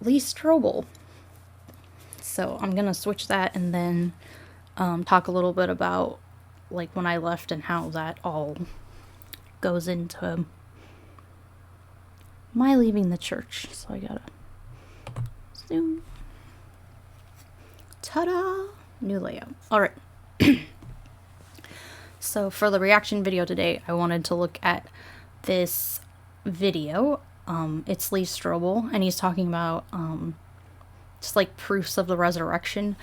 Lee Strobel. So I'm gonna switch that and then talk a little bit about like when I left and how that all goes into my leaving the church. So I gotta zoom. Ta-da! New layout. Alright. So for the reaction video today, I wanted to look at this video. It's Lee Strobel, and he's talking about just like proofs of the resurrection.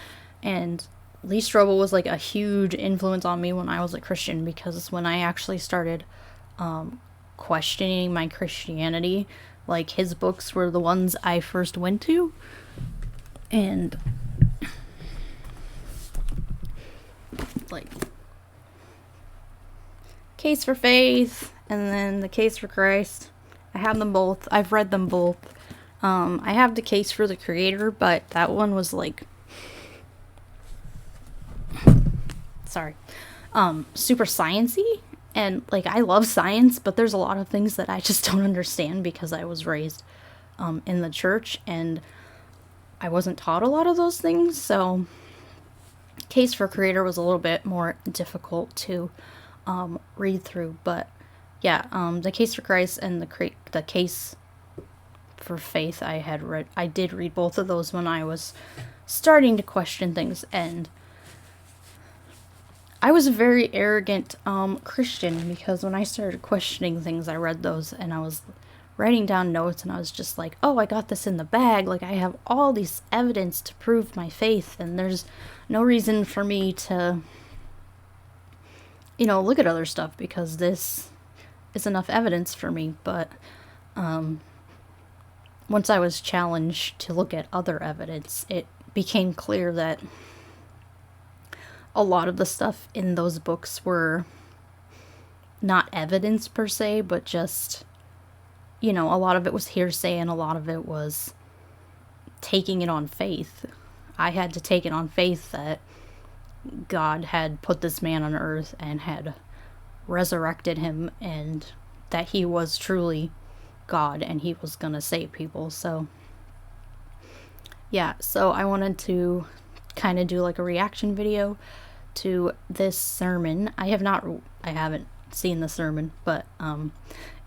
And Lee Strobel was like a huge influence on me when I was a Christian, because when I actually started questioning my Christianity, like his books were the ones I first went to. And like Case for Faith and then the Case for Christ, I have them both. I've read them both. I have the Case for the Creator, but that one was like super sciencey, and like I love science, but there's a lot of things that I just don't understand because I was raised in the church and I wasn't taught a lot of those things. So Case for Creator was a little bit more difficult to read through, but yeah, the Case for Christ and the Case for Faith I did read both of those when I was starting to question things, and I was a very arrogant Christian, because when I started questioning things, I read those and I was writing down notes and I was just like, oh, I got this in the bag, like I have all these evidence to prove my faith, and there's no reason for me to look at other stuff because this is enough evidence for me. But once I was challenged to look at other evidence, it became clear that a lot of the stuff in those books were not evidence per se, but just, a lot of it was hearsay and a lot of it was taking it on faith. I had to take it on faith that God had put this man on earth and had resurrected him, and that he was truly God and he was gonna save people. So yeah, so I wanted to kind of do like a reaction video to this sermon. I haven't seen the sermon, but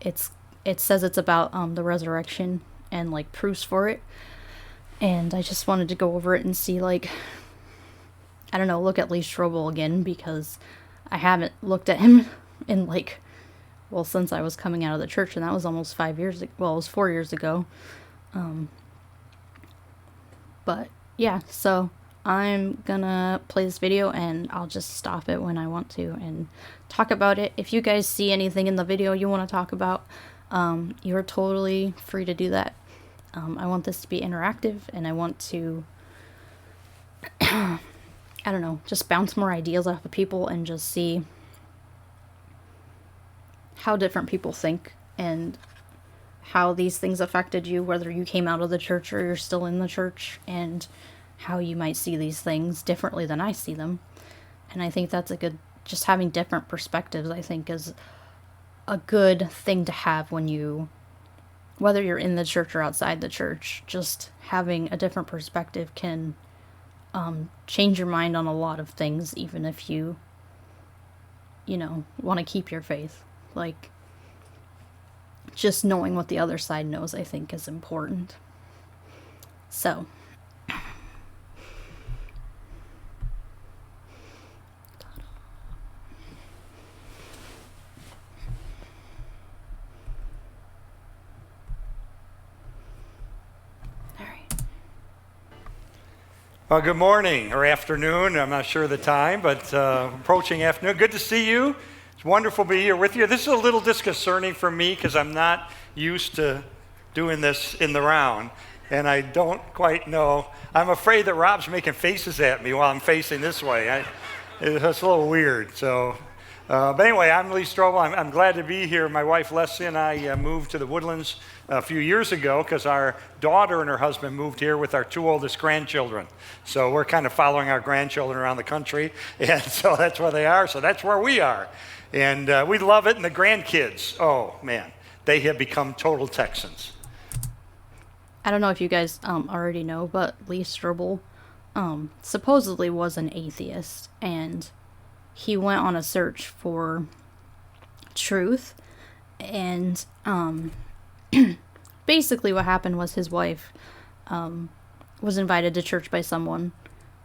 it says it's about the resurrection and like proofs for it, and I just wanted to go over it and see, like, I don't know, look at Lee Strobel again, because I haven't looked at him in since I was coming out of the church, and that was almost 5 years ago. Well, it was 4 years ago. But yeah, so I'm gonna play this video and I'll just stop it when I want to and talk about it. If you guys see anything in the video you want to talk about, you're totally free to do that. I want this to be interactive, and I want to I don't know, just bounce more ideas off of people and just see how different people think and how these things affected you, whether you came out of the church or you're still in the church, and how you might see these things differently than I see them. And I think that's just having different perspectives, I think, is a good thing to have whether you're in the church or outside the church. Just having a different perspective can change your mind on a lot of things, even if you want to keep your faith. Like, just knowing what the other side knows, I think, is important. So Well, good morning or afternoon. I'm not sure of the time, but approaching afternoon. Good to see you. It's wonderful to be here with you. This is a little disconcerting for me because I'm not used to doing this in the round, and I don't quite know. I'm afraid that Rob's making faces at me while I'm facing this way. It's a little weird. But anyway, I'm Lee Strobel. I'm glad to be here. My wife Leslie and I moved to the Woodlands a few years ago because our daughter and her husband moved here with our two oldest grandchildren. So we're kind of following our grandchildren around the country, and so that's where they are. So that's where we are. And we love it. And the grandkids, oh man, they have become total Texans. I don't know if you guys already know, but Lee Strobel supposedly was an atheist, and he went on a search for truth. And basically, what happened was his wife was invited to church by someone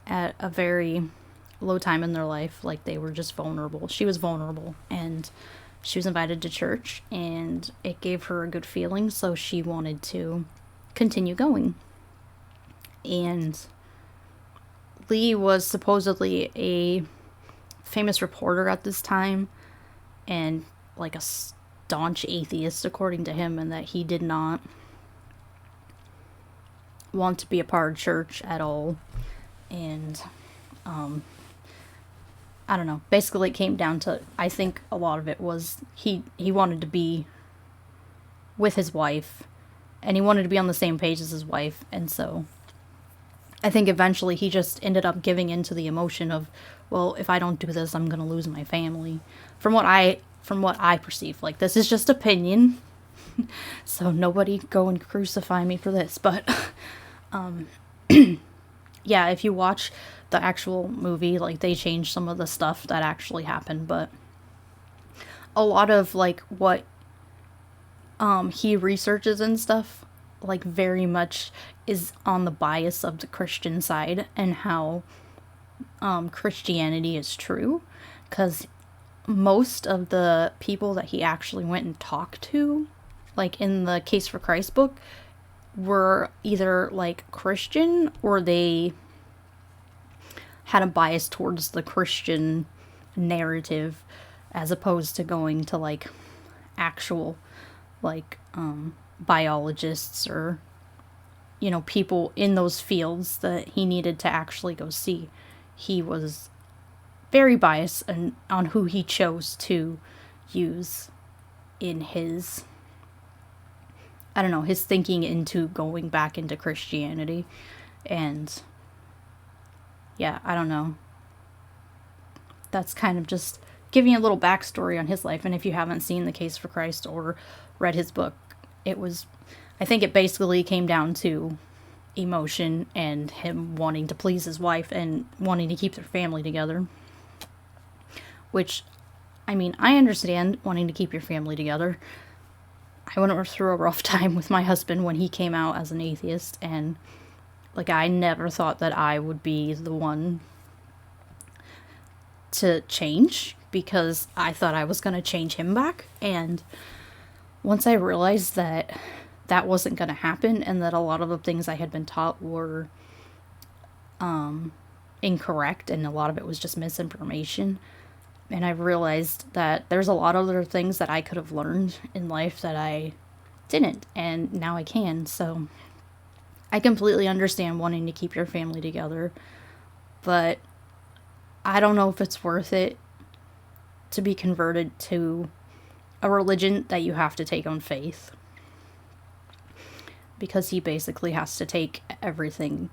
at a very low time in their life. Like, they were just vulnerable. She was vulnerable, and she was invited to church, and it gave her a good feeling, so she wanted to continue going. And Lee was supposedly a famous reporter at this time, and like a staunch atheist, according to him, and that he did not want to be a part of church at all. And I don't know. Basically, it came down to, I think a lot of it was he wanted to be with his wife, and he wanted to be on the same page as his wife, and so I think eventually he just ended up giving into the emotion of, well, if I don't do this, I'm gonna lose my family. From what I perceive, like, this is just opinion, so nobody go and crucify me for this. But yeah, if you watch the actual movie, like, they changed some of the stuff that actually happened, but a lot of like what he researches and stuff, like, very much is on the bias of the Christian side, and how Christianity is true, because most of the people that he actually went and talked to, like in the Case for Christ book, were either like Christian, or they had a bias towards the Christian narrative, as opposed to going to like actual like biologists, or people in those fields that he needed to actually go see. He was very biased on who he chose to use in his, I don't know, his thinking into going back into Christianity. And yeah, I don't know. That's kind of just giving a little backstory on his life. And if you haven't seen The Case for Christ or read his book, I think it basically came down to emotion and him wanting to please his wife and wanting to keep their family together. Which, I mean, I understand wanting to keep your family together. I went through a rough time with my husband when he came out as an atheist, and like, I never thought that I would be the one to change, because I thought I was going to change him back. And once I realized that that wasn't going to happen, and that a lot of the things I had been taught were incorrect, and a lot of it was just misinformation, and I realized that there's a lot of other things that I could have learned in life that I didn't, and now I can. So I completely understand wanting to keep your family together, but I don't know if it's worth it to be converted to a religion that you have to take on faith. Because he basically has to take everything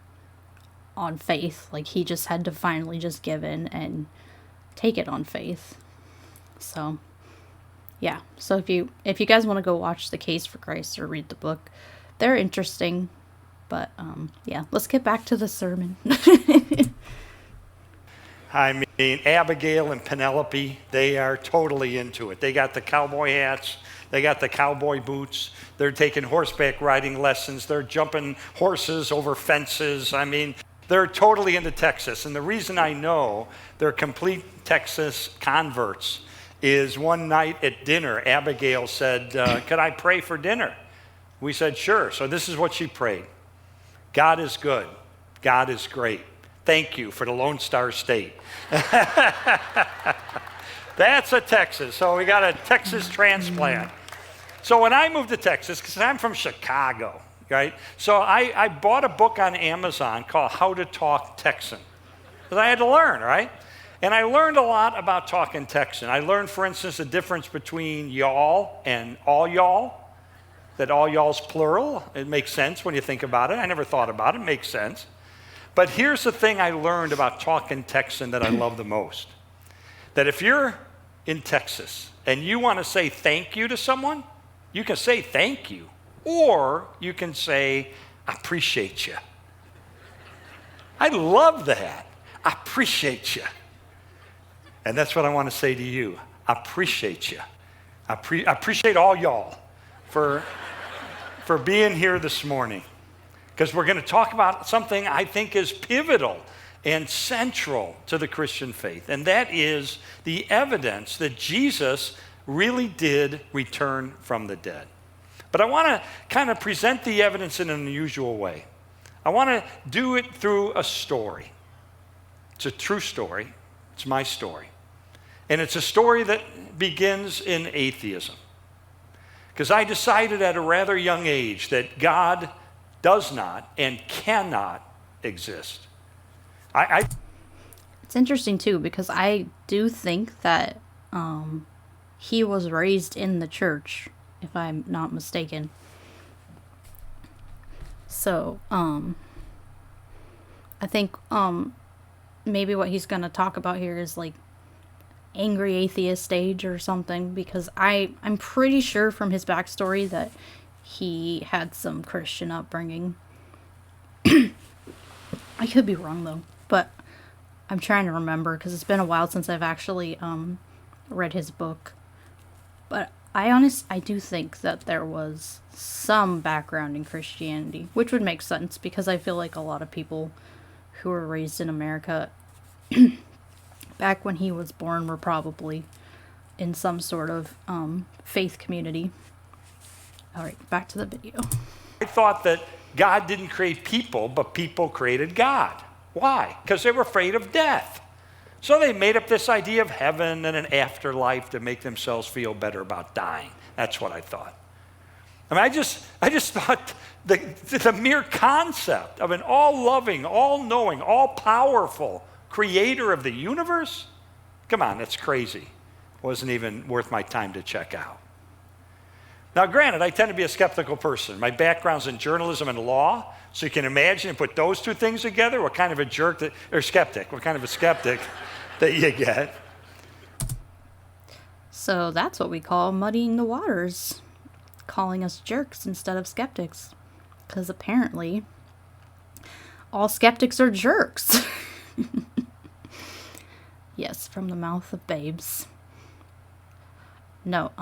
on faith. Like, he just had to finally just give in and take it on faith. So yeah, so if you guys want to go watch The Case for Christ or read the book, they're interesting. But yeah, let's get back to the sermon. I mean, Abigail and Penelope, they are totally into it. They got the cowboy hats. They got the cowboy boots. They're taking horseback riding lessons. They're jumping horses over fences. I mean, they're totally into Texas. And the reason I know they're complete Texas converts is one night at dinner, Abigail said, could I pray for dinner? We said, sure. So this is what she prayed. God is good. God is great. Thank you for the Lone Star State. That's a Texas. So we got a Texas transplant. So when I moved to Texas, because I'm from Chicago, right? So I bought a book on Amazon called How to Talk Texan. Because I had to learn, right? And I learned a lot about talking Texan. I learned, for instance, the difference between y'all and all y'all. That all y'all's plural. It makes sense when you think about it. I never thought about it. It makes sense. But here's the thing I learned about talking Texan that I love the most. That if you're in Texas and you want to say thank you to someone, you can say thank you. Or you can say, I appreciate you. I love that. I appreciate you. And that's what I want to say to you. I appreciate you. I appreciate all y'all for being here this morning, because we're going to talk about something I think is pivotal and central to the Christian faith, and that is the evidence that Jesus really did return from the dead. But I want to kind of present the evidence in an unusual way. I want to do it through a story. It's a true story. It's my story. And it's a story that begins in atheism. Because I decided at a rather young age that God does not and cannot exist. It's interesting, too, because I do think that he was raised in the church, if I'm not mistaken. So, I think maybe what he's going to talk about here is like angry atheist stage or something, because I'm pretty sure from his backstory that he had some Christian upbringing. I could be wrong though, but I'm trying to remember because it's been a while since I've actually read his book. But I do think that there was some background in Christianity, which would make sense because I feel like a lot of people who were raised in America back when he was born were probably in some sort of faith community. All right, back to the video. I thought that God didn't create people, but people created God. Why? Because they were afraid of death. So they made up this idea of heaven and an afterlife to make themselves feel better about dying. That's what I thought. I mean, I just thought the mere concept of an all-loving, all-knowing, all-powerful creator of the universe, come on, that's crazy. Wasn't even worth my time to check out. Now, granted, I tend to be a skeptical person. My background's in journalism and law, so you can imagine and put those two things together, what kind of a skeptic that you get. So that's what we call muddying the waters, calling us jerks instead of skeptics, because apparently all skeptics are jerks. Yes, from the mouth of babes. No,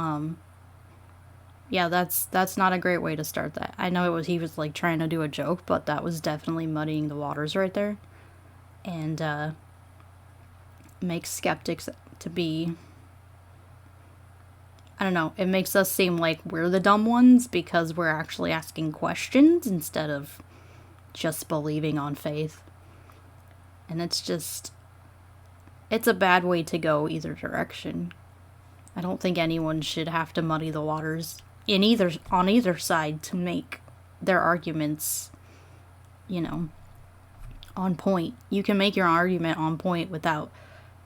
yeah, that's not a great way to start that. I know he was like trying to do a joke, but that was definitely muddying the waters right there. And makes skeptics to be, I don't know, it makes us seem like we're the dumb ones because we're actually asking questions instead of just believing on faith. And it's a bad way to go either direction. I don't think anyone should have to muddy the waters on either side to make their arguments, on point. You can make your argument on point without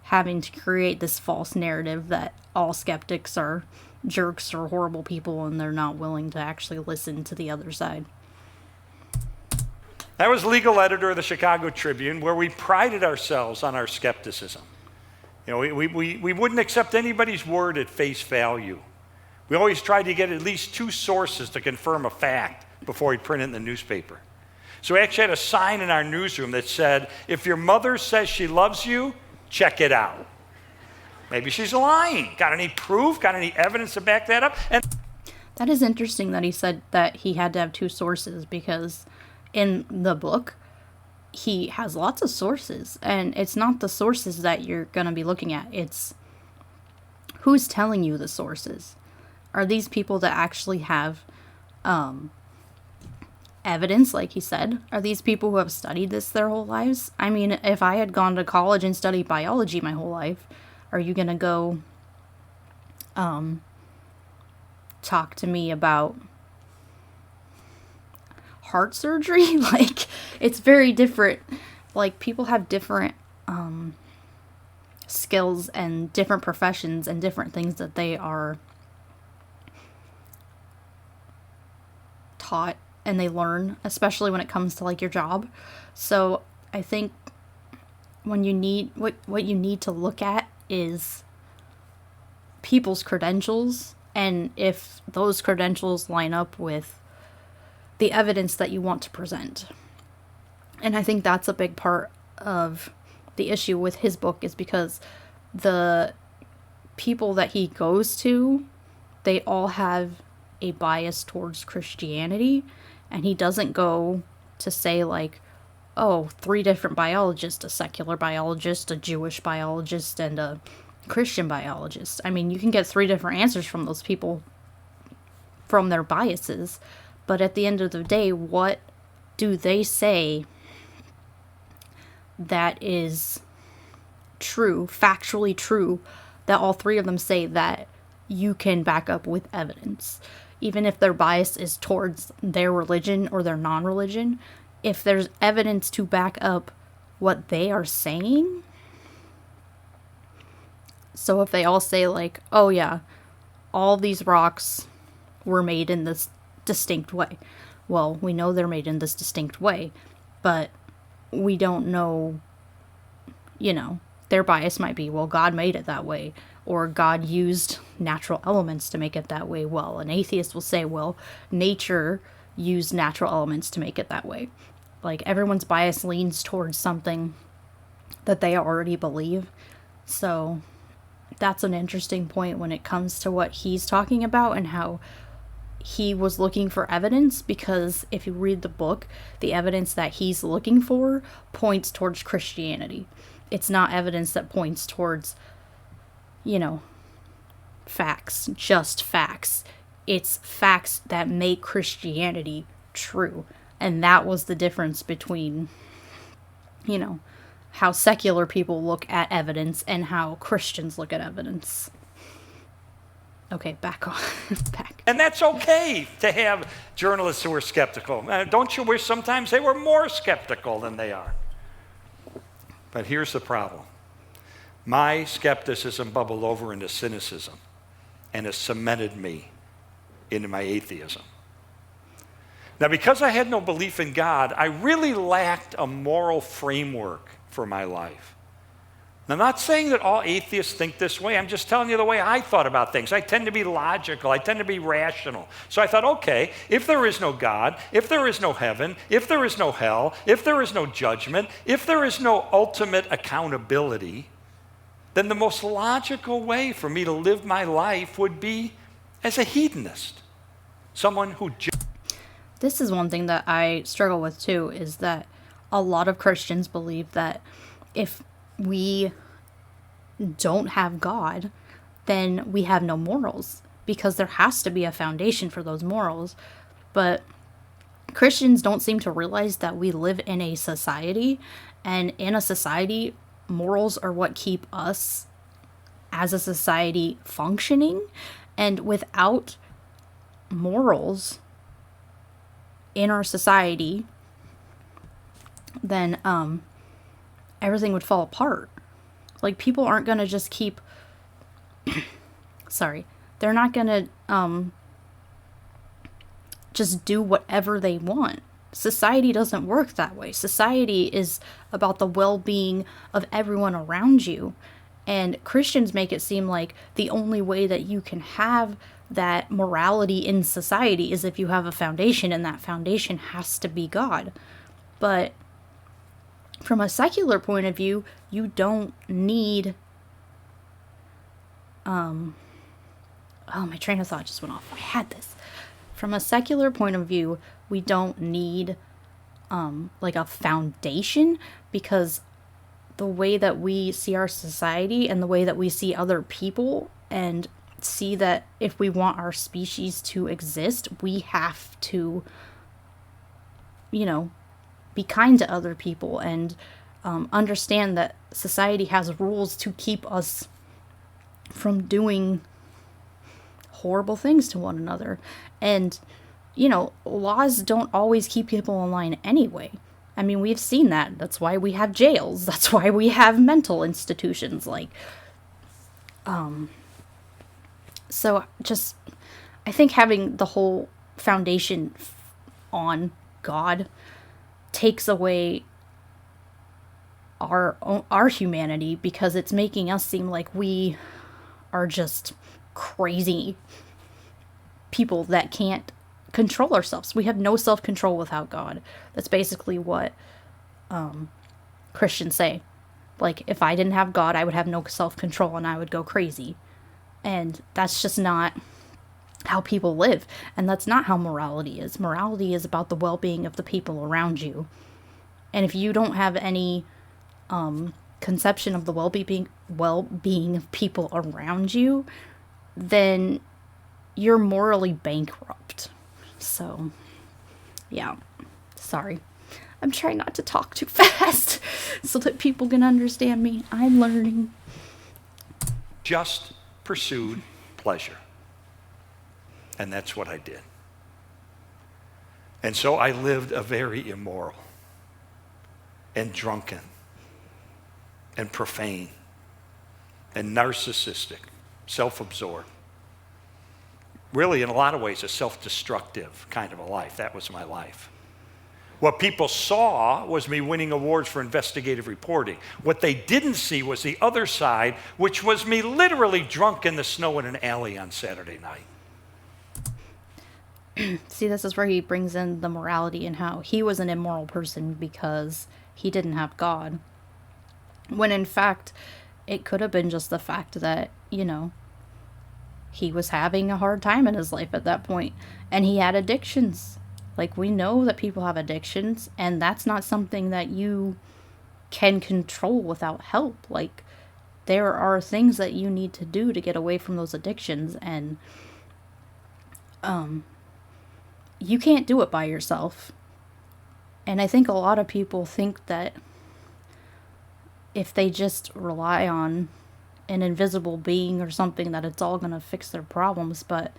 having to create this false narrative that all skeptics are jerks or horrible people and they're not willing to actually listen to the other side. I was legal editor of the Chicago Tribune, where we prided ourselves on our skepticism. We wouldn't accept anybody's word at face value. We always tried to get at least two sources to confirm a fact before we print it in the newspaper. So we actually had a sign in our newsroom that said, if your mother says she loves you, check it out. Maybe she's lying. Got any proof? Got any evidence to back that up? And that is interesting that he said that he had to have two sources, because in the book, he has lots of sources, and it's not the sources that you're going to be looking at. It's who's telling you the sources. Are these people that actually have evidence, like he said? Are these people who have studied this their whole lives? I mean, if I had gone to college and studied biology my whole life, are you going to go talk to me about heart surgery? Like, it's very different. Like, people have different skills and different professions and different things that they are taught and they learn, especially when it comes to like your job. So I think when you need what you need to look at is people's credentials, and if those credentials line up with the evidence that you want to present. And I think that's a big part of the issue with his book, is because the people that he goes to, they all have a bias towards Christianity, and he doesn't go to say like, oh, 3 different biologists, a secular biologist, a Jewish biologist, and a Christian biologist. I mean, you can get 3 different answers from those people from their biases, but at the end of the day, what do they say that is true, factually true, that all 3 of them say that you can back up with evidence? Even if their bias is towards their religion or their non-religion, if there's evidence to back up what they are saying. So if they all say like, oh yeah, all these rocks were made in this distinct way. Well, we know they're made in this distinct way, but we don't know, their bias might be, well, God made it that way, or God used natural elements to make it that way. Well, an atheist will say, well, nature used natural elements to make it that way. Like, everyone's bias leans towards something that they already believe. So that's an interesting point when it comes to what he's talking about and how he was looking for evidence, because if you read the book, the evidence that he's looking for points towards Christianity. It's not evidence that points towards, facts, just facts. It's facts that make Christianity true. And that was the difference between, how secular people look at evidence and how Christians look at evidence. Okay, back on. back. And that's okay to have journalists who are skeptical. Don't you wish sometimes they were more skeptical than they are? But here's the problem. My skepticism bubbled over into cynicism, and it cemented me into my atheism. Now, because I had no belief in God, I really lacked a moral framework for my life. Now, I'm not saying that all atheists think this way. I'm just telling you the way I thought about things. I tend to be logical. I tend to be rational. So I thought, okay, if there is no God, if there is no heaven, if there is no hell, if there is no judgment, if there is no ultimate accountability, then the most logical way for me to live my life would be as a hedonist, someone who This is one thing that I struggle with too, is that a lot of Christians believe that if we don't have God, then we have no morals, because there has to be a foundation for those morals. But Christians don't seem to realize that we live in a society, and in a society, morals are what keep us as a society functioning. And without morals in our society, then everything would fall apart. Like, people aren't gonna just keep they're not gonna just do whatever they want. Society doesn't work that way. Society is about the well-being of everyone around you. And Christians make it seem like the only way that you can have that morality in society is if you have a foundation, and that foundation has to be God. But from a secular point of view, you don't need my train of thought just went off. I had this. From a secular point of view, we don't need like a foundation, because the way that we see our society and the way that we see other people, and see that if we want our species to exist, we have to, be kind to other people, and understand that society has rules to keep us from doing horrible things to one another. And, laws don't always keep people in line anyway. I mean, we've seen that. That's why we have jails. That's why we have mental institutions. So just, I think having the whole foundation on God takes away our humanity, because it's making us seem like we are just crazy people that can't control ourselves. We have no self-control without God. That's basically what Christians say. Like, if I didn't have God, I would have no self-control and I would go crazy. And that's just not how people live. And that's not how morality is. Morality is about the well-being of the people around you. And if you don't have any conception of the well-being of people around you, then you're morally bankrupt. So, yeah. Sorry. I'm trying not to talk too fast so that people can understand me. I'm learning. Just pursued pleasure. And that's what I did. And so I lived a very immoral and drunken and profane and narcissistic, self-absorbed. Really, in a lot of ways, a self-destructive kind of a life. That was my life. What people saw was me winning awards for investigative reporting. What they didn't see was the other side, which was me literally drunk in the snow in an alley on Saturday night. See, this is where he brings in the morality and how he was an immoral person because he didn't have God. When in fact, it could have been just the fact that, he was having a hard time in his life at that point, and he had addictions. Like, we know that people have addictions, and that's not something that you can control without help. Like, there are things that you need to do to get away from those addictions, and you can't do it by yourself. And I think a lot of people think that if they just rely on an invisible being or something, that it's all going to fix their problems, but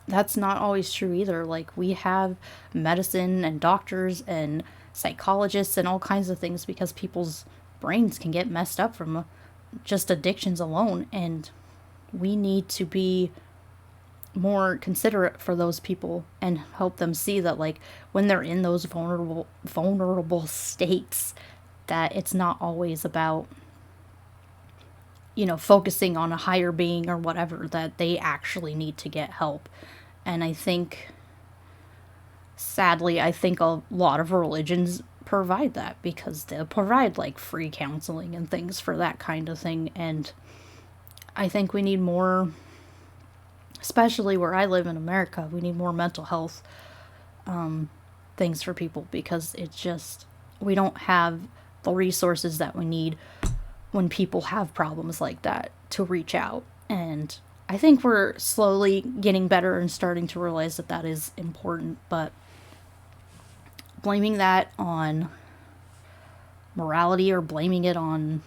that's not always true either. Like, we have medicine and doctors and psychologists and all kinds of things because people's brains can get messed up from just addictions alone, and we need to be more considerate for those people and help them see that, like, when they're in those vulnerable states, that it's not always about focusing on a higher being or whatever, that they actually need to get help. And I think, sadly, a lot of religions provide that because they'll provide like free counseling and things for that kind of thing. And I think we need more, especially where I live in America, we need more mental health things for people because it's just, we don't have the resources that we need when people have problems like that to reach out. And I think we're slowly getting better and starting to realize that that is important, but blaming that on morality or blaming it on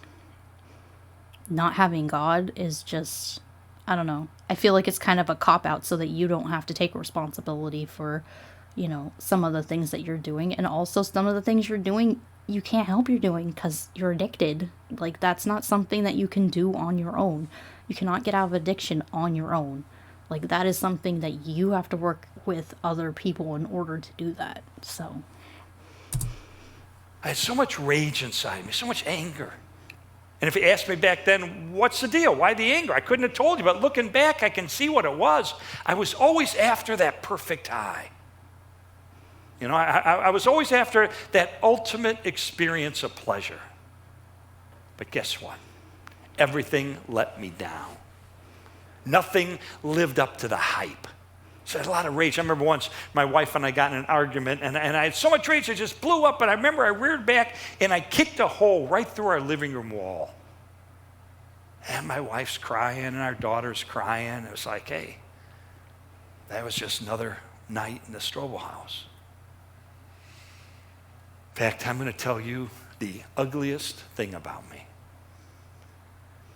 not having God is just, I don't know. I feel like it's kind of a cop-out so that you don't have to take responsibility for, some of the things that you're doing. And also some of the things you're doing, you can't help you're doing because you're addicted. Like, that's not something that you can do on your own. You cannot get out of addiction on your own. Like, that is something that you have to work with other people in order to do that. So I had so much rage inside me, so much anger. And if you asked me back then, what's the deal? Why the anger? I couldn't have told you, but looking back, I can see what it was. I was always after that perfect high. I was always after that ultimate experience of pleasure. But guess what? Everything let me down. Nothing lived up to the hype. So I had a lot of rage. I remember once my wife and I got in an argument, and I had so much rage, it just blew up. And I remember I reared back, and I kicked a hole right through our living room wall. And my wife's crying, and our daughter's crying. It was like, hey, that was just another night in the Strobel house. In fact, I'm going to tell you the ugliest thing about me,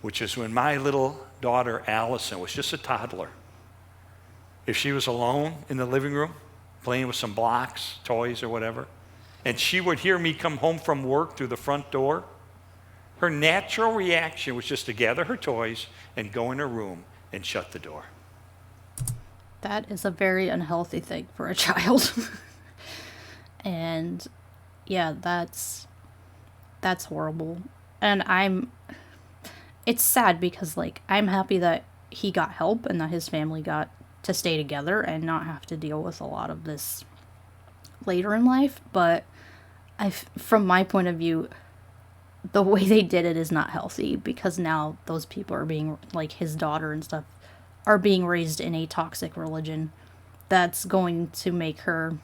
which is when my little daughter, Allison, was just a toddler. If she was alone in the living room, playing with some blocks, toys, or whatever, and she would hear me come home from work through the front door, her natural reaction was just to gather her toys and go in her room and shut the door. that is a very unhealthy thing for a child. And yeah, that's horrible. And it's sad because, like, I'm happy that he got help and that his family got to stay together and not have to deal with a lot of this later in life. But from my point of view, the way they did it is not healthy, because now those people are being, like his daughter and stuff, are being raised in a toxic religion that's going to make her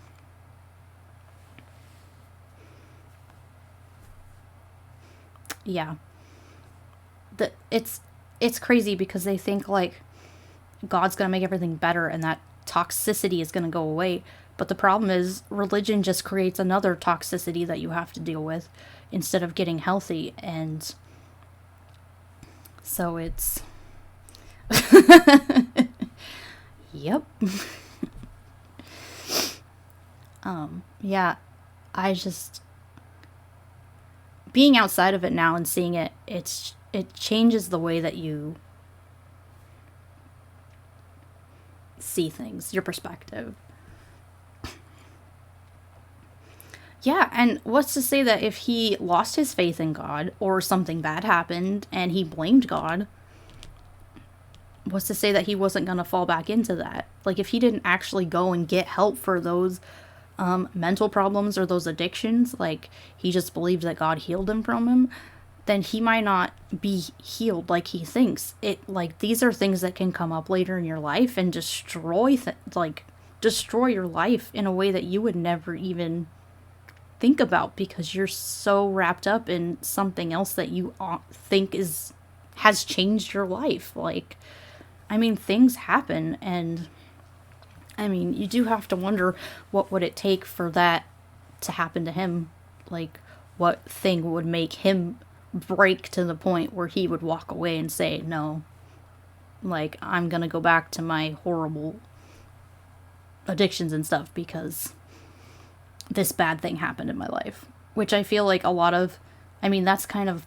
yeah. It's crazy, because they think like God's going to make everything better and that toxicity is going to go away. But the problem is religion just creates another toxicity that you have to deal with instead of getting healthy. And so it's yep. Yeah, I just, being outside of it now and seeing it, it changes the way that you see things, your perspective. Yeah, and what's to say that if he lost his faith in God or something bad happened and he blamed God, what's to say that he wasn't going to fall back into that? Like, if he didn't actually go and get help for those mental problems or those addictions, like he just believed that God healed him from him, then he might not be healed like he thinks. Like, these are things that can come up later in your life and destroy your life in a way that you would never even think about, because you're so wrapped up in something else that you think has changed your life. Like, I mean, things happen, and I mean, you do have to wonder, what would it take for that to happen to him? Like, what thing would make him break to the point where he would walk away and say, no, like, I'm gonna go back to my horrible addictions and stuff because this bad thing happened in my life. Which I feel like that's kind of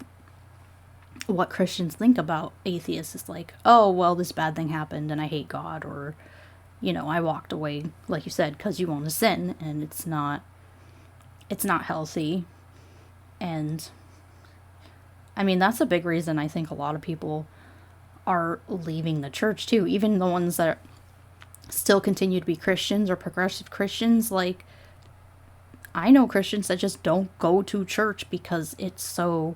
what Christians think about atheists. Is like, oh, well, this bad thing happened and I hate God, or, I walked away, like you said, because you want to sin, and it's not healthy. And I mean, that's a big reason I think a lot of people are leaving the church too, even the ones that still continue to be Christians or progressive Christians. Like, I know Christians that just don't go to church because it's so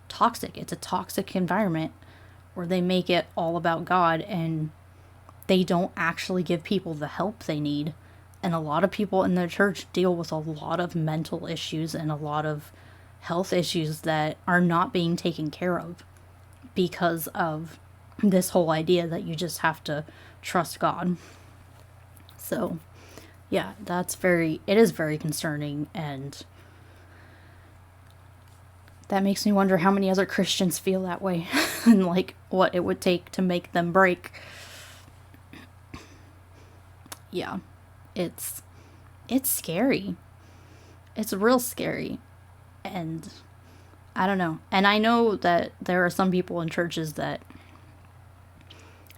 toxic. It's a toxic environment where they make it all about God, and they don't actually give people the help they need. And a lot of people in the church deal with a lot of mental issues and a lot of health issues that are not being taken care of because of this whole idea that you just have to trust God. So, yeah, it is very concerning, and that makes me wonder how many other Christians feel that way and like what it would take to make them break. Yeah, it's scary. It's real scary. And I don't know. And I know that there are some people in churches that,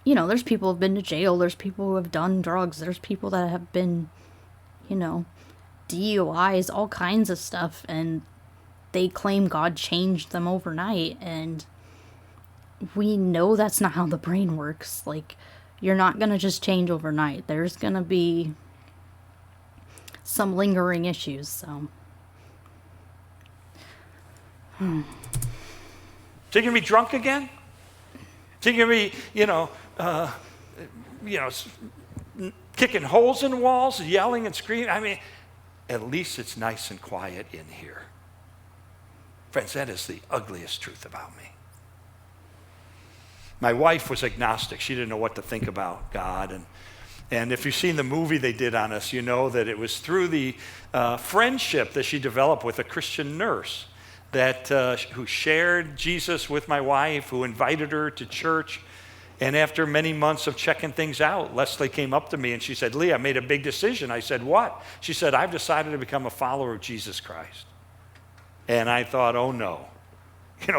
there's people who have been to jail. There's people who have done drugs. There's people that have been, DUIs, all kinds of stuff. And they claim God changed them overnight. And we know that's not how the brain works. Like, you're not going to just change overnight. There's going to be some lingering issues, so. Is he going to be drunk again? Is he going to be, kicking holes in walls, yelling and screaming? I mean, at least it's nice and quiet in here. Friends, that is the ugliest truth about me. My wife was agnostic. She didn't know what to think about God. And if you've seen the movie they did on us, you know that it was through the friendship that she developed with a Christian nurse who shared Jesus with my wife, who invited her to church. And after many months of checking things out, Leslie came up to me and she said, Lee, I made a big decision. I said, what? She said, I've decided to become a follower of Jesus Christ. And I thought, oh no.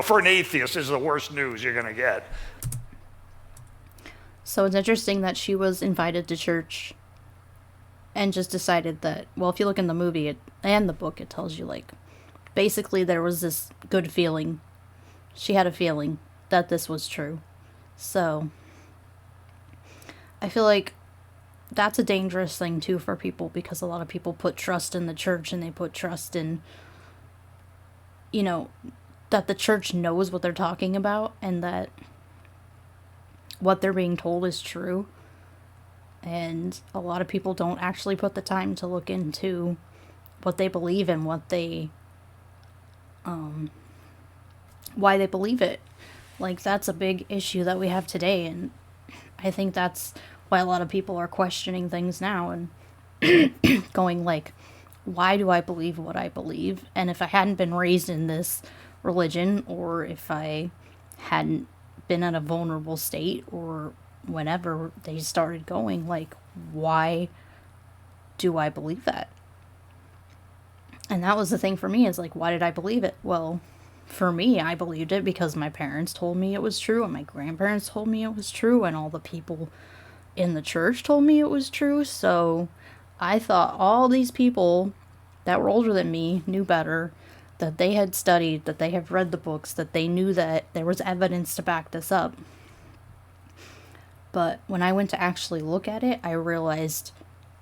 For an atheist, this is the worst news you're going to get. So it's interesting that she was invited to church and just decided that, well, if you look in the movie and the book, it tells you, like, basically there was this good feeling. She had a feeling that this was true. So I feel like that's a dangerous thing too for people, because a lot of people put trust in the church, and they put trust in, you know, that the church knows what they're talking about and that what they're being told is true. And a lot of people don't actually put the time to look into what they believe and why they believe it. Like, that's a big issue that we have today, and I think that's why a lot of people are questioning things now and going like, why do I believe what I believe? And if I hadn't been raised in this religion, or if I hadn't been in a vulnerable state, or whenever they started going, like, why do I believe that? And that was the thing for me, is like, why did I believe it? Well, for me, I believed it because my parents told me it was true, and my grandparents told me it was true, and all the people in the church told me it was true. So I thought all these people that were older than me knew better, that they had studied, that they have read the books, that they knew that there was evidence to back this up. But when I went to actually look at it, I realized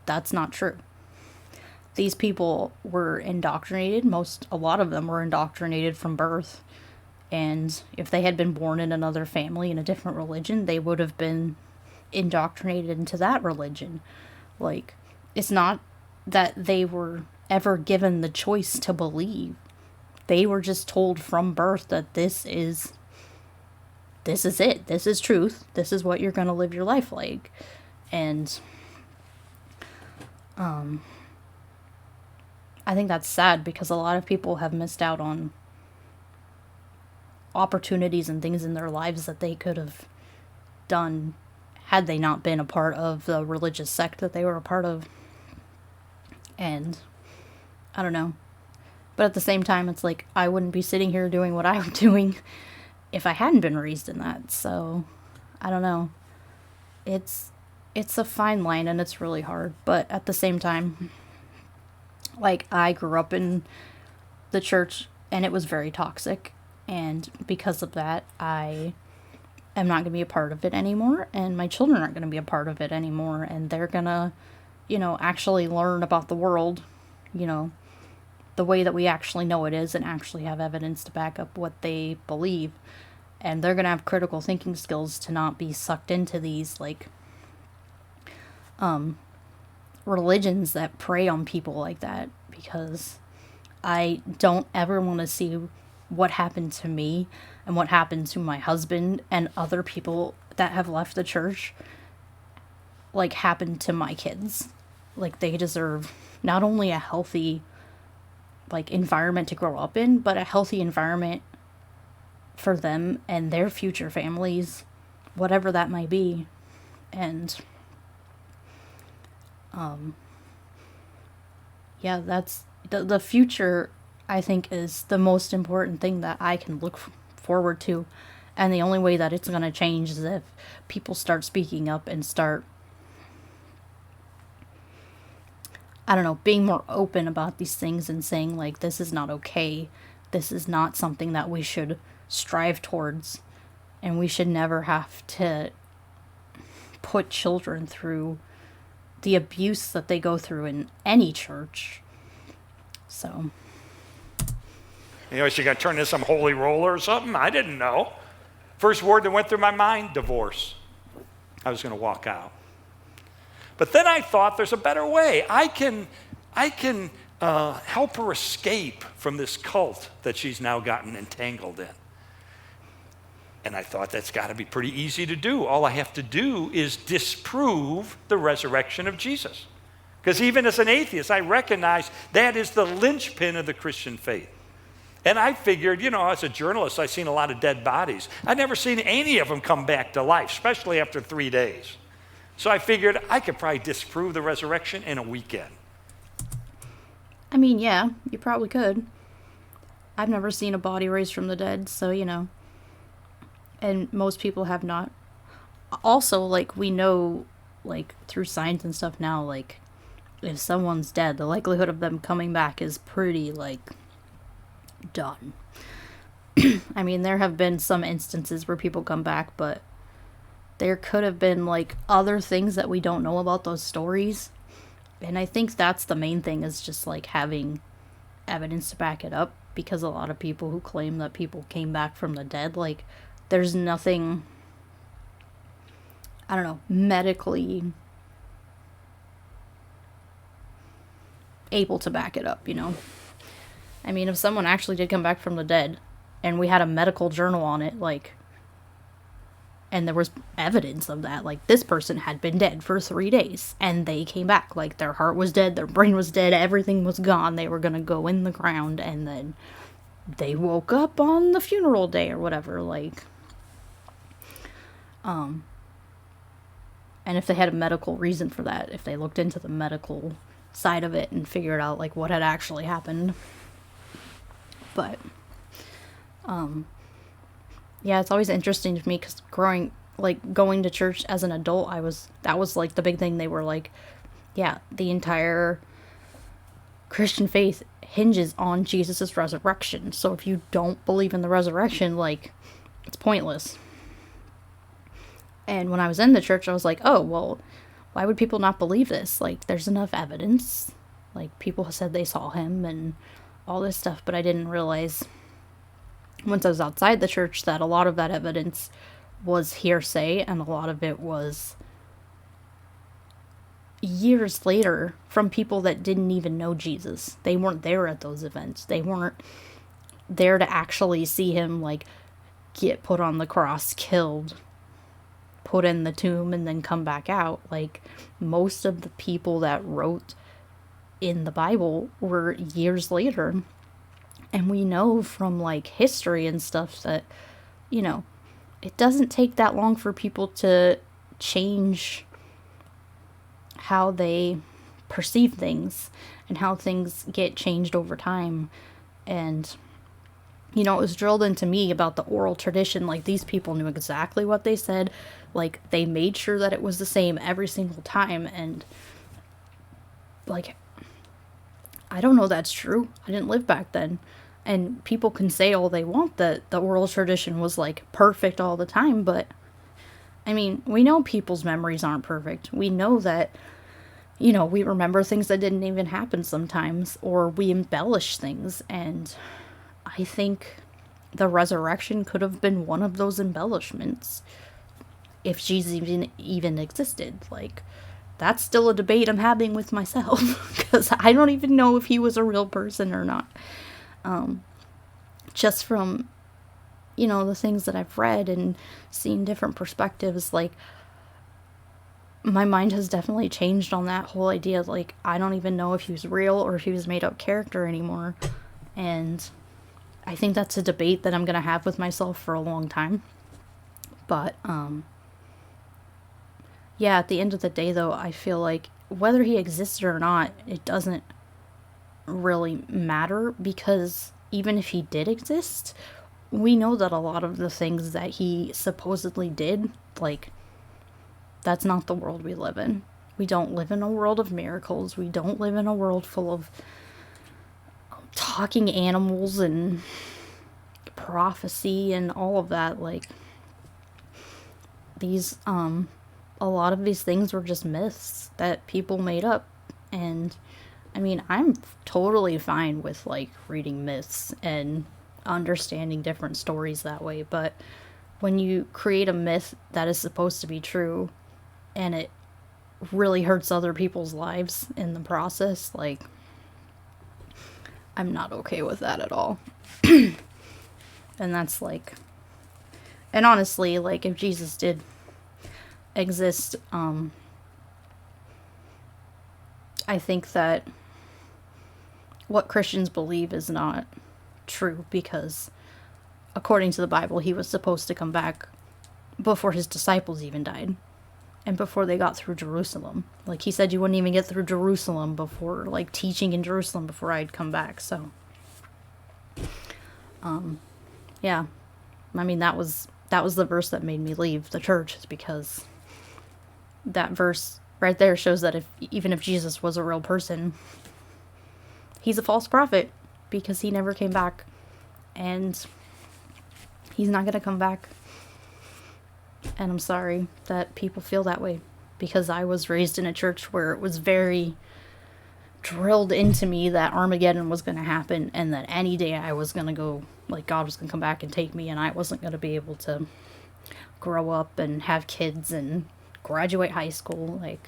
that's not true. These people were indoctrinated. A lot of them were indoctrinated from birth. And if they had been born in another family in a different religion, they would have been indoctrinated into that religion. Like, it's not that they were ever given the choice to believe. They were just told from birth that this is it. This is truth. This is what you're going to live your life like. And I think that's sad, because a lot of people have missed out on opportunities and things in their lives that they could have done had they not been a part of the religious sect that they were a part of. And I don't know. But at the same time, it's like, I wouldn't be sitting here doing what I'm doing if I hadn't been raised in that. So I don't know. It's a fine line, and it's really hard. But at the same time, like, I grew up in the church, and it was very toxic. And because of that, I am not going to be a part of it anymore. And my children aren't going to be a part of it anymore. And they're going to, actually learn about the world, the way that we actually know it is, and actually have evidence to back up what they believe. And they're going to have critical thinking skills to not be sucked into these, like, religions that prey on people like that, because I don't ever want to see what happened to me and what happened to my husband and other people that have left the church, like, happen to my kids. Like, they deserve not only a healthy, like, environment to grow up in, but a healthy environment for them and their future families, whatever that might be. And yeah, that's the future, I think, is the most important thing that I can look forward to. And the only way that it's going to change is if people start speaking up and start, I don't know, being more open about these things and saying, like, this is not okay. This is not something that we should strive towards. And we should never have to put children through the abuse that they go through in any church. So, she got to turn into some holy roller or something? I didn't know. First word that went through my mind, divorce. I was going to walk out. But then I thought, there's a better way. I can help her escape from this cult that she's now gotten entangled in. And I thought, that's got to be pretty easy to do. All I have to do is disprove the resurrection of Jesus. Because even as an atheist, I recognize that is the linchpin of the Christian faith. And I figured, as a journalist, I've seen a lot of dead bodies. I've never seen any of them come back to life, especially after 3 days. So I figured I could probably disprove the resurrection in a weekend. I mean, yeah, you probably could. I've never seen a body raised from the dead, so, and most people have not. Also, like, we know, like, through science and stuff now, like, if someone's dead, the likelihood of them coming back is pretty, like, done. I mean, there have been some instances where people come back, but there could have been, like, other things that we don't know about those stories. And I think that's the main thing, is just, like, having evidence to back it up. Because a lot of people who claim that people came back from the dead, like, there's nothing, I don't know, medically able to back it up, you know? I mean, if someone actually did come back from the dead, and we had a medical journal on it, like, and there was evidence of that, like, this person had been dead for 3 days, and they came back, like, their heart was dead, their brain was dead, everything was gone, they were gonna go in the ground, and then they woke up on the funeral day, or whatever, like, and if they had a medical reason for that, if they looked into the medical side of it and figured out, like, what had actually happened. But, yeah, it's always interesting to me, because going to church as an adult, that was, like, the big thing. They were like, yeah, the entire Christian faith hinges on Jesus' resurrection. So if you don't believe in the resurrection, like, it's pointless. And when I was in the church, I was like, oh, well, why would people not believe this? Like, there's enough evidence. Like, people said they saw him and all this stuff, but I didn't realize, once I was outside the church, that a lot of that evidence was hearsay, and a lot of it was years later from people that didn't even know Jesus. They weren't there at those events. They weren't there to actually see him, like, get put on the cross, killed, put in the tomb, and then come back out. Like, most of the people that wrote in the Bible were years later. And we know from, like, history and stuff that, you know, it doesn't take that long for people to change how they perceive things and how things get changed over time. And, you know, it was drilled into me about the oral tradition. Like, these people knew exactly what they said. Like, they made sure that it was the same every single time. And, like, I don't know that's true. I didn't live back then. And people can say all they want that the oral tradition was, like, perfect all the time. But, I mean, we know people's memories aren't perfect. We know that, you know, we remember things that didn't even happen sometimes. Or we embellish things. And I think the resurrection could have been one of those embellishments, if Jesus even existed. Like, that's still a debate I'm having with myself, because I don't even know if he was a real person or not. Just from, you know, the things that I've read and seen different perspectives, like, my mind has definitely changed on that whole idea. Like, I don't even know if he was real or if he was made up character anymore. And I think that's a debate that I'm going to have with myself for a long time. But, yeah, at the end of the day, though, I feel like whether he existed or not, it doesn't really matter, because even if he did exist, we know that a lot of the things that he supposedly did, like, that's not the world we live in. We don't live in a world of miracles. We don't live in a world full of talking animals and prophecy and all of that. Like, these, a lot of these things were just myths that people made up. And, I mean, I'm totally fine with, like, reading myths and understanding different stories that way. But when you create a myth that is supposed to be true, and it really hurts other people's lives in the process, like, I'm not okay with that at all. And that's, like, and honestly, like, if Jesus did exist, I think that what Christians believe is not true, because according to the Bible, he was supposed to come back before his disciples even died, and before they got through Jerusalem. Like, he said you wouldn't even get through Jerusalem before, like, teaching in Jerusalem before I'd come back. So, yeah, I mean, that was the verse that made me leave the church, is because that verse right there shows that even if Jesus was a real person, he's a false prophet, because he never came back, and he's not going to come back. And I'm sorry that people feel that way, because I was raised in a church where it was very drilled into me that Armageddon was going to happen, and that any day I was going to go, like, God was going to come back and take me, and I wasn't going to be able to grow up and have kids and graduate high school. Like,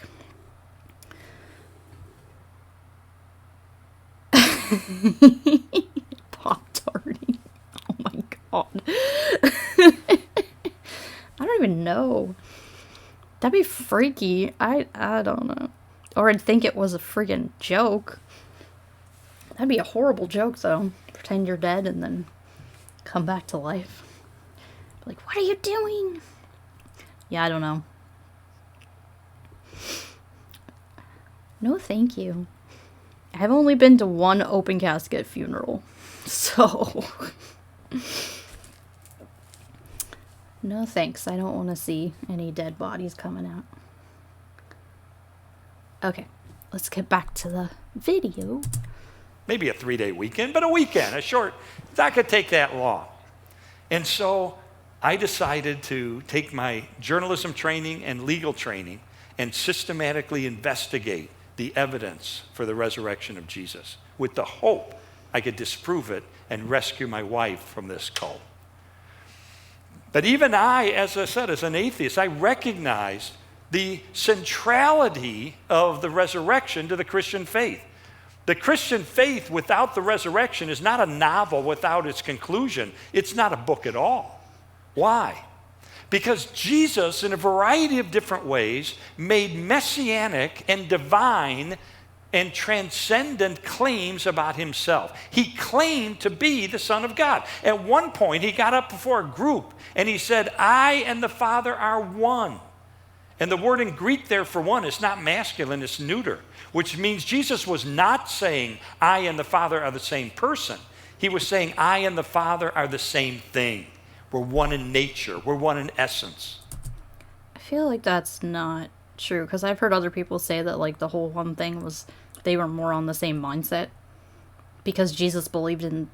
Pop-tarting. Oh my god. I don't even know. That'd be freaky. I don't know. Or I'd think it was a friggin' joke. That'd be a horrible joke, though. Pretend you're dead and then come back to life. Like, what are you doing? Yeah, I don't know. No, thank you. I've only been to one open casket funeral. So... no thanks. I don't want to see any dead bodies coming out. Okay, let's get back to the video. Maybe a 3-day weekend, but a weekend, a short, it's not going to take that long. And so I decided to take my journalism training and legal training and systematically investigate the evidence for the resurrection of Jesus with the hope I could disprove it and rescue my wife from this cult. But even I, as I said, as an atheist, I recognized the centrality of the resurrection to the Christian faith. The Christian faith without the resurrection is not a novel without its conclusion. It's not a book at all. Why? Because Jesus, in a variety of different ways, made messianic and divine and transcendent claims about himself. He claimed to be the Son of God. At one point, he got up before a group and he said, I and the Father are one. And the word in Greek there for one is not masculine, it's neuter, which means Jesus was not saying, I and the Father are the same person. He was saying, I and the Father are the same thing. We're one in nature. We're one in essence. I feel like that's not true, because I've heard other people say that, like, the whole one thing was they were more on the same mindset. Because Jesus believed in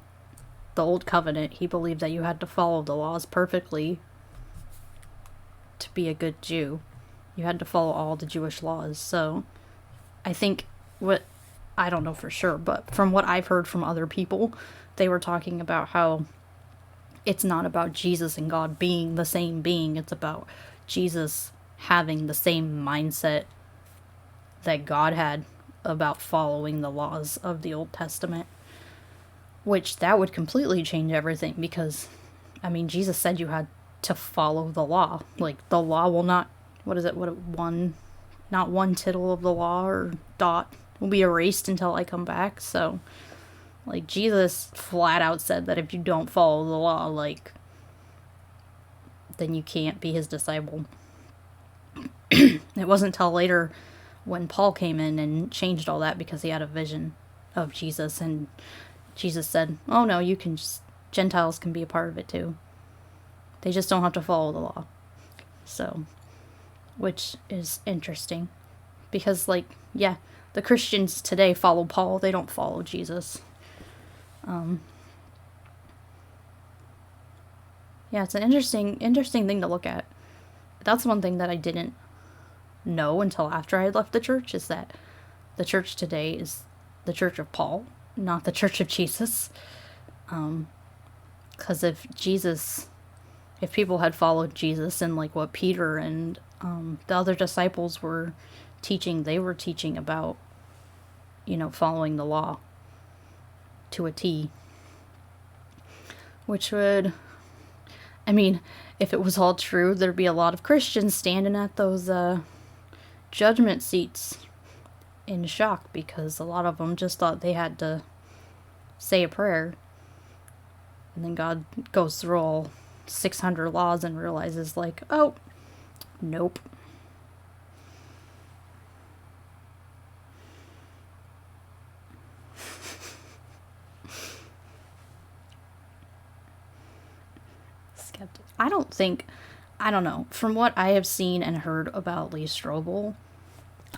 the old covenant. He believed that you had to follow the laws perfectly to be a good Jew. You had to follow all the Jewish laws. So I think I don't know for sure, but from what I've heard from other people, they were talking about how it's not about Jesus and God being the same being. It's about Jesus having the same mindset that God had about following the laws of the Old Testament. Which that would completely change everything, because, I mean, Jesus said you had to follow the law. Like, the law will not, not one tittle of the law or dot will be erased until I come back. So, like, Jesus flat out said that if you don't follow the law, like, then you can't be his disciple. It wasn't until later when Paul came in and changed all that, because he had a vision of Jesus, and Jesus said, oh no, Gentiles can be a part of it too. They just don't have to follow the law. So, which is interesting. Because, like, yeah, the Christians today follow Paul, they don't follow Jesus. Yeah, it's an interesting thing to look at. That's one thing that I didn't know until after I had left the church, is that the church today is the church of Paul, not the church of Jesus. Because if people had followed Jesus and, like, what Peter and the other disciples were teaching, they were teaching about, following the law to a T. Which would, I mean, if it was all true, there'd be a lot of Christians standing at those judgment seats in shock, because a lot of them just thought they had to say a prayer, and then God goes through all 600 laws and realizes, like, oh, nope. Skeptic. I don't know. From what I have seen and heard about Lee Strobel,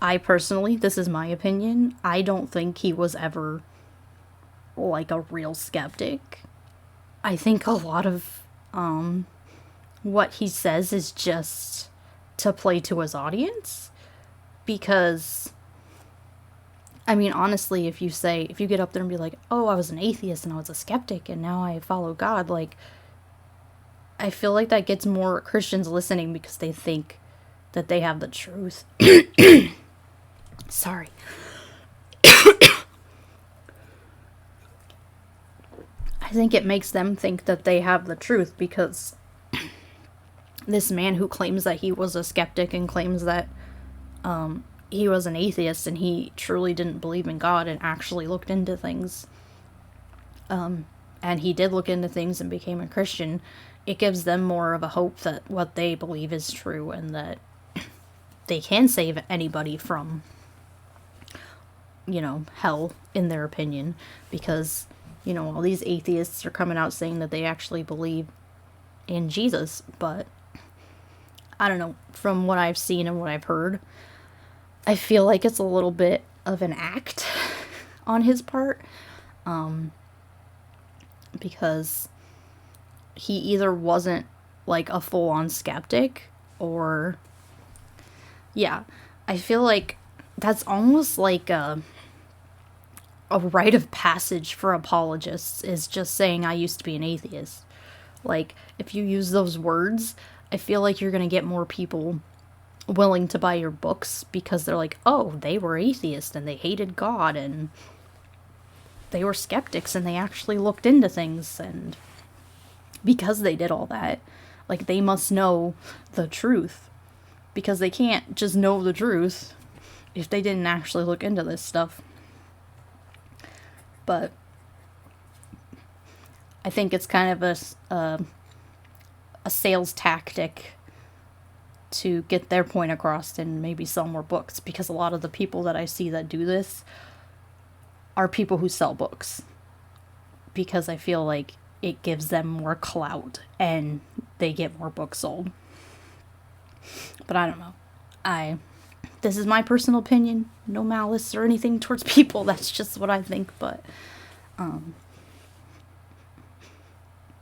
I personally, this is my opinion, I don't think he was ever, like, a real skeptic. I think a lot of what he says is just to play to his audience. Because, I mean, honestly, if you get up there and be like, oh, I was an atheist and I was a skeptic and now I follow God, like, I feel like that gets more Christians listening because they think that they have the truth. Sorry. I think it makes them think that they have the truth because this man who claims that he was a skeptic and claims that he was an atheist and he truly didn't believe in God and actually looked into things, and he did look into things and became a Christian, it gives them more of a hope that what they believe is true and that they can save anybody from, hell, in their opinion, because, all these atheists are coming out saying that they actually believe in Jesus, but I don't know, from what I've seen and what I've heard, I feel like it's a little bit of an act on his part, because he either wasn't like a full-on skeptic or, yeah, I feel like that's almost like a rite of passage for apologists, is just saying I used to be an atheist. Like, if you use those words, I feel like you're going to get more people willing to buy your books because they're like, oh, they were atheists and they hated God and they were skeptics and they actually looked into things, and because they did all that, like, they must know the truth, because they can't just know the truth if they didn't actually look into this stuff. But I think it's kind of a sales tactic to get their point across and maybe sell more books, because a lot of the people that I see that do this are people who sell books, because I feel like it gives them more clout and they get more books sold. But I don't know. This is my personal opinion, no malice or anything towards people, that's just what I think. But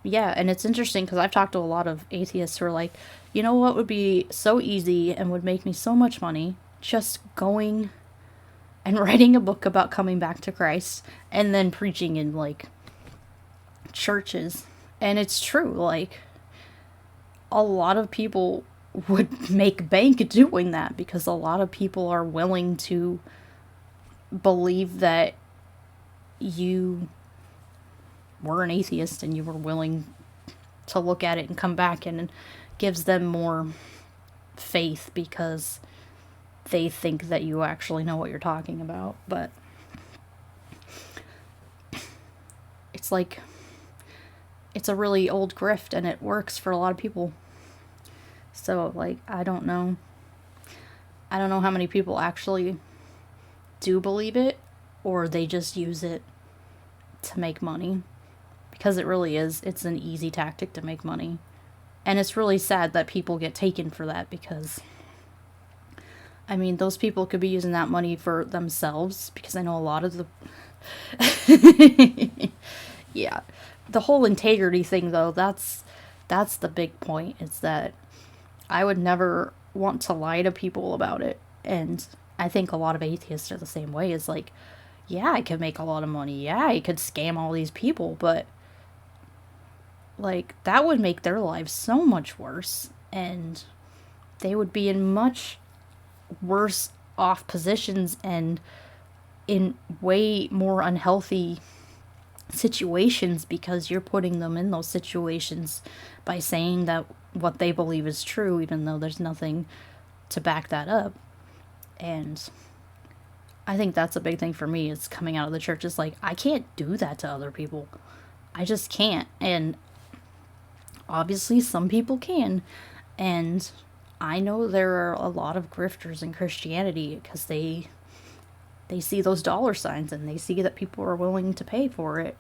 yeah, and it's interesting because I've talked to a lot of atheists who are like, you know what would be so easy and would make me so much money? Just going and writing a book about coming back to Christ and then preaching in, like, churches. And it's true, like, a lot of people would make bank doing that because a lot of people are willing to believe that you were an atheist and you were willing to look at it and come back, and it gives them more faith because they think that you actually know what you're talking about. But it's like, it's a really old grift and it works for a lot of people. So, like, I don't know how many people actually do believe it, or they just use it to make money, because it really is, it's an easy tactic to make money. And it's really sad that people get taken for that, because, I mean, those people could be using that money for themselves, because I know a lot of the yeah, the whole integrity thing, though, that's the big point. It's that I would never want to lie to people about it. And I think a lot of atheists are the same way. It's like, yeah, I could make a lot of money. Yeah, I could scam all these people. But, like, that would make their lives so much worse. And they would be in much worse off positions and in way more unhealthy situations, because you're putting them in those situations by saying that what they believe is true, even though there's nothing to back that up. And I think that's a big thing for me, is coming out of the church. It's like, I can't do that to other people. I just can't. And obviously some people can. And I know there are a lot of grifters in Christianity because they see those dollar signs and they see that people are willing to pay for it.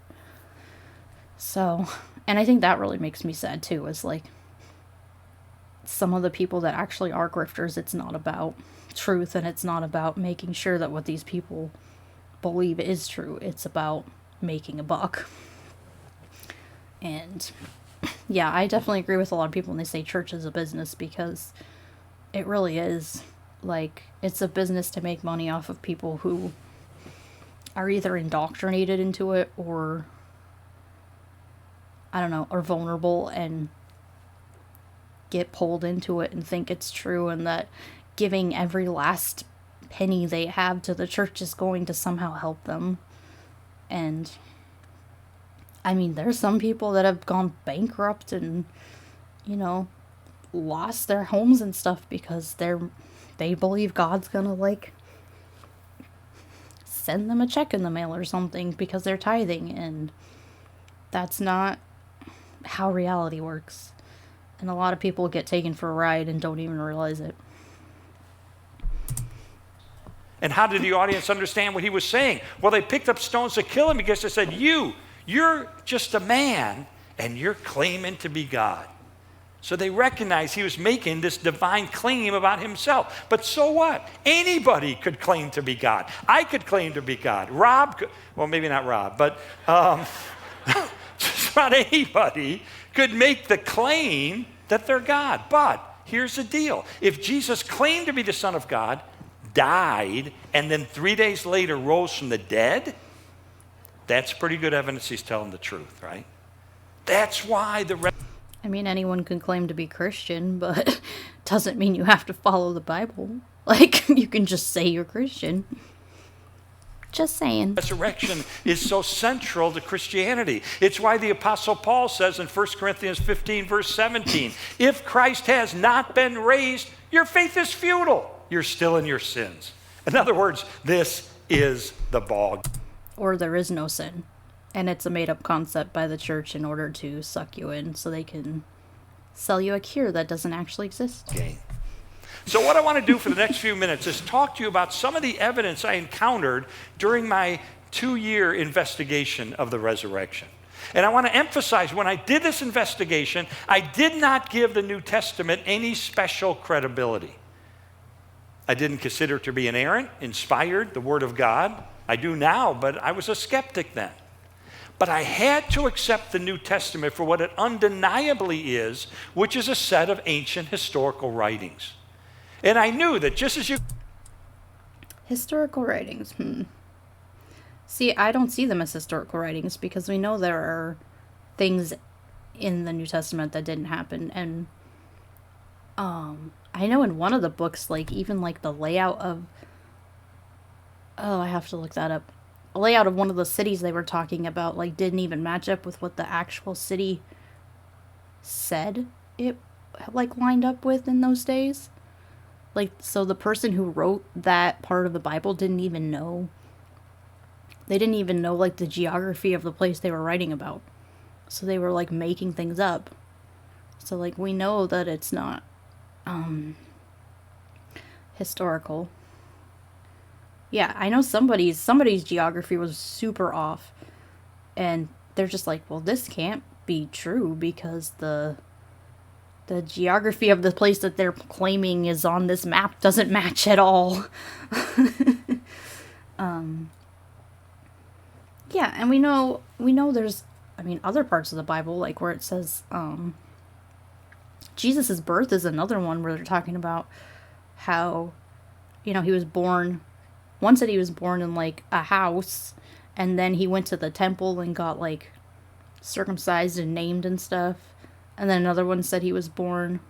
So, and I think that really makes me sad too, is like, some of the people that actually are grifters, it's not about truth and it's not about making sure that what these people believe is true. It's about making a buck. And Yeah, I definitely agree with a lot of people when they say church is a business, because it really is. Like, it's a business to make money off of people who are either indoctrinated into it, or, I don't know, are vulnerable and get pulled into it and think it's true, and that giving every last penny they have to the church is going to somehow help them. And I mean, there's some people that have gone bankrupt and, you know, lost their homes and stuff because they believe God's gonna, like, send them a check in the mail or something because they're tithing, and that's not how reality works. And a lot of people get taken for a ride and don't even realize it. And how did the audience understand what he was saying? Well, they picked up stones to kill him because they said, you're just a man and you're claiming to be God. So they recognized he was making this divine claim about himself. But so what? Anybody could claim to be God. I could claim to be God. Rob could, well, maybe not Rob, but just about anybody could make the claim that they're God. But here's the deal. If Jesus claimed to be the Son of God, died, and then 3 days later rose from the dead, that's pretty good evidence he's telling the truth, right? That's why I mean, anyone can claim to be Christian, but doesn't mean you have to follow the Bible. Like, you can just say you're Christian. Just saying. resurrection is so central to Christianity. It's why the Apostle Paul says in 1 Corinthians 15, verse 17, if Christ has not been raised, your faith is futile. You're still in your sins. In other words, this is the ball. Or there is no sin. And it's a made-up concept by the church in order to suck you in so they can sell you a cure that doesn't actually exist. Okay. So what I want to do for the next few minutes is talk to you about some of the evidence I encountered during my 2-year investigation of the resurrection. And I want to emphasize, when I did this investigation, I did not give the New Testament any special credibility. I didn't consider it to be inerrant, inspired, the Word of God. I do now, but I was a skeptic then. But I had to accept the New Testament for what it undeniably is, which is a set of ancient historical writings. And I knew that just as you... Historical writings, See, I don't see them as historical writings because we know there are things in the New Testament that didn't happen. And I know in one of the books, like, even like the layout of... Oh, I have to look that up. A layout of one of the cities they were talking about, like, didn't even match up with what the actual city said it, like, lined up with in those days. Like, so the person who wrote that part of the Bible didn't even know. They didn't even know, like, the geography of the place they were writing about. So they were, like, making things up. So, like, we know that it's not historical. Yeah, I know somebody's geography was super off. And they're just like, well, this can't be true because the geography of the place that they're claiming is on this map doesn't match at all. Yeah, and we know there's, I mean, other parts of the Bible, like where it says, Jesus' birth is another one where they're talking about how, you know, he was born, one said he was born in, like, a house, and then he went to the temple and got, like, circumcised and named and stuff. And then another one said he was born,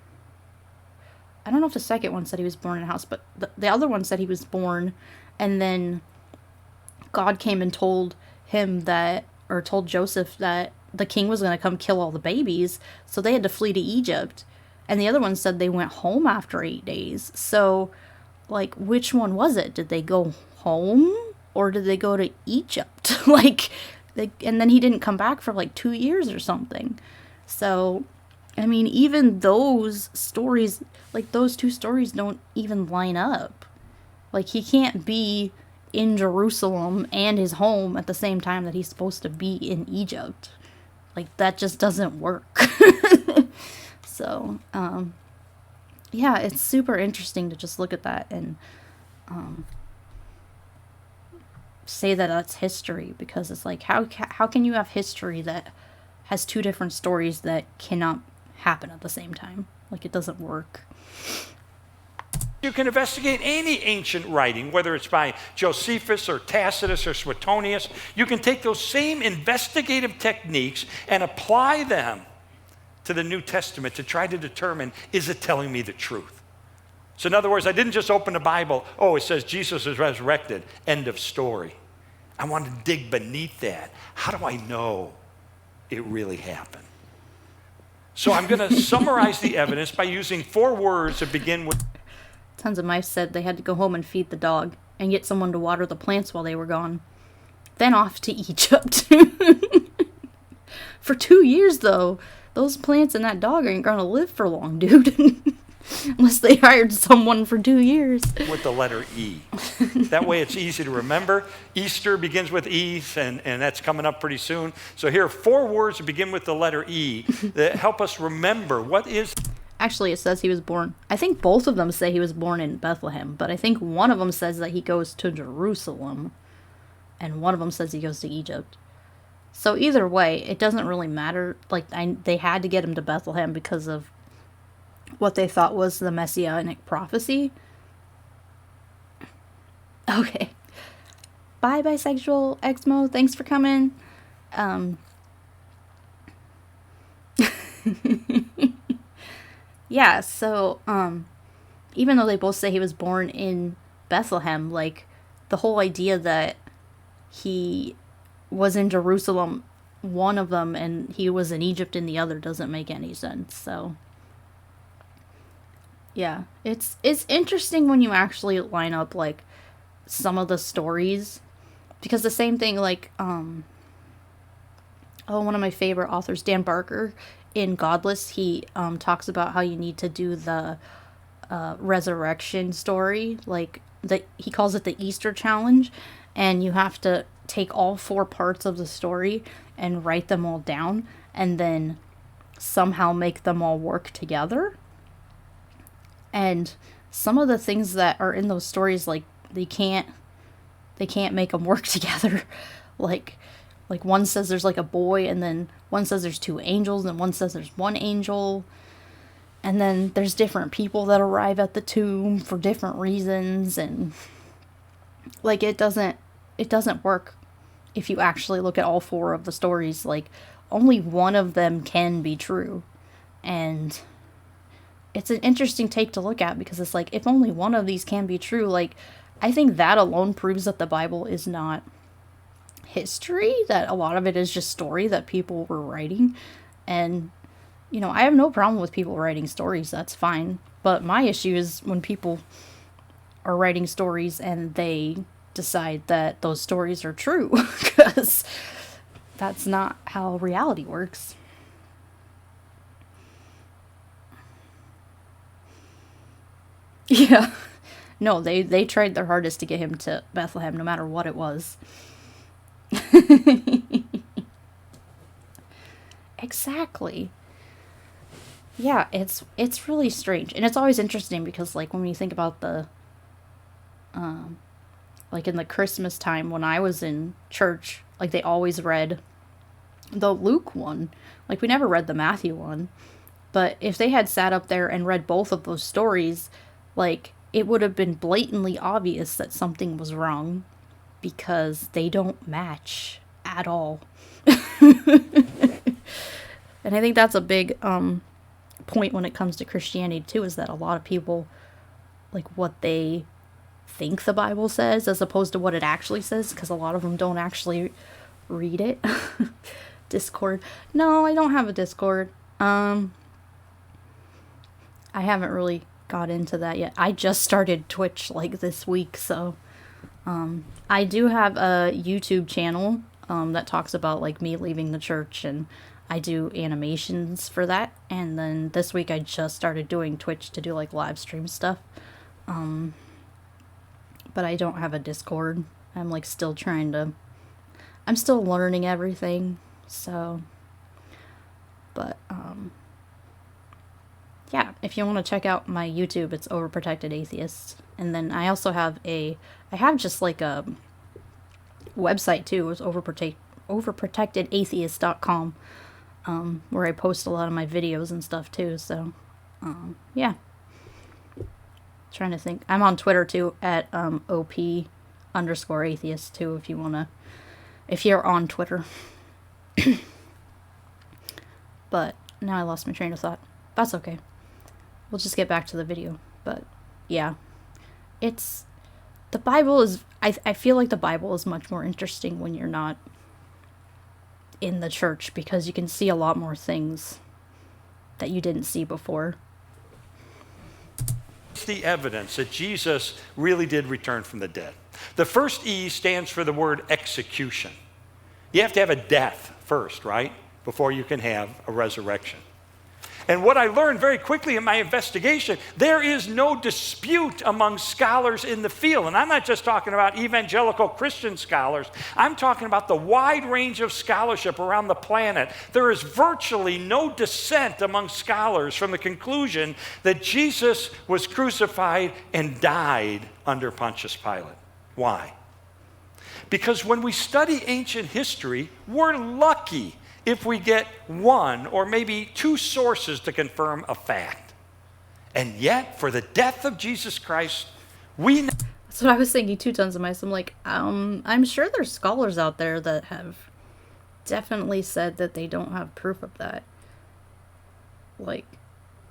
I don't know if the second one said he was born in a house, but the other one said he was born, and then God came and told him that, or told Joseph that the king was going to come kill all the babies, so they had to flee to Egypt. And the other one said they went home after 8 days. So, like, which one was it? Did they go home, or did they go to Egypt? Like, and then he didn't come back for, like, 2 years or something. So, I mean, even those stories, like, those two stories don't even line up. Like, he can't be in Jerusalem and his home at the same time that he's supposed to be in Egypt. Like, that just doesn't work. So, yeah, it's super interesting to just look at that and say that that's history, because it's like, how can you have history that has two different stories that cannot happen at the same time. Like, it doesn't work. You can investigate any ancient writing, whether it's by Josephus or Tacitus or Suetonius. You can take those same investigative techniques and apply them to the New Testament to try to determine, is it telling me the truth? So in other words, I didn't just open the Bible, oh, it says Jesus is resurrected, end of story. I want to dig beneath that. How do I know it really happened? So I'm going to summarize the evidence by using 4 words that begin with... Tons of mice said they had to go home and feed the dog and get someone to water the plants while they were gone. Then off to Egypt. For 2 years, though, those plants and that dog ain't gonna live for long, dude. Unless they hired someone for 2 years. With the letter E. That way it's easy to remember. Easter begins with E, and that's coming up pretty soon. So here are 4 words that begin with the letter E that help us remember what is... Actually, it says he was born... I think both of them say he was born in Bethlehem, but I think one of them says that he goes to Jerusalem, and one of them says he goes to Egypt. So either way, it doesn't really matter. Like, they had to get him to Bethlehem because of what they thought was the messianic prophecy. Okay. Bye, bisexual Exmo. Thanks for coming. Yeah, so, even though they both say he was born in Bethlehem, like, the whole idea that he was in Jerusalem, one of them, and he was in Egypt in the other, doesn't make any sense, so... Yeah, it's interesting when you actually line up, like, some of the stories, because the same thing, like, one of my favorite authors, Dan Barker, in Godless, he talks about how you need to do the resurrection story, like, he calls it the Easter challenge, and you have to take all 4 parts of the story and write them all down, and then somehow make them all work together. And some of the things that are in those stories, like, they can't make them work together. Like one says there's like a boy, and then one says there's 2 angels, and one says there's 1 angel. And then there's different people that arrive at the tomb for different reasons, and like it doesn't work if you actually look at all 4 of the stories. Like, only one of them can be true. And it's an interesting take to look at, because it's like, if only one of these can be true, like, I think that alone proves that the Bible is not history, that a lot of it is just story that people were writing. And, you know, I have no problem with people writing stories, that's fine. But my issue is when people are writing stories and they decide that those stories are true, because that's not how reality works. Yeah. No, they tried their hardest to get him to Bethlehem, no matter what it was. Exactly. Yeah, it's really strange. And it's always interesting because, like, when you think about the, like, in the Christmas time when I was in church, like, they always read the Luke one. Like, we never read the Matthew one. But if they had sat up there and read both of those stories, like, it would have been blatantly obvious that something was wrong, because they don't match at all. And I think that's a big point when it comes to Christianity too, is that a lot of people, like, what they think the Bible says as opposed to what it actually says, because a lot of them don't actually read it. Discord. No, I don't have a Discord. I haven't really got into that yet. I just started Twitch, like, this week, so I do have a YouTube channel that talks about, like, me leaving the church, and I do animations for that. And then this week I just started doing Twitch to do, like, live stream stuff. But I don't have a Discord. I'm, like, still I'm still learning everything, so, but, yeah, if you want to check out my YouTube, it's Overprotected Atheist. And then I also have I have just, like, a website too. It's overprotectedatheist.com. where I post a lot of my videos and stuff too. So, yeah. Trying to think. I'm on Twitter too at OP_atheist too if you're on Twitter. But now I lost my train of thought. That's okay. We'll just get back to the video. But yeah, the Bible is, I feel like the Bible is much more interesting when you're not in the church, because you can see a lot more things that you didn't see before. It's the evidence that Jesus really did return from the dead. The first E stands for the word execution. You have to have a death first, right? Before you can have a resurrection. And what I learned very quickly in my investigation, there is no dispute among scholars in the field. And I'm not just talking about evangelical Christian scholars. I'm talking about the wide range of scholarship around the planet. There is virtually no dissent among scholars from the conclusion that Jesus was crucified and died under Pontius Pilate. Why? Because when we study ancient history, we're lucky if we get one or maybe two sources to confirm a fact. And yet, for the death of Jesus Christ, we know. That's what I was thinking too, tons of mice. I'm like, I'm sure there's scholars out there that have definitely said that they don't have proof of that. Like,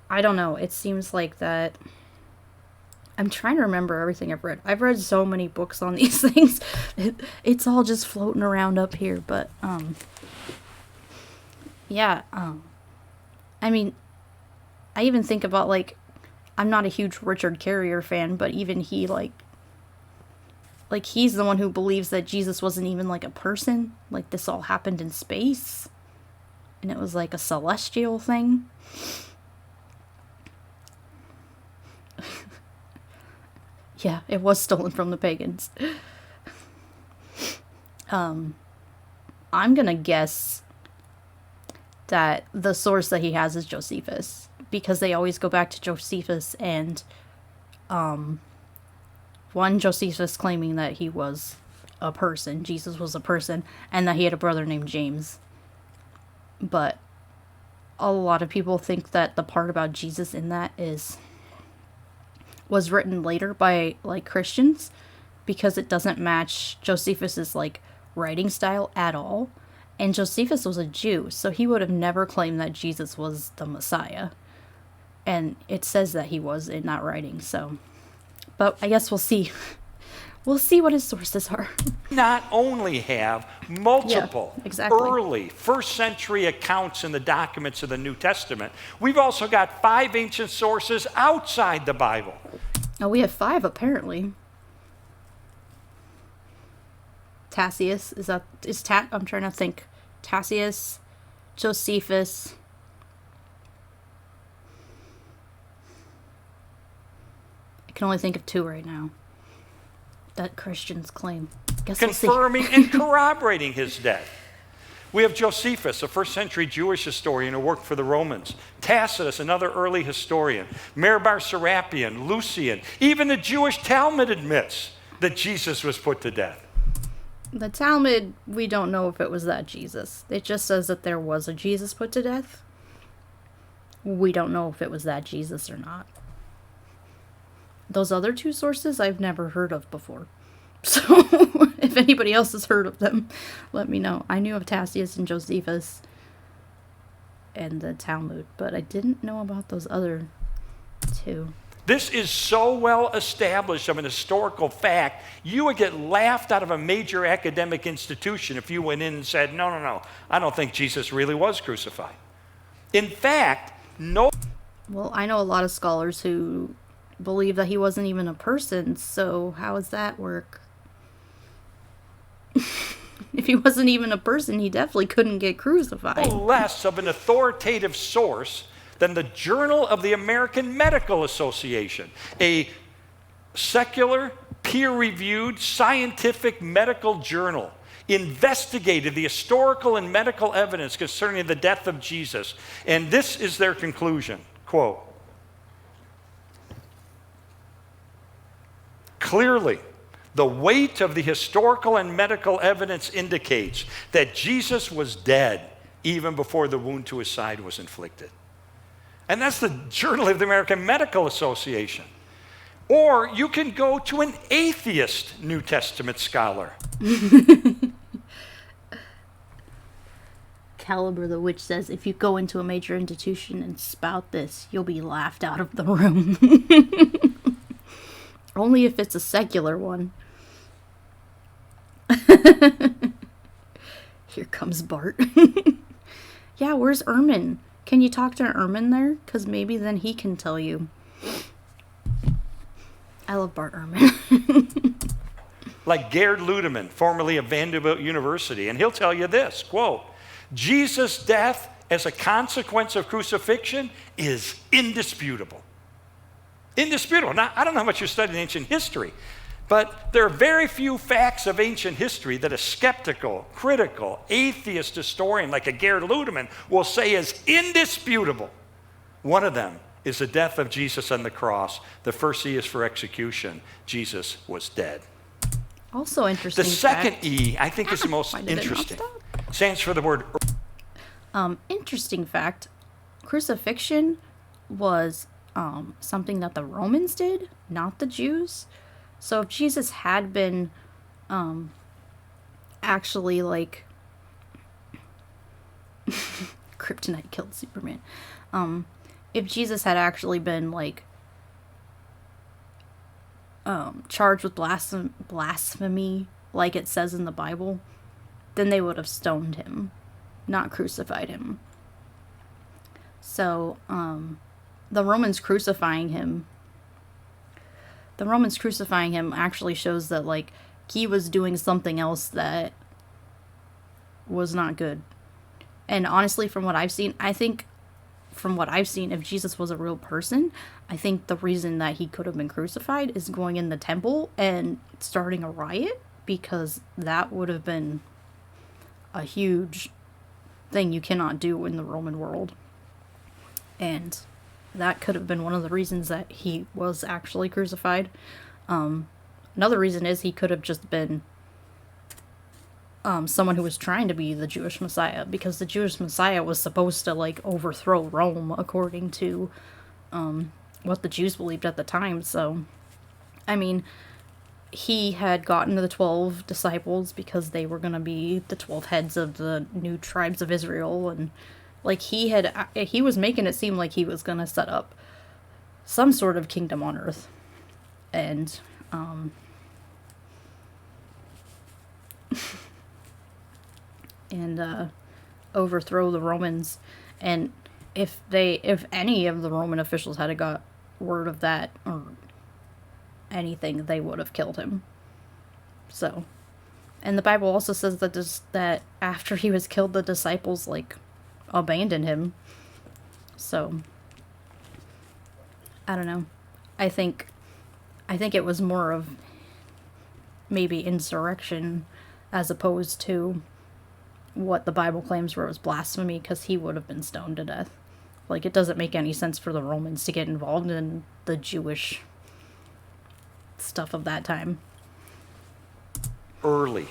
I don't know. It seems like that. I'm trying to remember everything I've read. I've read so many books on these things. It's all just floating around up here, but, yeah, I mean, I even think about, like, I'm not a huge Richard Carrier fan, but even he, like, he's the one who believes that Jesus wasn't even, like, a person. Like, this all happened in space, and it was, like, a celestial thing. Yeah, it was stolen from the pagans. I'm gonna guess that the source that he has is Josephus, because they always go back to Josephus, and one, Josephus claiming that he was a person, Jesus was a person, and that he had a brother named James. But a lot of people think that the part about Jesus in that was written later by, like, Christians, because it doesn't match Josephus's, like, writing style at all. And Josephus was a Jew, so he would have never claimed that Jesus was the Messiah. And it says that he was in that writing, so. But I guess we'll see. We'll see what his sources are. Not only have multiple early first century accounts in the documents of the New Testament, we've also got 5 ancient sources outside the Bible. Oh, we have 5 apparently. Tacitus, I'm trying to think. Tacitus, Josephus. I can only think of 2 right now that Christians claim. Guess confirming and corroborating his death. We have Josephus, a first century Jewish historian who worked for the Romans. Tacitus, another early historian. Bar Serapion, Lucian. Even the Jewish Talmud admits that Jesus was put to death. The Talmud, we don't know if it was that Jesus. It just says that there was a Jesus put to death. We don't know if it was that Jesus or not. Those other 2 sources I've never heard of before. So, if anybody else has heard of them, let me know. I knew of Tacitus and Josephus and the Talmud, but I didn't know about those other 2. This is so well established of an historical fact, you would get laughed out of a major academic institution if you went in and said, no, I don't think Jesus really was crucified. In fact, no. Well, I know a lot of scholars who believe that he wasn't even a person, so how does that work? If he wasn't even a person, he definitely couldn't get crucified. Less of an authoritative source than the Journal of the American Medical Association, a secular, peer-reviewed, scientific medical journal, investigated the historical and medical evidence concerning the death of Jesus. And this is their conclusion, quote, "Clearly, the weight of the historical and medical evidence indicates that Jesus was dead even before the wound to his side was inflicted. And that's the Journal of the American Medical Association. Or you can go to an atheist New Testament scholar. Caliber the Witch says, if you go into a major institution and spout this, you'll be laughed out of the room. Only if it's a secular one. Here comes Bart. Yeah, where's Ehrman? Can you talk to Ehrman there? Because maybe then he can tell you. I love Bart Ehrman. Like Gerd Ludemann, formerly of Vanderbilt University, and he'll tell you this, quote, Jesus' death as a consequence of crucifixion is indisputable. Indisputable. Now, I don't know how much you studied ancient history, but there are very few facts of ancient history that a skeptical, critical, atheist historian like a Gerd Ludemann will say is indisputable. One of them is the death of Jesus on the cross. The first E is for execution. Jesus was dead. Also interesting. The second E, I think, is the most interesting. Stands for the word. Interesting fact. Crucifixion was something that the Romans did, not the Jews. So if Jesus had been actually like Kryptonite killed Superman. If Jesus had actually been like charged with blasphemy, like it says in the Bible, then they would have stoned him, not crucified him. So the Romans crucifying him actually shows that like he was doing something else that was not good. And honestly, from what I've seen, if Jesus was a real person, I think the reason that he could have been crucified is going in the temple and starting a riot, because that would have been a huge thing you cannot do in the Roman world. And that could have been one of the reasons that he was actually crucified. Another reason is he could have just been someone who was trying to be the Jewish Messiah, because the Jewish Messiah was supposed to like overthrow Rome according to what the Jews believed at the time. So, I mean, he had gotten the 12 disciples because they were going to be the 12 heads of the new tribes of Israel, and like he was making it seem like he was going to set up some sort of kingdom on earth and overthrow the Romans. And if any of the Roman officials had got word of that or anything, they would have killed him. So, and the Bible also says that after he was killed, the disciples like abandoned him. So, I don't know. I think it was more of maybe insurrection as opposed to what the Bible claims where it was blasphemy, because he would have been stoned to death. Like, it doesn't make any sense for the Romans to get involved in the Jewish stuff of that time. Early.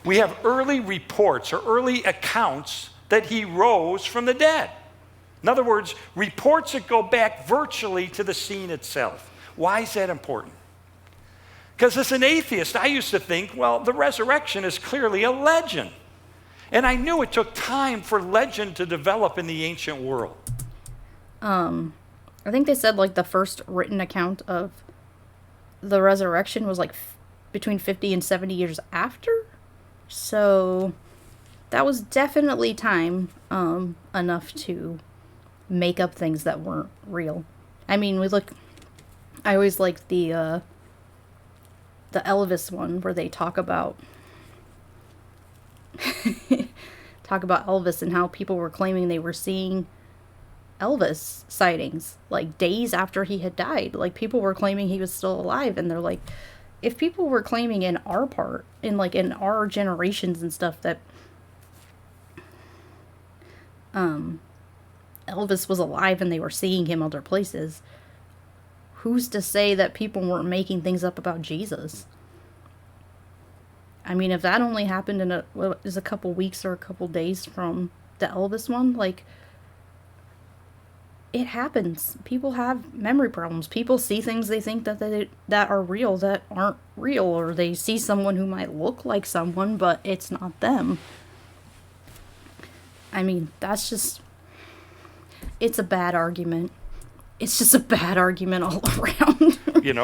We have early reports or early accounts that he rose from the dead. In other words, reports that go back virtually to the scene itself. Why is that important? Because as an atheist, I used to think, well, the resurrection is clearly a legend. And I knew it took time for legend to develop in the ancient world. I think they said like the first written account of the resurrection was like between 50 and 70 years after. So that was definitely time enough to make up things that weren't real. I mean, I always like the Elvis one where they talk about Elvis and how people were claiming they were seeing Elvis sightings like days after he had died. Like, people were claiming he was still alive, and they're like, if people were claiming in our generations and stuff that Elvis was alive and they were seeing him other places, who's to say that people weren't making things up about Jesus? I mean, if that only happened in a couple weeks or a couple days from the Elvis one, like, it happens. People have memory problems. People see things they think that are real that aren't real, or they see someone who might look like someone, but it's not them. I mean, that's just, it's a bad argument. It's just a bad argument all around.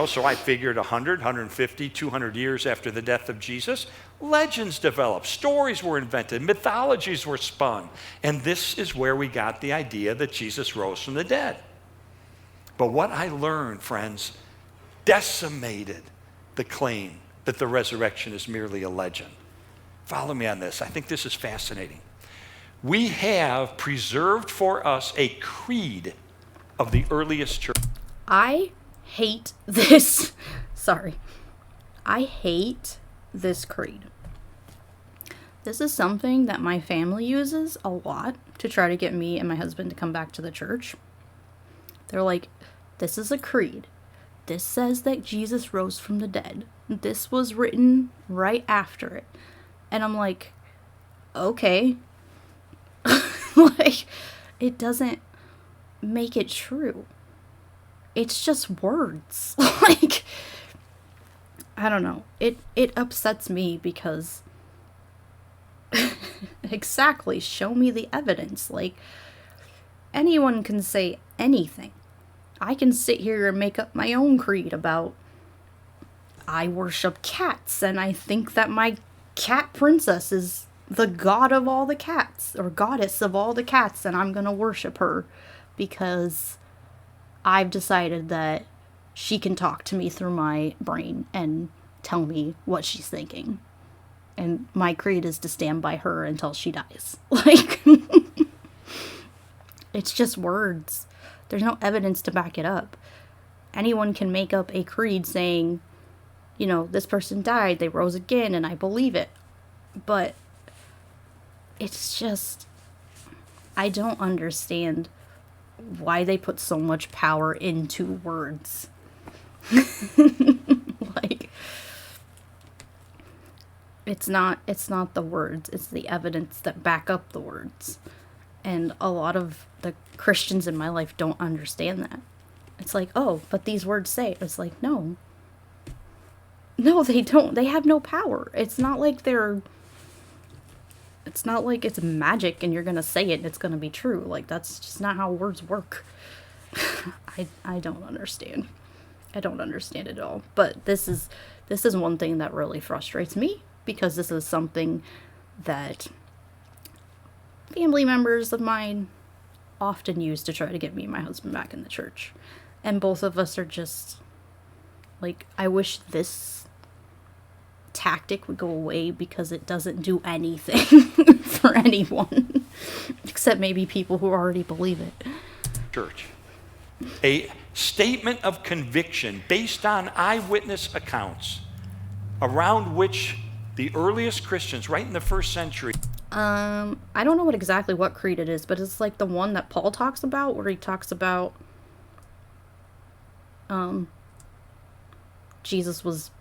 So I figured 100, 150, 200 years after the death of Jesus, legends developed, stories were invented, mythologies were spun. And this is where we got the idea that Jesus rose from the dead. But what I learned, friends, decimated the claim that the resurrection is merely a legend. Follow me on this. I think this is fascinating. We have preserved for us a creed of the earliest church. I hate this. Sorry. I hate this creed. This is something that my family uses a lot to try to get me and my husband to come back to the church. They're like, this is a creed. This says that Jesus rose from the dead. This was written right after it. And I'm like, okay. Like, it doesn't make it true. It's just words. Like, I don't know. It upsets me because exactly, show me the evidence. Like, anyone can say anything. I can sit here and make up my own creed about I worship cats and I think that my cat princess is the god of all the cats, or goddess of all the cats, and I'm gonna worship her because I've decided that she can talk to me through my brain and tell me what she's thinking. And my creed is to stand by her until she dies. Like, it's just words. There's no evidence to back it up. Anyone can make up a creed saying, this person died, they rose again, and I believe it. But it's just, I don't understand why they put so much power into words. Like, it's not the words, it's the evidence that back up the words. And a lot of the Christians in my life don't understand that. It's like, oh, but these words say. It's like, no, they don't. They have no power. It's not like it's magic and you're going to say it and it's going to be true. Like, that's just not how words work. I don't understand. I don't understand it at all. But this is one thing that really frustrates me, because this is something that family members of mine often use to try to get me and my husband back in the church. And both of us are just like, I wish this tactic would go away, because it doesn't do anything for anyone except maybe people who already believe it. Church. A statement of conviction based on eyewitness accounts around which the earliest Christians, right in the first century. I don't know exactly what creed it is, but it's like the one that Paul talks about, where he talks about Jesus was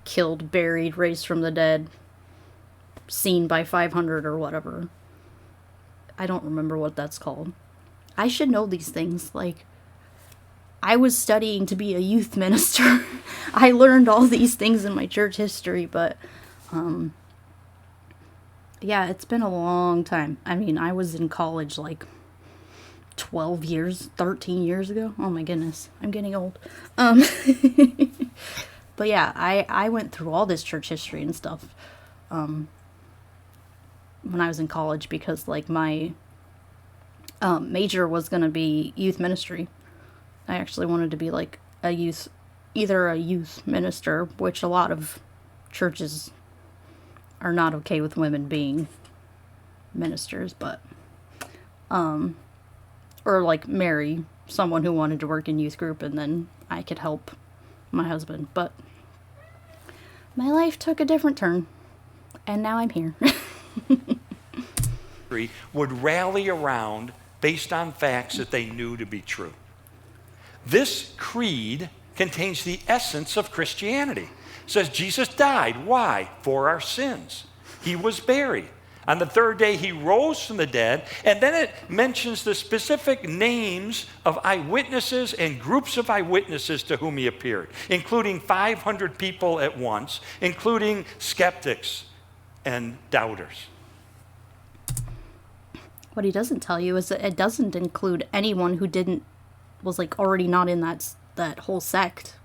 killed, buried, raised from the dead, seen by 500 or whatever. I don't remember what that's called. I should know these things. Like, I was studying to be a youth minister. I learned all these things in my church history, but yeah, it's been a long time. I mean, I was in college like 13 years ago. Oh my goodness, I'm getting old. But yeah, I went through all this church history and stuff when I was in college, because like my major was going to be youth ministry. I actually wanted to be like either a youth minister, which a lot of churches are not okay with women being ministers, but or like marry someone who wanted to work in youth group, and then I could help my husband. But my life took a different turn, and now I'm here. Would rally around based on facts that they knew to be true. This creed contains the essence of Christianity. It says Jesus died. Why? For our sins. He was buried. On the third day, he rose from the dead, and then it mentions the specific names of eyewitnesses and groups of eyewitnesses to whom he appeared, including 500 people at once, including skeptics and doubters. What he doesn't tell you is that it doesn't include anyone who was like already not in that whole sect.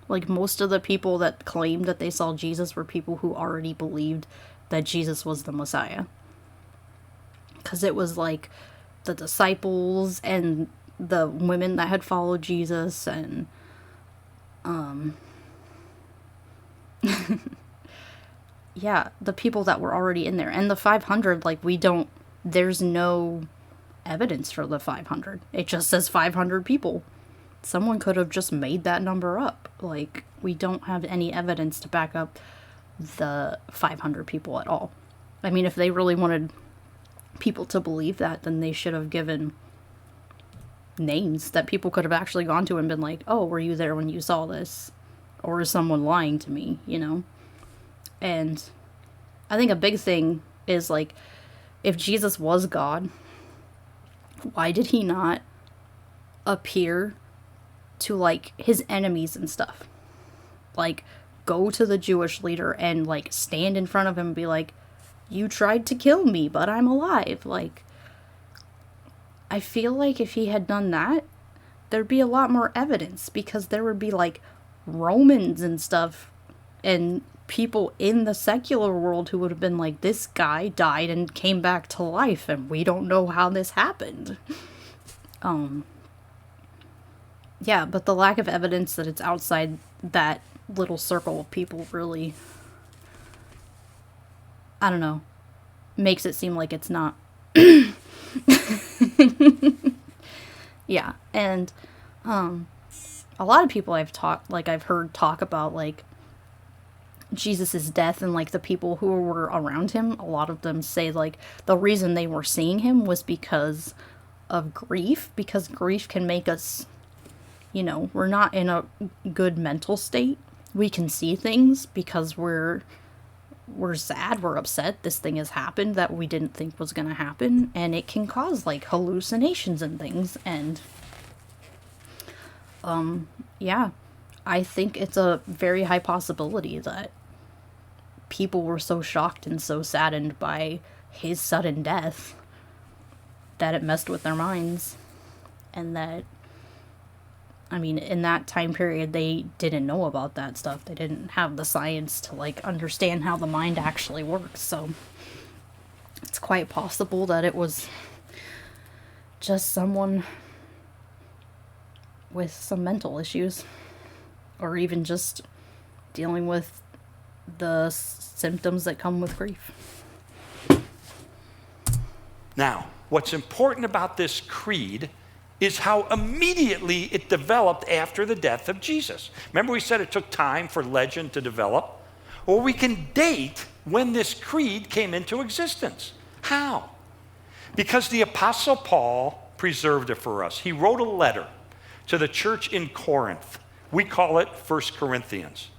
Like, most of the people that claimed that they saw Jesus were people who already believed that Jesus was the Messiah. Because it was like the disciples and the women that had followed Jesus and yeah, the people that were already in there. And the 500, like, there's no evidence for the 500. It just says 500 people. Someone could have just made that number up. Like, we don't have any evidence to back up the 500 people at all. I mean, if they really wanted people to believe that, then they should have given names that people could have actually gone to and been like, oh, were you there when you saw this? Or is someone lying to me, you know? And I think a big thing is, like, if Jesus was God, why did he not appear to, like, his enemies and stuff? Like, go to the Jewish leader and, like, stand in front of him and be like, you tried to kill me, but I'm alive. Like, I feel like if he had done that, there'd be a lot more evidence, because there would be, like, Romans and stuff and people in the secular world who would have been like, this guy died and came back to life and we don't know how this happened. Yeah, but the lack of evidence that it's outside that little circle of people really, I don't know, makes it seem like it's not. Yeah, and a lot of people I've heard talk about, like, Jesus's death and, like, the people who were around him, a lot of them say, like, the reason they were seeing him was because of grief, because grief can make us, you know, we're not in a good mental state. We can see things because we're sad, we're upset, this thing has happened that we didn't think was gonna happen, and it can cause, like, hallucinations and things, and yeah, I think it's a very high possibility that people were so shocked and so saddened by his sudden death that it messed with their minds. And that, I mean, in that time period, they didn't know about that stuff. They didn't have the science to, like, understand how the mind actually works. So it's quite possible that it was just someone with some mental issues, or even just dealing with the symptoms that come with grief. Now, what's important about this creed is how immediately it developed after the death of Jesus. Remember, we said it took time for legend to develop? Well, we can date when this creed came into existence. How? Because the Apostle Paul preserved it for us. He wrote a letter to the church in Corinth. We call it 1 Corinthians.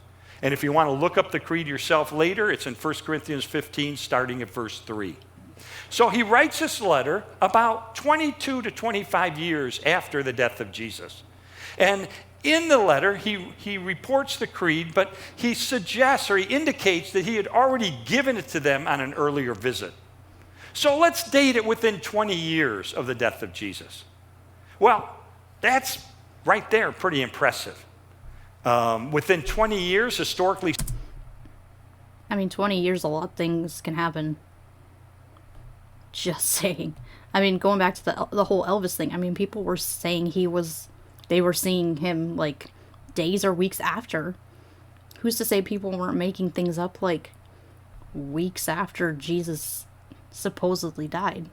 And if you want to look up the creed yourself later, it's in 1 Corinthians 15, starting at verse 3. So he writes this letter about 22 to 25 years after the death of Jesus. And in the letter, he reports the creed, but he suggests, or he indicates, that he had already given it to them on an earlier visit. So let's date it within 20 years of the death of Jesus. Well, that's right there pretty impressive. Within 20 years, historically... I mean, 20 years, a lot of things can happen. Just saying. I mean, going back to the whole Elvis thing, I mean, people were saying they were seeing him, like, days or weeks after. Who's to say people weren't making things up, like, weeks after Jesus supposedly died?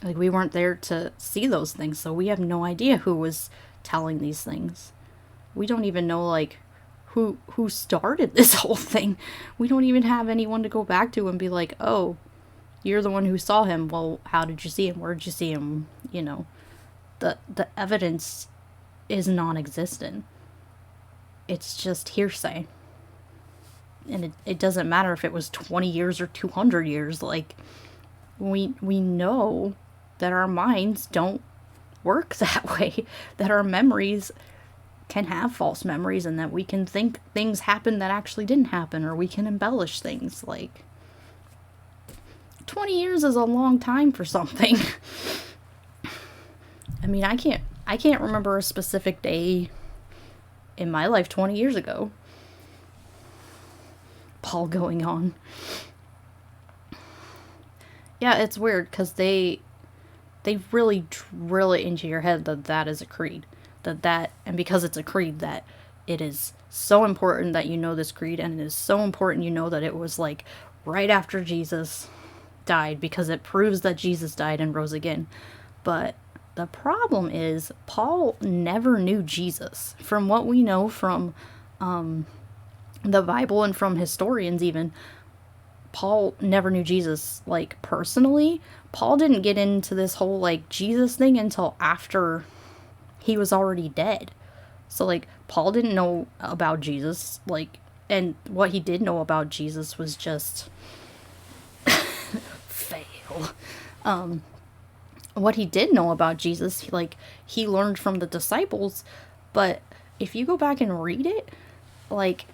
Like, we weren't there to see those things, so we have no idea who was telling these things. We don't even know, like, who started this whole thing. We don't even have anyone to go back to and be like, oh, you're the one who saw him. Well, how did you see him? Where did you see him? You know, the evidence is non-existent. It's just hearsay. and it doesn't matter if it was 20 years or 200 years. Like, we know that our minds don't work that way, that our memories can have false memories, and that we can think things happened that actually didn't happen, or we can embellish things. Like, 20 years is a long time for something. I mean, I can't remember a specific day in my life 20 years ago. Paul going on. Yeah, it's weird because they really drill it into your head that that is a creed. And because it's a creed, that it is so important that you know this creed, and it is so important you know that it was like right after Jesus died, because it proves that Jesus died and rose again. But the problem is, Paul never knew Jesus. From what we know from the Bible and from historians even, Paul never knew Jesus, like, personally. Paul didn't get into this whole, like, Jesus thing until after he was already dead. So, like, Paul didn't know about Jesus, like, and what he did know about Jesus was just fail. What he did know about Jesus, like, he learned from the disciples, but if you go back and read it, like,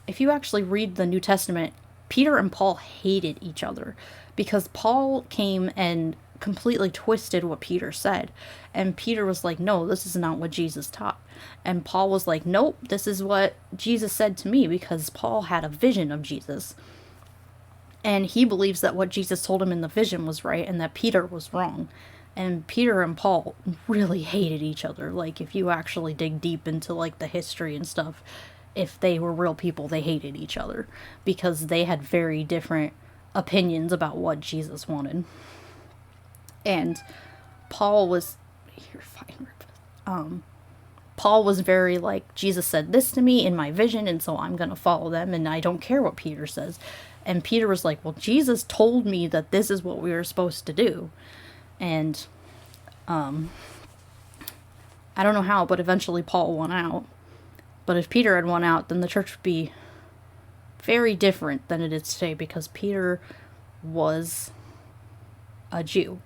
if you actually read the New Testament, Peter and Paul hated each other because Paul came and completely twisted what Peter said. And Peter was like, no, this is not what Jesus taught. And Paul was like, nope, this is what Jesus said to me, because Paul had a vision of Jesus. And he believes that what Jesus told him in the vision was right and that Peter was wrong. And Peter and Paul really hated each other. Like, if you actually dig deep into, like, the history and stuff, if they were real people, they hated each other because they had very different opinions about what Jesus wanted. And Paul was, you're fine, Rufus. Paul was very like, Jesus said this to me in my vision, and so I'm going to follow them, and I don't care what Peter says. And Peter was like, well, Jesus told me that this is what we were supposed to do. And I don't know how, but eventually Paul won out. But if Peter had won out, then the church would be very different than it is today, because Peter was a Jew.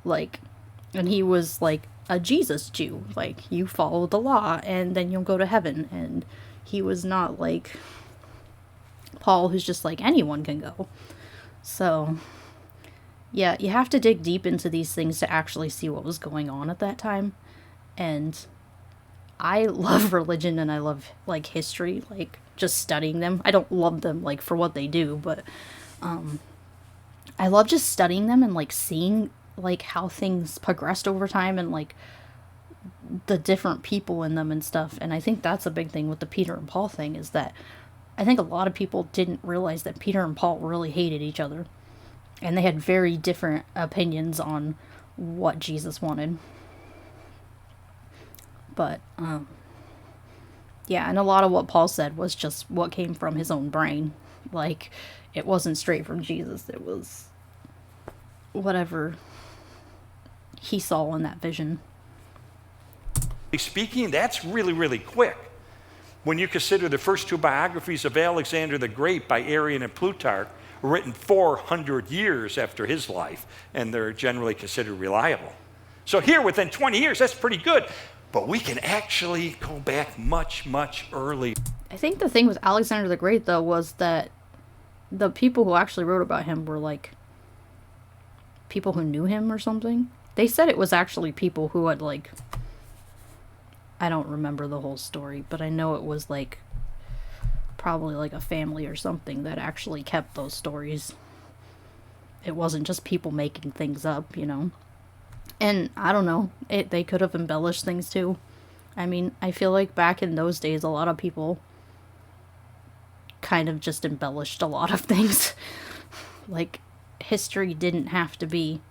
Like, and he was like a Jesus Jew. Like, you follow the law and then you'll go to heaven. And he was not like Paul, who's just like anyone can go. So, yeah, you have to dig deep into these things to actually see what was going on at that time. And I love religion and I love, like, history, like, just studying them. I don't love them, like, for what they do, but I love just studying them and, like, seeing, like, how things progressed over time and, like, the different people in them and stuff. And I think that's a big thing with the Peter and Paul thing, is that I think a lot of people didn't realize that Peter and Paul really hated each other. And they had very different opinions on what Jesus wanted. But, yeah, and a lot of what Paul said was just what came from his own brain. Like, it wasn't straight from Jesus. It was whatever he saw in that vision. Speaking, that's really, really quick. When you consider the first two biographies of Alexander the Great by Arrian and Plutarch were written 400 years after his life, and they're generally considered reliable. So here, within 20 years, that's pretty good. But we can actually go back much, much earlier. I think the thing with Alexander the Great, though, was that the people who actually wrote about him were, like, people who knew him or something. They said it was actually people who had, like, I don't remember the whole story, but I know it was, like, probably, like, a family or something that actually kept those stories. It wasn't just people making things up, you know? And I don't know, they could have embellished things too. I mean, I feel like back in those days, a lot of people kind of just embellished a lot of things. Like, history didn't have to be,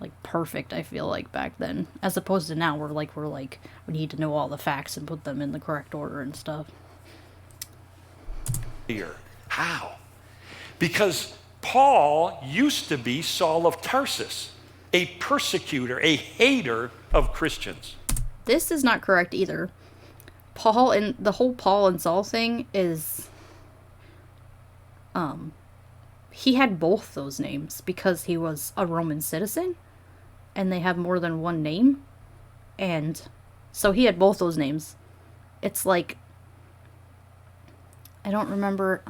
like, perfect, I feel like, back then. As opposed to now, we're like, we need to know all the facts and put them in the correct order and stuff. How? Because Paul used to be Saul of Tarsus, a persecutor, a hater of Christians. This is not correct either. Paul and the whole Paul and Saul thing is, he had both those names because he was a Roman citizen, and they have more than one name, and so he had both those names. It's like, I don't remember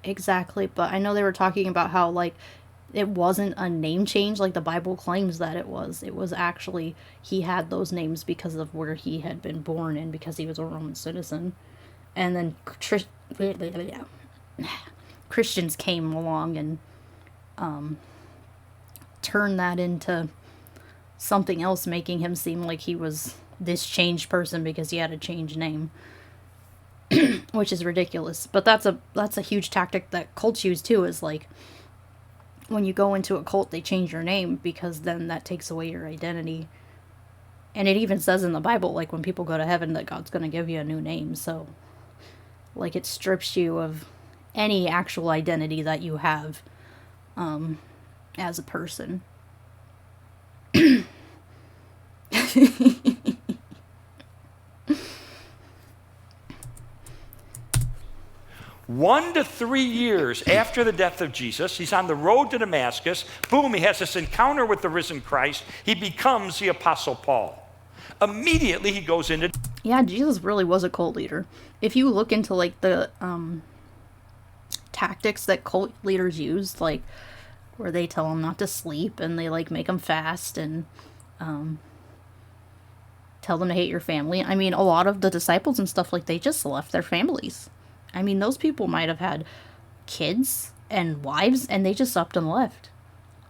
exactly, but I know they were talking about how, like, it wasn't a name change like the Bible claims that it was. It was actually, he had those names because of where he had been born and because he was a Roman citizen. And then Christians came along and turned that into something else, making him seem like he was this changed person because he had a changed name. Which is ridiculous. But that's a huge tactic that cults use too, is like, when you go into a cult, they change your name because then that takes away your identity. And it even says in the Bible, like, when people go to heaven, that God's going to give you a new name. So, like, it strips you of any actual identity that you have as a person. One to 3 years after the death of Jesus, he's on the road to Damascus. Boom, he has this encounter with the risen Christ. He becomes the Apostle Paul. Immediately he goes into... Yeah, Jesus really was a cult leader. If you look into, like, the tactics that cult leaders use, like, where they tell them not to sleep and they, like, make them fast and tell them to hate your family. I mean, a lot of the disciples and stuff, like, they just left their families. I mean, those people might have had kids and wives, and they just upped and left.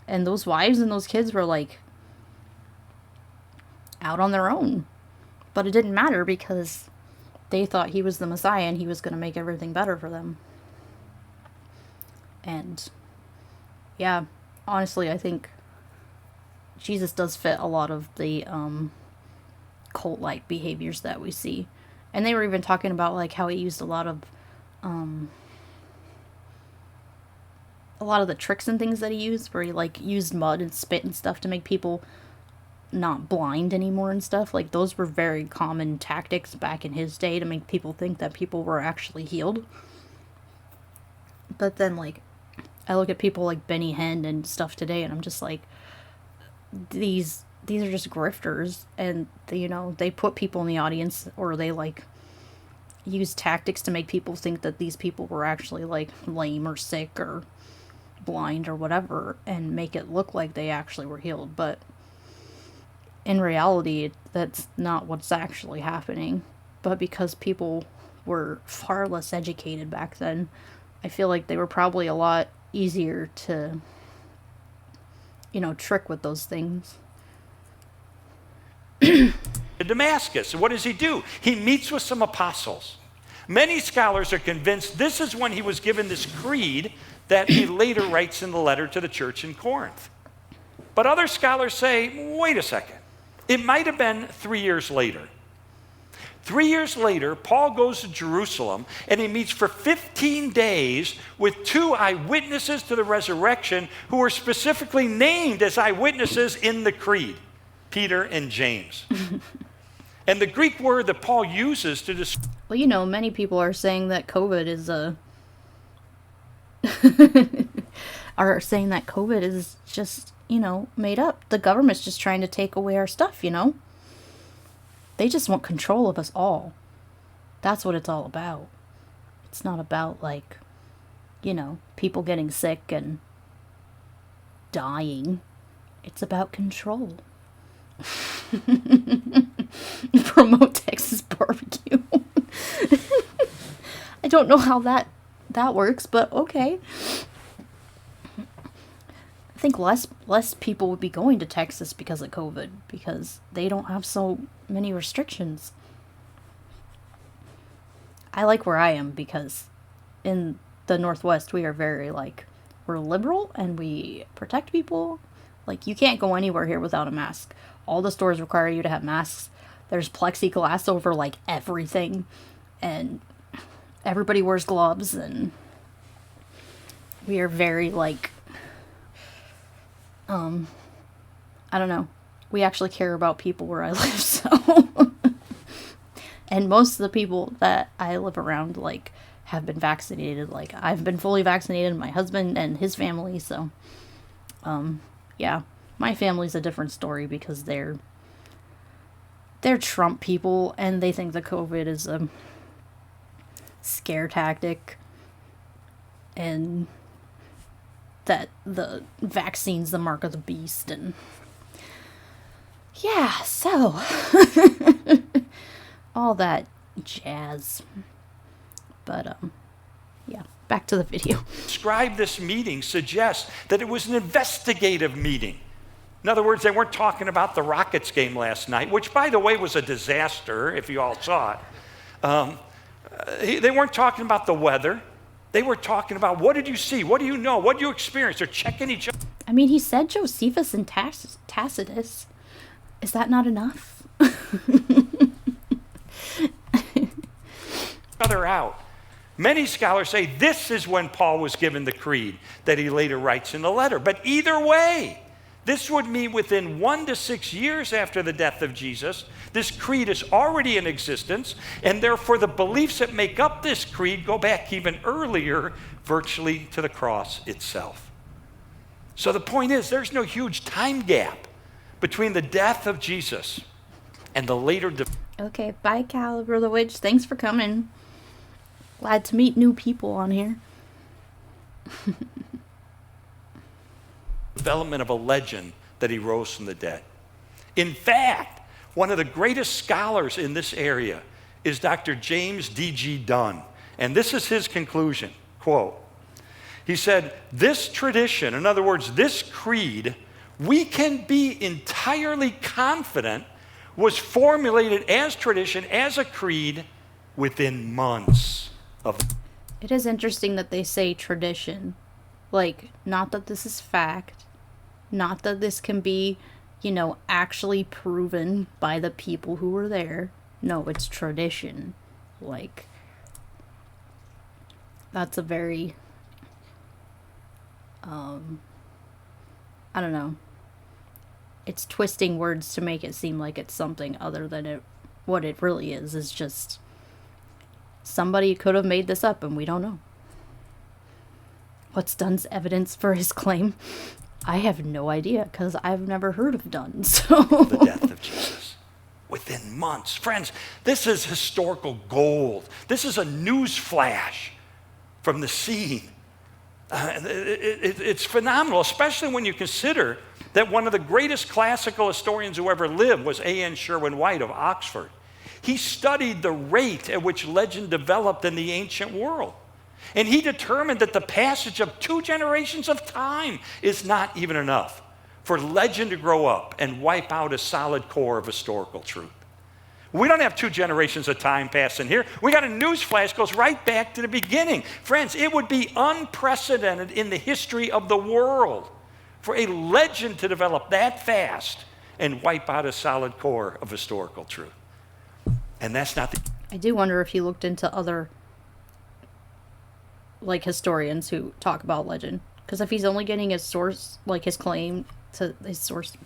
And those wives and those kids were, like, out on their own. But it didn't matter because they thought he was the Messiah and he was going to make everything better for them. And, yeah, honestly, I think Jesus does fit a lot of the cult-like behaviors that we see. And they were even talking about, like, how he used a lot of the tricks and things that he used, where he, like, used mud and spit and stuff to make people not blind anymore and stuff. Like, those were very common tactics back in his day to make people think that people were actually healed. But then, like, I look at people like Benny Hinn and stuff today, and I'm just like, these are just grifters, and they put people in the audience, or they, like, use tactics to make people think that these people were actually, like, lame or sick or blind or whatever, and make it look like they actually were healed. But in reality, that's not what's actually happening. But because people were far less educated back then, I feel like they were probably a lot easier to, trick with those things. Damascus. What does he do? He meets with some apostles. Many scholars are convinced this is when he was given this creed that he later writes in the letter to the church in Corinth. But other scholars say, wait a second. It might have been 3 years later. 3 years later, Paul goes to Jerusalem, and he meets for 15 days with 2 eyewitnesses to the resurrection who were specifically named as eyewitnesses in the creed, Peter and James. And the Greek word that Paul uses to describe... Well, many people are saying that COVID is are saying that COVID is just, made up. The government's just trying to take away our stuff, They just want control of us all. That's what it's all about. It's not about, like, people getting sick and dying. It's about control. Promote Texas barbecue. I don't know how that works, but okay. I think less people would be going to Texas because of COVID, because they don't have so many restrictions. I like where I am because in the Northwest we are very, like, we're liberal and we protect people. Like, you can't go anywhere here without a mask. All the stores require you to have masks. There's plexiglass over, like, everything. And everybody wears gloves, and we are very, like, I don't know. We actually care about people where I live, so. And most of the people that I live around, like, have been vaccinated. Like, I've been fully vaccinated, my husband and his family, so, yeah. My family's a different story because they're Trump people, and they think the COVID is a scare tactic, and that the vaccine's the mark of the beast, and yeah, so all that jazz. But yeah, back to the video. Describe this meeting suggests that it was an investigative meeting. In other words, they weren't talking about the Rockets game last night, which, by the way, was a disaster, if you all saw it. They weren't talking about the weather. They were talking about, what did you see? What do you know? What do you experience? They're checking each other. I mean, he said Josephus and Tacitus. Is that not enough? Other out. Many scholars say this is when Paul was given the creed that he later writes in the letter. But either way, this would mean within 1 to 6 years after the death of Jesus, this creed is already in existence, and therefore the beliefs that make up this creed go back even earlier, virtually to the cross itself. So the point is, there's no huge time gap between the death of Jesus and the later Okay, bye, Caliber the Witch. Thanks for coming. Glad to meet new people on here. development of a legend that he rose from the dead. In fact, one of the greatest scholars in this area is Dr. James D.G. Dunn. And this is his conclusion, quote, he said, this tradition, in other words, this creed, we can be entirely confident was formulated as tradition, as a creed, within months of. It is interesting that they say tradition. Like, not that this is fact, not that this can be, actually proven by the people who were there. No, it's tradition. Like, that's a very, I don't know. It's twisting words to make it seem like it's something other than what it really is. It's just somebody could have made this up and we don't know. What's Dunn's evidence for his claim? I have no idea because I've never heard of Dunn. So the death of Jesus. Within months. Friends, this is historical gold. This is a news flash from the scene. It's phenomenal, especially when you consider that one of the greatest classical historians who ever lived was A.N. Sherwin-White of Oxford. He studied the rate at which legend developed in the ancient world. And he determined that the passage of 2 generations of time is not even enough for legend to grow up and wipe out a solid core of historical truth. We don't have 2 generations of time passing here. We got a news flash goes right back to the beginning. Friends, it would be unprecedented in the history of the world for a legend to develop that fast and wipe out a solid core of historical truth. And that's not the... I do wonder if he looked into other, historians who talk about legend. Because if he's only getting his source, his claim to his source,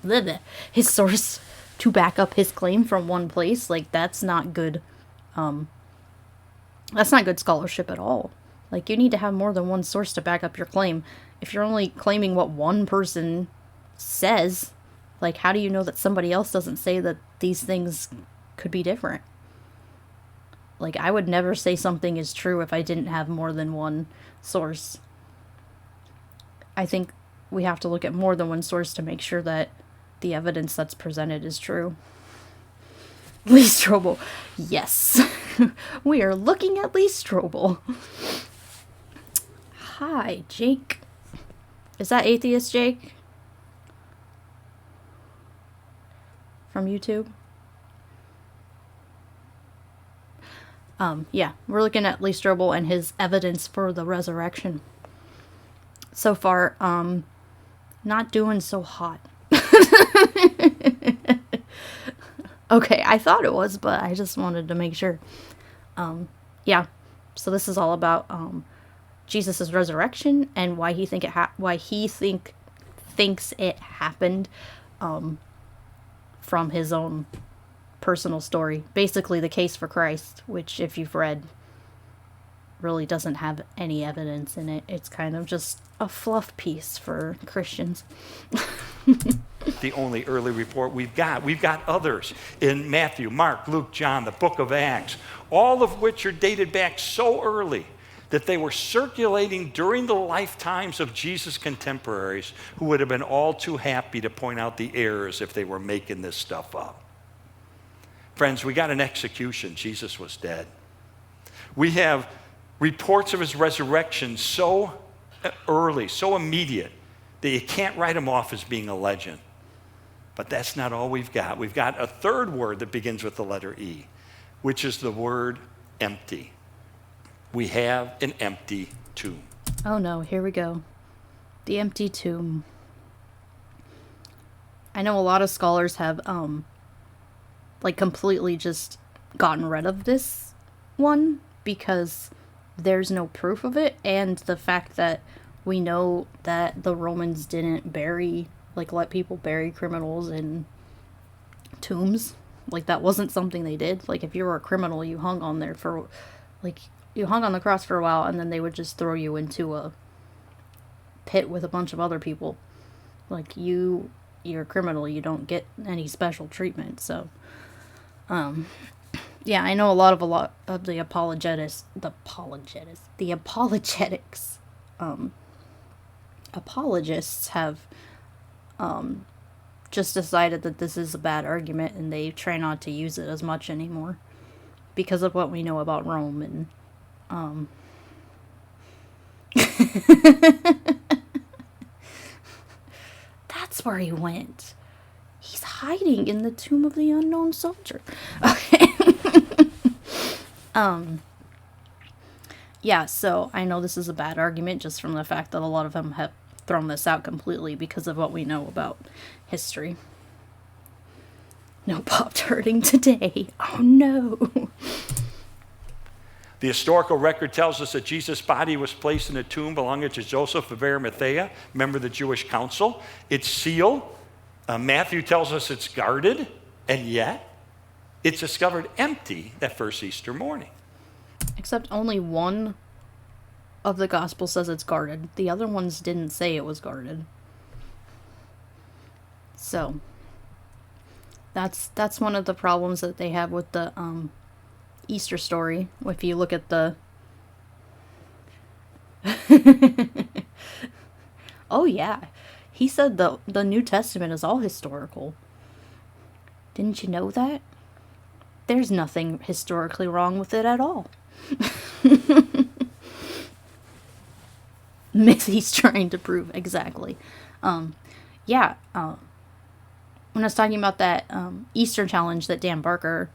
his source to back up his claim from one place, that's not good. That's not good scholarship at all. You need to have more than one source to back up your claim. If you're only claiming what one person says, how do you know that somebody else doesn't say that these things could be different? I would never say something is true if I didn't have more than one source. I think we have to look at more than one source to make sure that the evidence that's presented is true. Lee Strobel. Yes. We are looking at Lee Strobel. Hi, Jake. Is that Atheist Jake? From YouTube? Yeah, we're looking at Lee Strobel and his evidence for the resurrection. So far, not doing so hot. Okay, I thought it was, but I just wanted to make sure. Yeah, so this is all about Jesus' resurrection and why he thinks it happened from his own personal story. Basically, the case for Christ, which, if you've read, really doesn't have any evidence in it. It's kind of just a fluff piece for Christians. The only early report we've got. We've got others in Matthew, Mark, Luke, John, the book of Acts, all of which are dated back so early that they were circulating during the lifetimes of Jesus' contemporaries, who would have been all too happy to point out the errors if they were making this stuff up. Friends, we got an execution. Jesus was dead. We have reports of his resurrection so early, so immediate, that you can't write him off as being a legend. But that's not all we've got. We've got a third word that begins with the letter E, which is the word empty. We have an empty tomb. Oh no, here we go. The empty tomb. I know a lot of scholars have, completely just gotten rid of this one because there's no proof of it, and the fact that we know that the Romans didn't let people bury criminals in tombs. That wasn't something they did. If you were a criminal, you hung on there for, you hung on the cross for a while, and then they would just throw you into a pit with a bunch of other people. You're a criminal, you don't get any special treatment. So, yeah, I know a lot of the apologetics, apologists have just decided that this is a bad argument, and they try not to use it as much anymore because of what we know about Rome. And that's where he went. He's hiding in the tomb of the unknown soldier. Okay. Yeah, so I know this is a bad argument just from the fact that a lot of them have thrown this out completely because of what we know about history. No Pop-Tarting today. Oh no. The historical record tells us that Jesus' body was placed in a tomb belonging to Joseph of Arimathea, member of the Jewish council. It's sealed. Matthew tells us it's guarded, and yet it's discovered empty that first Easter morning. Except only one of the Gospels says it's guarded. The other ones didn't say it was guarded. So, that's one of the problems that they have with the Easter story. If you look at the... Oh yeah, he said the New Testament is all historical. Didn't you know that? There's nothing historically wrong with it at all. Missy's trying to prove exactly. Yeah. When I was talking about that Easter challenge that Dan Barker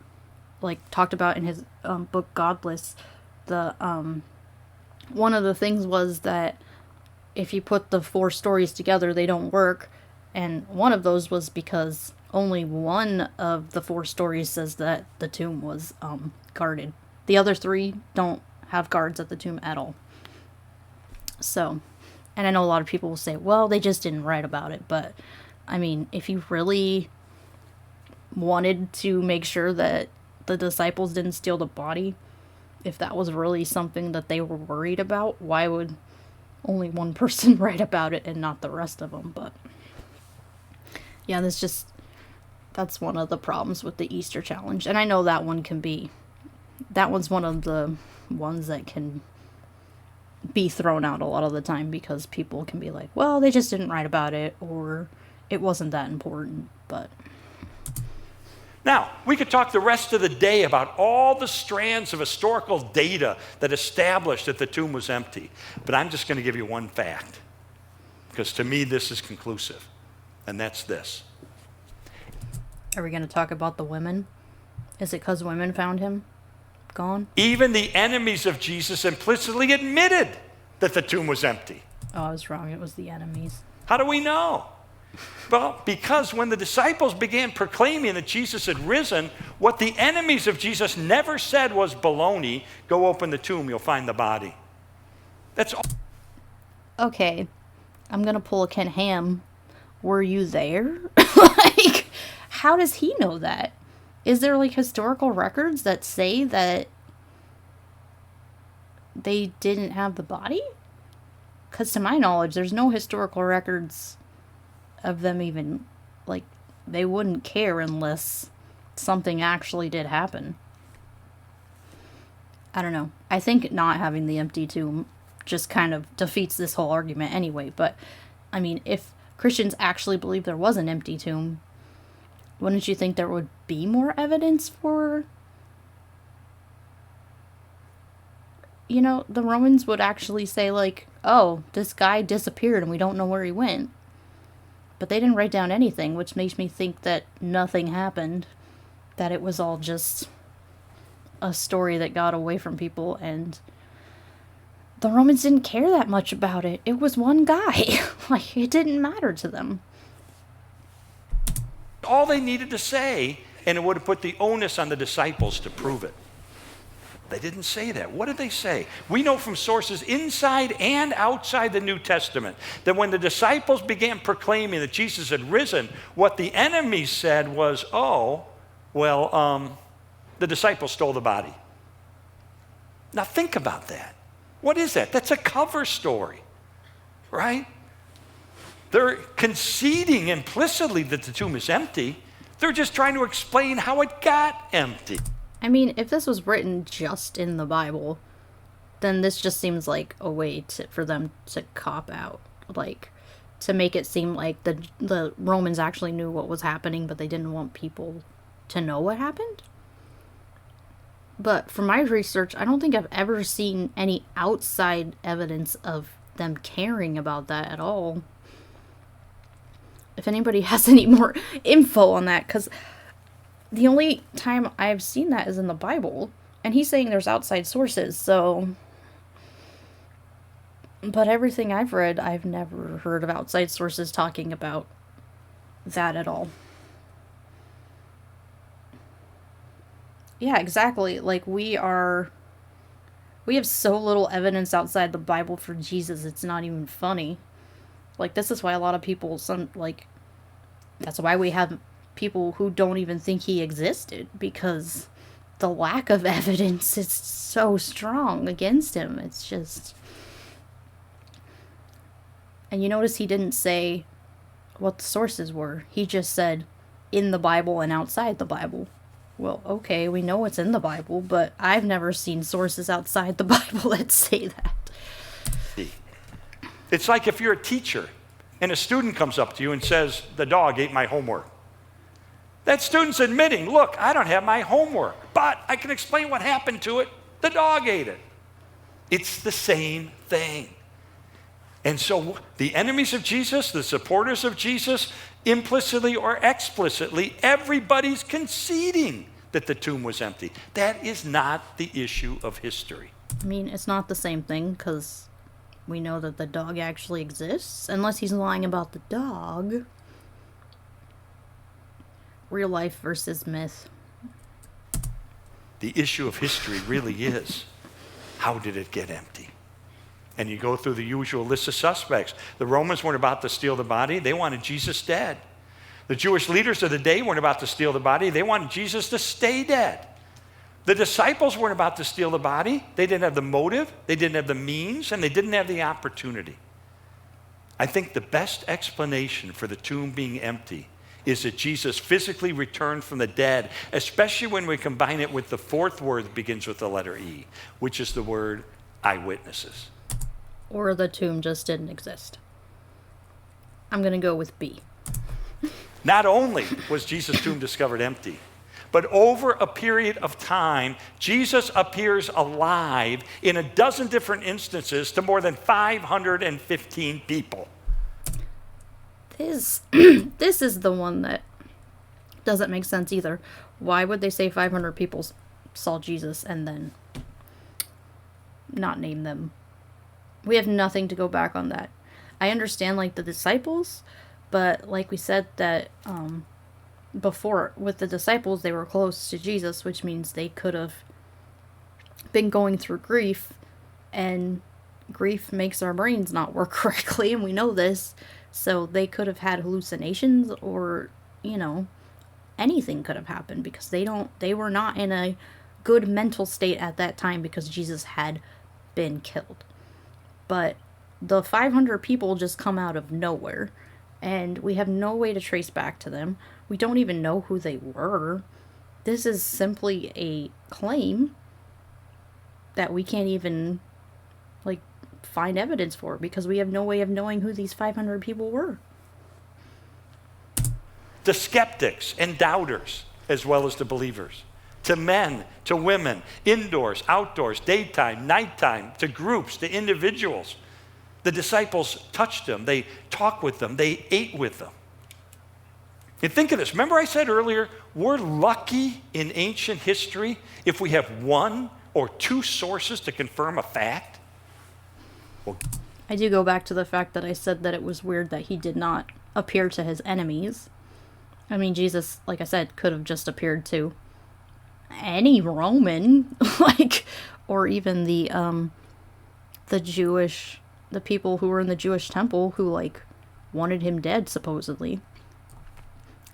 talked about in his book Godless, the one of the things was that if you put the 4 stories together, they don't work, and one of those was because only one of the 4 stories says that the tomb was guarded. The other 3 don't have guards at the tomb at all. So, and I know a lot of people will say, well, they just didn't write about it, but I mean, if you really wanted to make sure that the disciples didn't steal the body, if that was really something that they were worried about, why would only one person write about it and not the rest of them? But yeah, that's one of the problems with the Easter challenge. And I know that one's one of the ones that can be thrown out a lot of the time because people can be like, well, they just didn't write about it, or it wasn't that important. But now, we could talk the rest of the day about all the strands of historical data that established that the tomb was empty. But I'm just going to give you one fact, because to me this is conclusive, and that's this. Are we going to talk about the women? Is it because women found him gone? Even the enemies of Jesus implicitly admitted that the tomb was empty. Oh, I was wrong. It was the enemies. How do we know? Well, because when the disciples began proclaiming that Jesus had risen, what the enemies of Jesus never said was baloney, go open the tomb, you'll find the body. That's all. Okay, I'm going to pull a Ken Ham. Were you there? How does he know that? Is there, like, historical records that say that they didn't have the body? Because to my knowledge, there's no historical records of them even, like, they wouldn't care unless something actually did happen. I don't know. I think not having the empty tomb just kind of defeats this whole argument anyway. But, I mean, if Christians actually believe there was an empty tomb, wouldn't you think there would be more evidence for... You know, the Romans would actually say, like, oh, this guy disappeared and we don't know where he went. But they didn't write down anything, which makes me think that nothing happened. That it was all just a story that got away from people, and the Romans didn't care that much about it. It was one guy. Like, it didn't matter to them. All they needed to say, and it would have put the onus on the disciples to prove it. They didn't say that. What did they say? We know from sources inside and outside the New Testament that when the disciples began proclaiming that Jesus had risen, what the enemy said was, the disciples stole the body. Now think about that. What is that? That's a cover story, right? They're conceding implicitly that the tomb is empty. They're just trying to explain how it got empty. I mean, if this was written just in the Bible, then this just seems like a way for them to cop out. Like, to make it seem like the Romans actually knew what was happening, but they didn't want people to know what happened. But from my research, I don't think I've ever seen any outside evidence of them caring about that at all. If anybody has any more info on that, because the only time I've seen that is in the Bible, and he's saying there's outside sources, so... But everything I've read, I've never heard of outside sources talking about that at all. Yeah, exactly. Like, we have so little evidence outside the Bible for Jesus, it's not even funny. Like, this is why a lot of people, that's why we have people who don't even think he existed, because the lack of evidence is so strong against him. It's just... And you notice he didn't say what the sources were. He just said in the Bible and outside the Bible. Well, okay, we know it's in the Bible, but I've never seen sources outside the Bible that say that. It's like if you're a teacher and a student comes up to you and says, the dog ate my homework. That student's admitting, look, I don't have my homework, but I can explain what happened to it. The dog ate it. It's the same thing. And so the enemies of Jesus, the supporters of Jesus, implicitly or explicitly, everybody's conceding that the tomb was empty. That is not the issue of history. I mean, it's not the same thing, because we know that the dog actually exists, unless he's lying about the dog. Real life versus myth. The issue of history really is, how did it get empty? And you go through the usual list of suspects. The Romans weren't about to steal the body. They wanted Jesus dead. The Jewish leaders of the day weren't about to steal the body. They wanted Jesus to stay dead. The disciples weren't about to steal the body. They didn't have the motive, they didn't have the means, and they didn't have the opportunity. I think the best explanation for the tomb being empty is that Jesus physically returned from the dead, especially when we combine it with the fourth word that begins with the letter E, which is the word eyewitnesses. Or the tomb just didn't exist. I'm going to go with B. Not only was Jesus' tomb discovered empty, but over a period of time, Jesus appears alive in a dozen different instances to more than 515 people. This is the one that doesn't make sense either. Why would they say 500 people saw Jesus and then not name them? We have nothing to go back on that. I understand, like, the disciples, but like we said that before, with the disciples, they were close to Jesus, which means they could have been going through grief, and grief makes our brains not work correctly, and we know this. So they could have had hallucinations, or, anything could have happened, because they were not in a good mental state at that time because Jesus had been killed. But the 500 people just come out of nowhere, and we have no way to trace back to them. We don't even know who they were. This is simply a claim that we can't even, like, find evidence for, because we have no way of knowing who these 500 people were. To skeptics and doubters, as well as to believers. To men, to women, indoors, outdoors, daytime, nighttime, to groups, to individuals. The disciples touched them. They talked with them. They ate with them. And think of this. Remember I said earlier, we're lucky in ancient history if we have one or two sources to confirm a fact. Well, I do go back to the fact that I said that it was weird that he did not appear to his enemies. I mean, Jesus, like I said, could have just appeared to any Roman, like, or even the people who were in the Jewish temple who, like, wanted him dead, supposedly.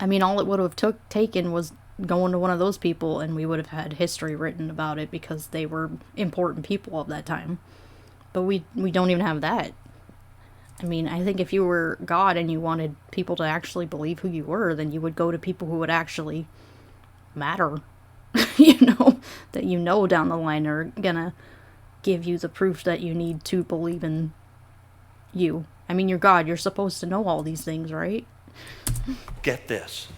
I mean, all it would have taken was going to one of those people, and we would have had history written about it, because they were important people of that time. But we don't even have that. I mean, I think if you were God and you wanted people to actually believe who you were, then you would go to people who would actually matter, that down the line are gonna give you the proof that you need to believe in you. I mean, you're God, you're supposed to know all these things, right? Get this.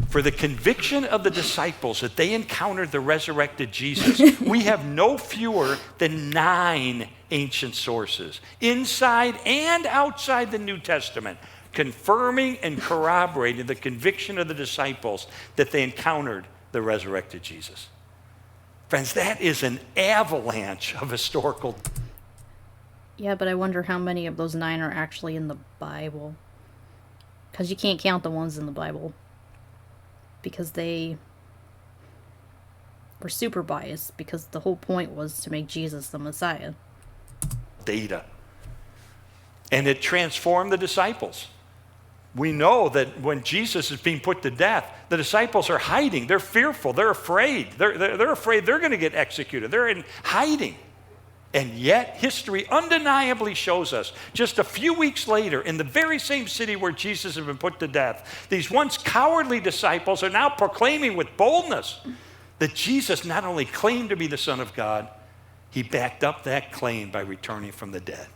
For the conviction of the disciples that they encountered the resurrected Jesus, we have no fewer than 9 ancient sources, inside and outside the New Testament, confirming and corroborating the conviction of the disciples that they encountered the resurrected Jesus. Friends, that is an avalanche of historical. Yeah, but I wonder how many of those 9 are actually in the Bible. Because you can't count the ones in the Bible, because they were super biased, because the whole point was to make Jesus the Messiah. Data. And it transformed the disciples. We know that when Jesus is being put to death, the disciples are hiding. They're fearful. They're afraid. They're afraid they're going to get executed. They're in hiding. And yet, history undeniably shows us, just a few weeks later, in the very same city where Jesus had been put to death, these once cowardly disciples are now proclaiming with boldness that Jesus not only claimed to be the Son of God, he backed up that claim by returning from the dead.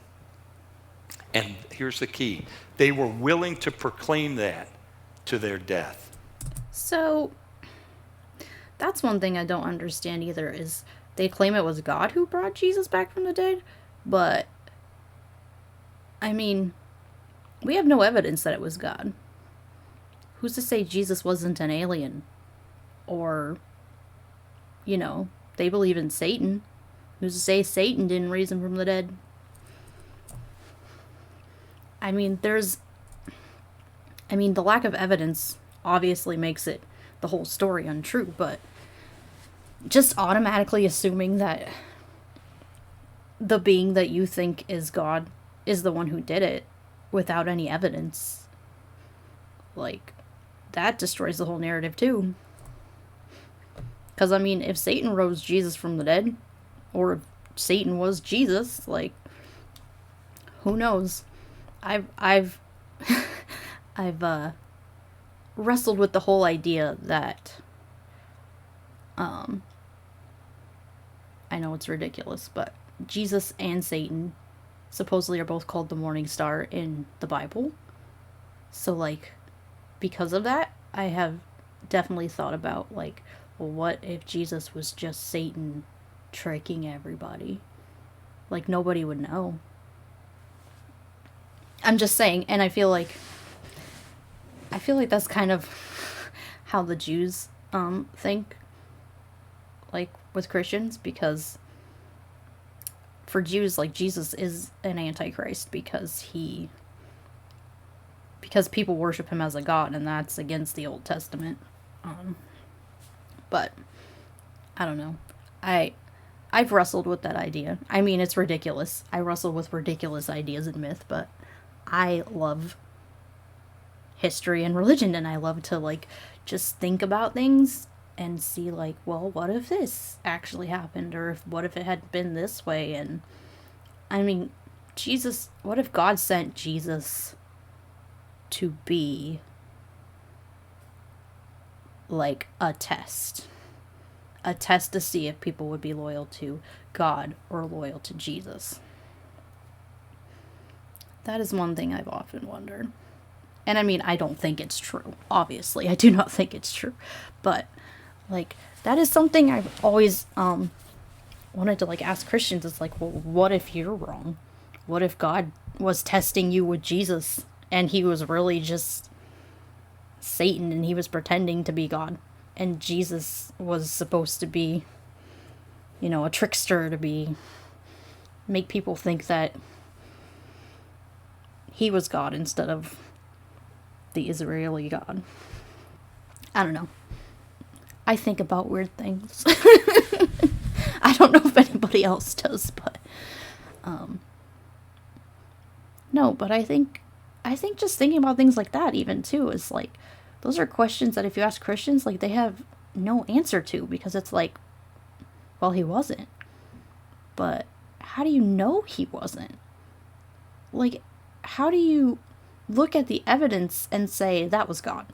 And here's the key. They were willing to proclaim that to their death. So, that's one thing I don't understand either, is they claim it was God who brought Jesus back from the dead, but, I mean, we have no evidence that it was God. Who's to say Jesus wasn't an alien? Or, they believe in Satan. Who's to say Satan didn't raise him from the dead? I mean, the lack of evidence obviously makes it, the whole story, untrue, but just automatically assuming that the being that you think is God is the one who did it without any evidence, like, that destroys the whole narrative too. Because, I mean, if Satan rose Jesus from the dead, or if Satan was Jesus, like, who knows? I've wrestled with the whole idea that, I know it's ridiculous, but Jesus and Satan supposedly are both called the morning star in the Bible. So, like, because of that, I have definitely thought about, like, well, what if Jesus was just Satan tricking everybody? Like, nobody would know. I'm just saying, and I feel like that's kind of how the Jews think, like, with Christians, because for Jews, like, Jesus is an antichrist because people worship him as a god, and that's against the Old Testament. But I don't know. I've wrestled with that idea. I mean, it's ridiculous. I wrestle with ridiculous ideas in myth, but I love history and religion, and I love to, like, just think about things and see, like, well, what if this actually happened? Or what if it had been this way? And I mean, Jesus, what if God sent Jesus to be like a test to see if people would be loyal to God or loyal to Jesus? That is one thing I've often wondered. And I mean, I don't think it's true. Obviously, I do not think it's true. But, like, that is something I've always wanted to, like, ask Christians. It's like, well, what if you're wrong? What if God was testing you with Jesus and he was really just Satan and he was pretending to be God? And Jesus was supposed to be, you know, a trickster, to make people think that he was God instead of the Israeli God. I don't know. I think about weird things. I don't know if anybody else does, but no, but I think just thinking about things like that even too is like, those are questions that if you ask Christians, like, they have no answer to, because it's like, well, he wasn't. But how do you know he wasn't? Like, how do you look at the evidence and say that was God?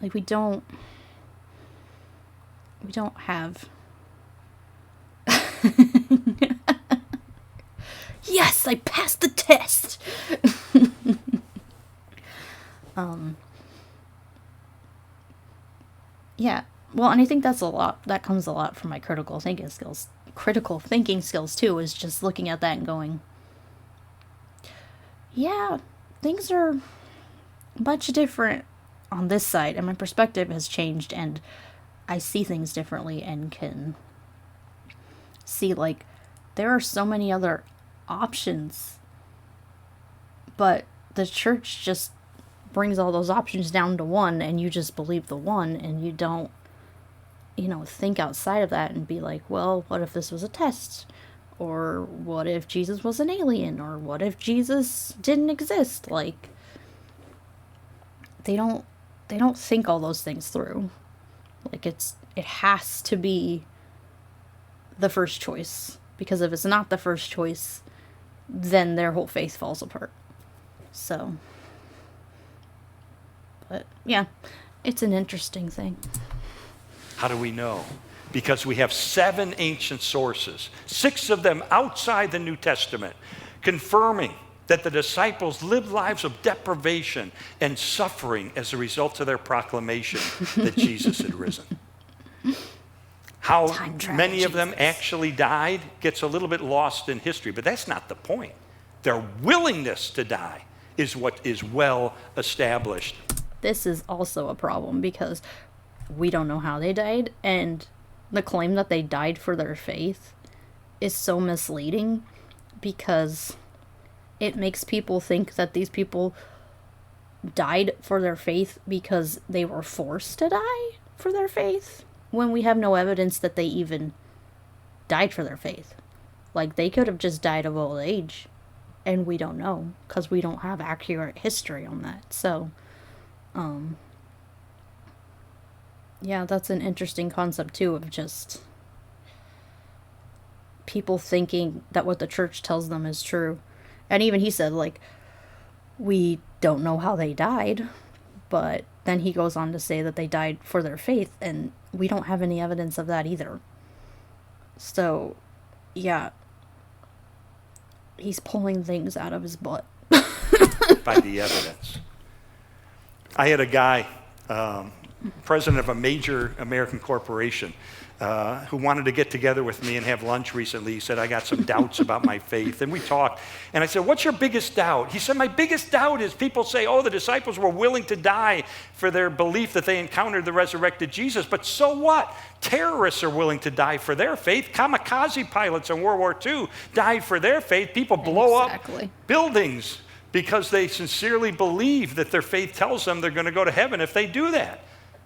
Like, we don't have yes, I passed the test. Yeah. Well, and I think that comes a lot from my critical thinking skills. Critical thinking skills too, is just looking at that and going, yeah, things are much different on this side, and my perspective has changed, and I see things differently and can see, like, there are so many other options, but the church just brings all those options down to one, and you just believe the one, and you don't, you know, think outside of that and be like, well, what if this was a test? Or what if Jesus was an alien? Or what if Jesus didn't exist? Like, they don't think all those things through. Like, it has to be the first choice, because if it's not the first choice, then their whole faith falls apart. So, but yeah, it's an interesting thing. How do we know? Because we have 7 ancient sources, 6 of them outside the New Testament, confirming that the disciples lived lives of deprivation and suffering as a result of their proclamation that Jesus had risen. How many of them actually died gets a little bit lost in history, but that's not the point. Their willingness to die is what is well established. This is also a problem because we don't know how they died, and the claim that they died for their faith is so misleading because it makes people think that these people died for their faith because they were forced to die for their faith, when we have no evidence that they even died for their faith. Like, they could have just died of old age, and we don't know because we don't have accurate history on that. So, yeah, that's an interesting concept too, of just people thinking that what the church tells them is true. And even he said, like, we don't know how they died, but then he goes on to say that they died for their faith, and we don't have any evidence of that either. So, yeah, he's pulling things out of his butt. By the evidence. I had a guy, president of a major American corporation, who wanted to get together with me and have lunch recently. He said, I got some doubts about my faith. And we talked. And I said, what's your biggest doubt? He said, my biggest doubt is people say, oh, the disciples were willing to die for their belief that they encountered the resurrected Jesus. But so what? Terrorists are willing to die for their faith. Kamikaze pilots in World War II died for their faith. People blow up buildings because they sincerely believe that their faith tells them they're going to go to heaven if they do that.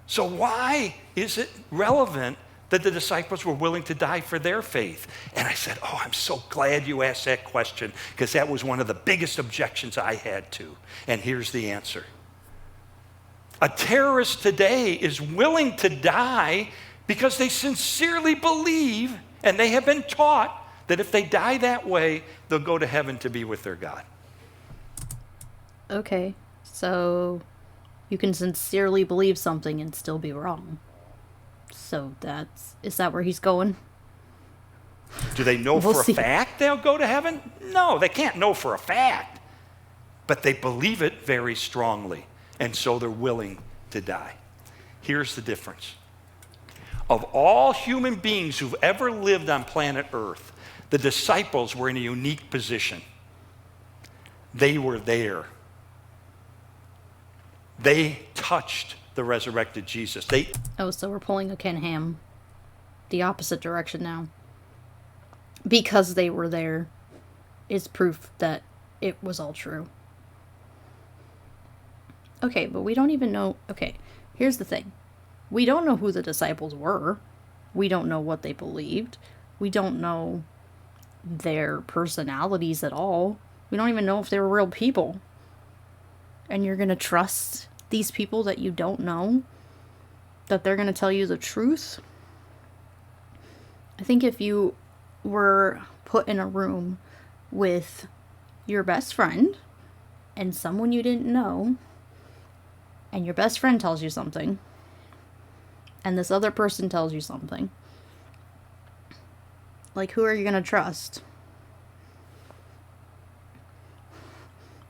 So why is it relevant that the disciples were willing to die for their faith? And I said, oh, I'm so glad you asked that question, because that was one of the biggest objections I had to. And here's the answer. A terrorist today is willing to die because they sincerely believe and they have been taught that if they die that way, they'll go to heaven to be with their God. Okay, so you can sincerely believe something and still be wrong. So is that where he's going? Do they know We'll for see. a fact they'll go to heaven? No, they can't know for a fact. But they believe it very strongly, and so they're willing to die. Here's the difference. Of all human beings who've ever lived on planet Earth, the disciples were in a unique position. They were there. They touched the resurrected Jesus. Oh, so we're pulling a Ken Ham the opposite direction now. Because they were there is proof that it was all true. Okay, but we don't even know... Okay, here's the thing. We don't know who the disciples were. We don't know what they believed. We don't know their personalities at all. We don't even know if they were real people. And you're going to trust these people that you don't know? That they're going to tell you the truth? I think if you were put in a room with your best friend and someone you didn't know, and your best friend tells you something, and this other person tells you something, like, who are you going to trust?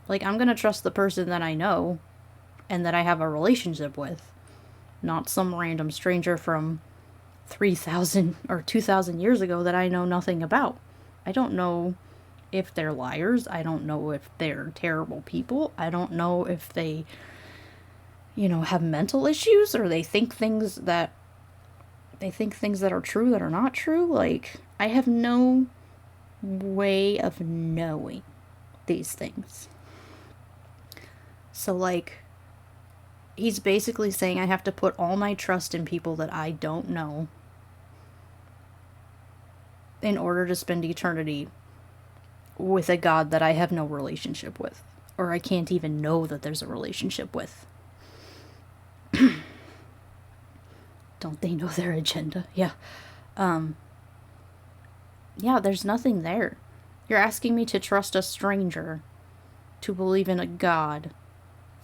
Like, I'm going to trust the person that I know and that I have a relationship with, not some random stranger from 3,000 or 2,000 years ago that I know nothing about. I don't know if they're liars. I don't know if they're terrible people. I don't know if they, have mental issues, or they think things that are true that are not true. Like, I have no way of knowing these things. So, like, he's basically saying I have to put all my trust in people that I don't know in order to spend eternity with a God that I have no relationship with, or I can't even know that there's a relationship with. Don't they know their agenda? Yeah. Yeah, there's nothing there. You're asking me to trust a stranger to believe in a God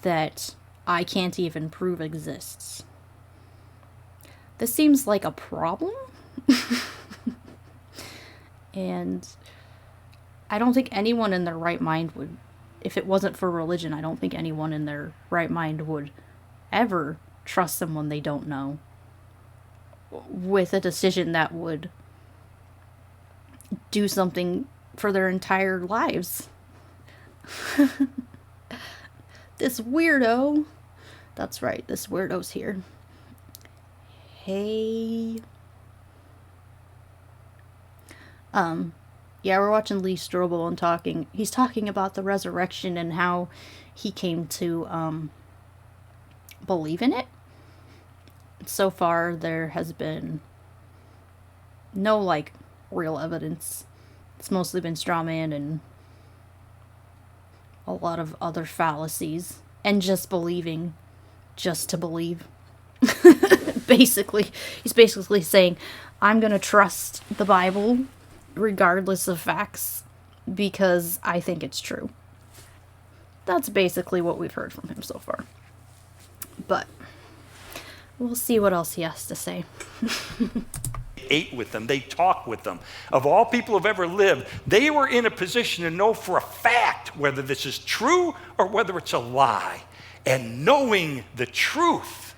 that I can't even prove exists. This seems like a problem. And I don't think anyone in their right mind would, if it wasn't for religion, I don't think anyone in their right mind would ever trust someone they don't know with a decision that would do something for their entire lives. This weirdo. That's right, this weirdo's here. Hey. Yeah, we're watching Lee Strobel and he's talking about the resurrection and how he came to, believe in it. So far, there has been no, real evidence. It's mostly been straw man and a lot of other fallacies. And just believing, just to believe. He's basically saying, I'm going to trust the Bible regardless of facts because I think it's true. That's basically what we've heard from him so far. But we'll see what else he has to say. Ate with them. They talked with them. Of all people who've ever lived, they were in a position to know for a fact whether this is true or whether it's a lie. And knowing the truth,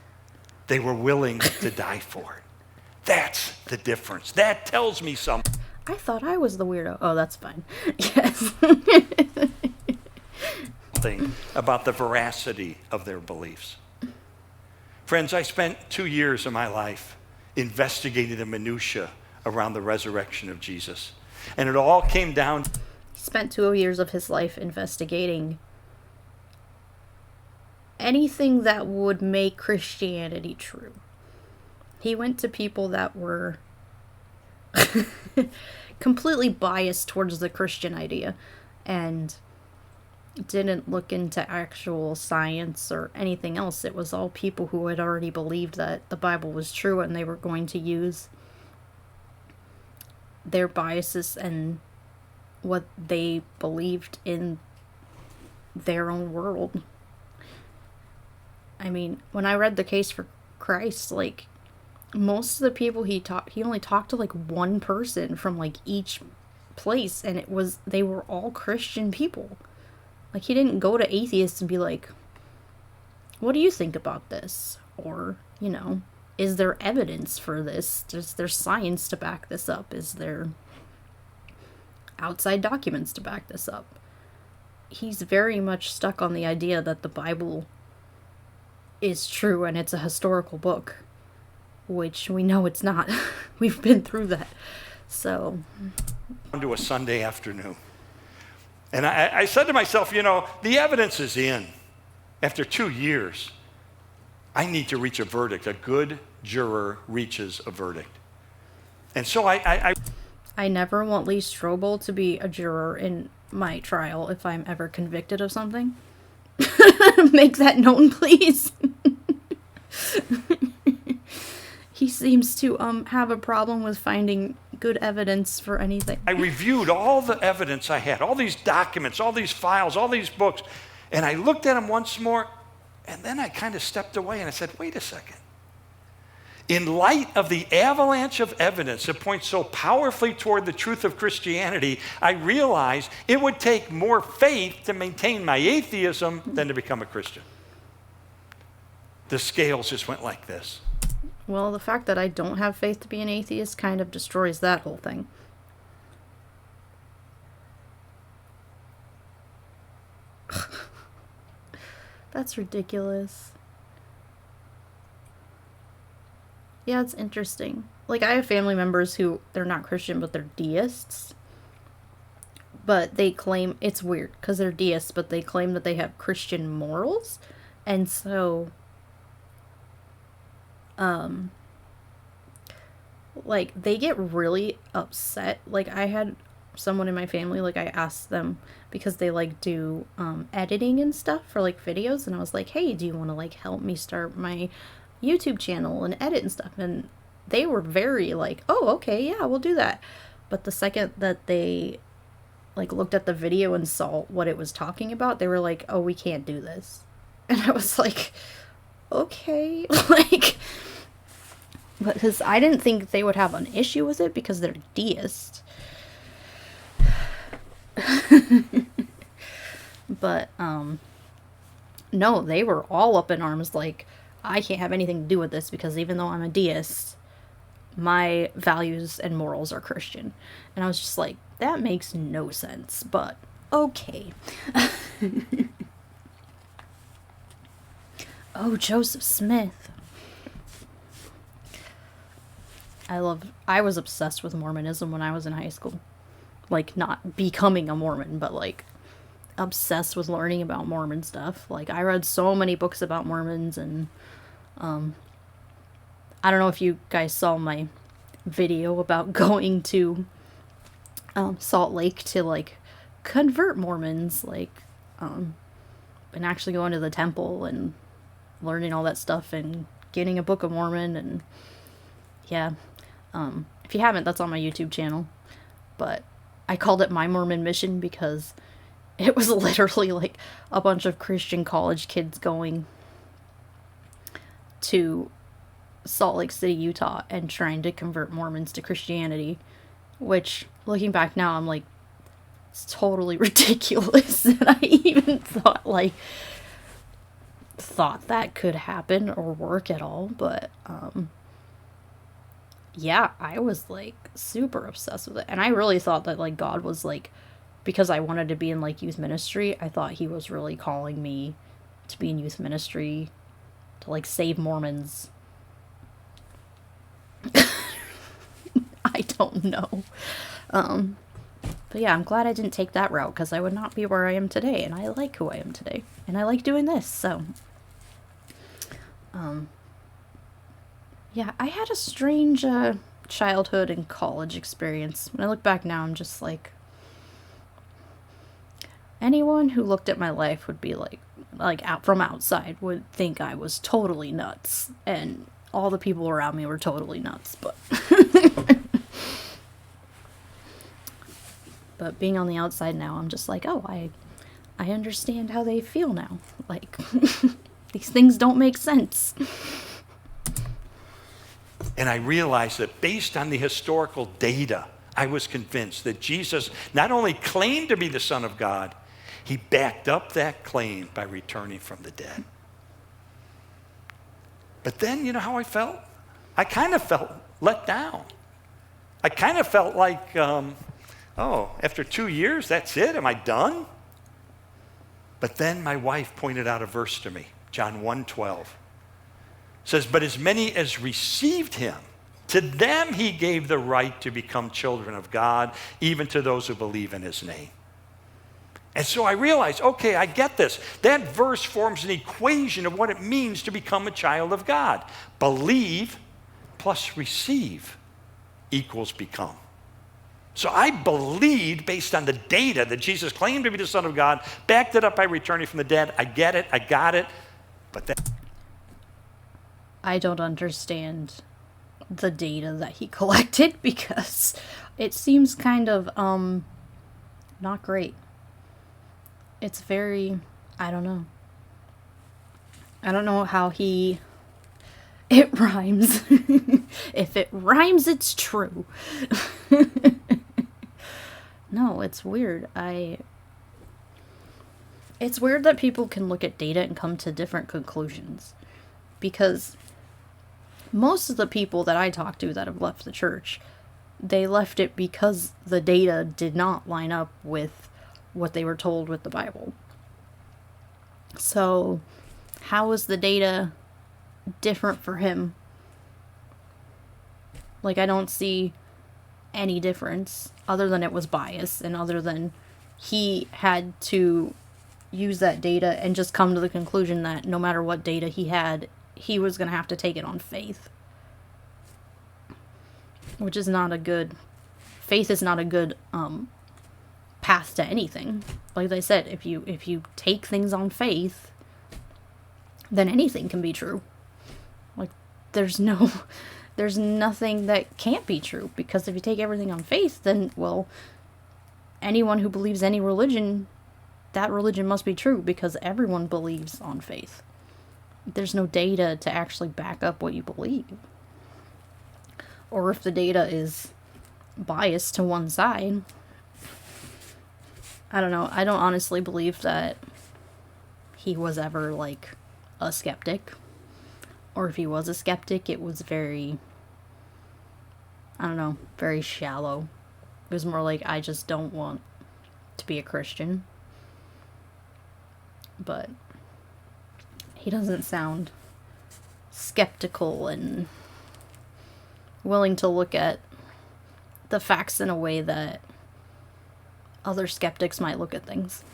they were willing to die for it. That's the difference. That tells me something. I thought I was the weirdo. Oh, that's fine. Yes. About the veracity of their beliefs. Friends, I spent 2 years of my life investigating the minutia around the resurrection of Jesus. And it all came down... He spent 2 years of his life investigating anything that would make Christianity true. He went to people that were completely biased towards the Christian idea and didn't look into actual science or anything else. It was all people who had already believed that the Bible was true, and they were going to use their biases and what they believed in their own world. I mean, when I read The Case for Christ, like, most of the people he only talked to like one person from like each place, and they were all Christian people. Like, he didn't go to atheists and be like, what do you think about this? Or, is there evidence for this? Is there science to back this up? Is there outside documents to back this up? He's very much stuck on the idea that the Bible is true and it's a historical book, which we know it's not. We've been through that. So, to a Sunday afternoon. And I said to myself, the evidence is in. After 2 years, I need to reach a verdict. A good juror reaches a verdict. And so I never want Lee Strobel to be a juror in my trial if I'm ever convicted of something. Make that known, please. He seems to have a problem with finding good evidence for anything. I reviewed all the evidence I had, all these documents, all these files, all these books, and I looked at them once more, and then I kind of stepped away and I said, wait a second. In light of the avalanche of evidence that points so powerfully toward the truth of Christianity, I realized it would take more faith to maintain my atheism than to become a Christian. The scales just went like this. Well, the fact that I don't have faith to be an atheist kind of destroys that whole thing. That's ridiculous. Yeah, it's interesting. Like, I have family members who, they're not Christian, but they're deists. But they claim, it's weird, because they're deists, but they claim that they have Christian morals. And so, like, they get really upset. Like, I had someone in my family, like, I asked them, because they, like, do, editing and stuff for, like, videos, and I was like, hey, do you want to, like, help me start my YouTube channel and edit and stuff? And they were very, like, oh, okay, yeah, we'll do that. But the second that they, like, looked at the video and saw what it was talking about, they were like, oh, we can't do this. And I was like, okay, like, because I didn't think they would have an issue with it because they're deists. But, no, they were all up in arms, like, I can't have anything to do with this because even though I'm a deist, my values and morals are Christian. And I was just like, that makes no sense, but okay. Oh, Joseph Smith. I was obsessed with Mormonism when I was in high school. Like, not becoming a Mormon, but, like, obsessed with learning about Mormon stuff. Like, I read so many books about Mormons, and, I don't know if you guys saw my video about going to, Salt Lake to, like, convert Mormons, like, and actually going to the temple and learning all that stuff and getting a Book of Mormon, and, yeah. If you haven't, that's on my YouTube channel. But I called it My Mormon Mission because it was literally like a bunch of Christian college kids going to Salt Lake City, Utah, and trying to convert Mormons to Christianity. Which, looking back now, I'm like, it's totally ridiculous that I even thought that could happen or work at all. But, yeah, I was, like, super obsessed with it. And I really thought that, like, God was, like, because I wanted to be in, like, youth ministry, I thought he was really calling me to be in youth ministry, to, like, save Mormons. I don't know. But yeah, I'm glad I didn't take that route, because I would not be where I am today, and I like who I am today. And I like doing this, so. Yeah, I had a strange childhood and college experience. When I look back now, I'm just like, anyone who looked at my life would be like out from outside would think I was totally nuts, and all the people around me were totally nuts, but but being on the outside now, I'm just like, oh, I understand how they feel now. Like, these things don't make sense. And I realized that based on the historical data, I was convinced that Jesus not only claimed to be the Son of God, he backed up that claim by returning from the dead. But then, you know how I felt? I kind of felt let down. I kind of felt like, oh, after 2 years, that's it? Am I done? But then my wife pointed out a verse to me, John 1:12. Says, but as many as received him, to them he gave the right to become children of God, even to those who believe in his name. And so I realized, okay, I get this. That verse forms an equation of what it means to become a child of God. Believe plus receive equals become. So I believed based on the data that Jesus claimed to be the Son of God, backed it up by returning from the dead. I get it, I got it, but that... I don't understand the data that he collected because it seems kind of, not great. It's very, I don't know. I don't know how it rhymes. If it rhymes, it's true. No, it's weird. It's weird that people can look at data and come to different conclusions. Because most of the people that I talk to that have left the church, they left it because the data did not line up with what they were told with the Bible. So, how is the data different for him? Like, I don't see any difference other than it was biased and other than he had to use that data and just come to the conclusion that no matter what data he had, he was going to have to take it on faith. Which is not a good... Faith is not a good path to anything. Like I said, if you take things on faith, then anything can be true. Like, there's nothing that can't be true. Because if you take everything on faith, then, well, anyone who believes any religion, that religion must be true because everyone believes on faith. There's no data to actually back up what you believe. Or if the data is biased to one side, I don't know. I don't honestly believe that he was ever, like, a skeptic. Or if he was a skeptic, it was very, I don't know, very shallow. It was more like, I just don't want to be a Christian. But he doesn't sound skeptical and willing to look at the facts in a way that other skeptics might look at things.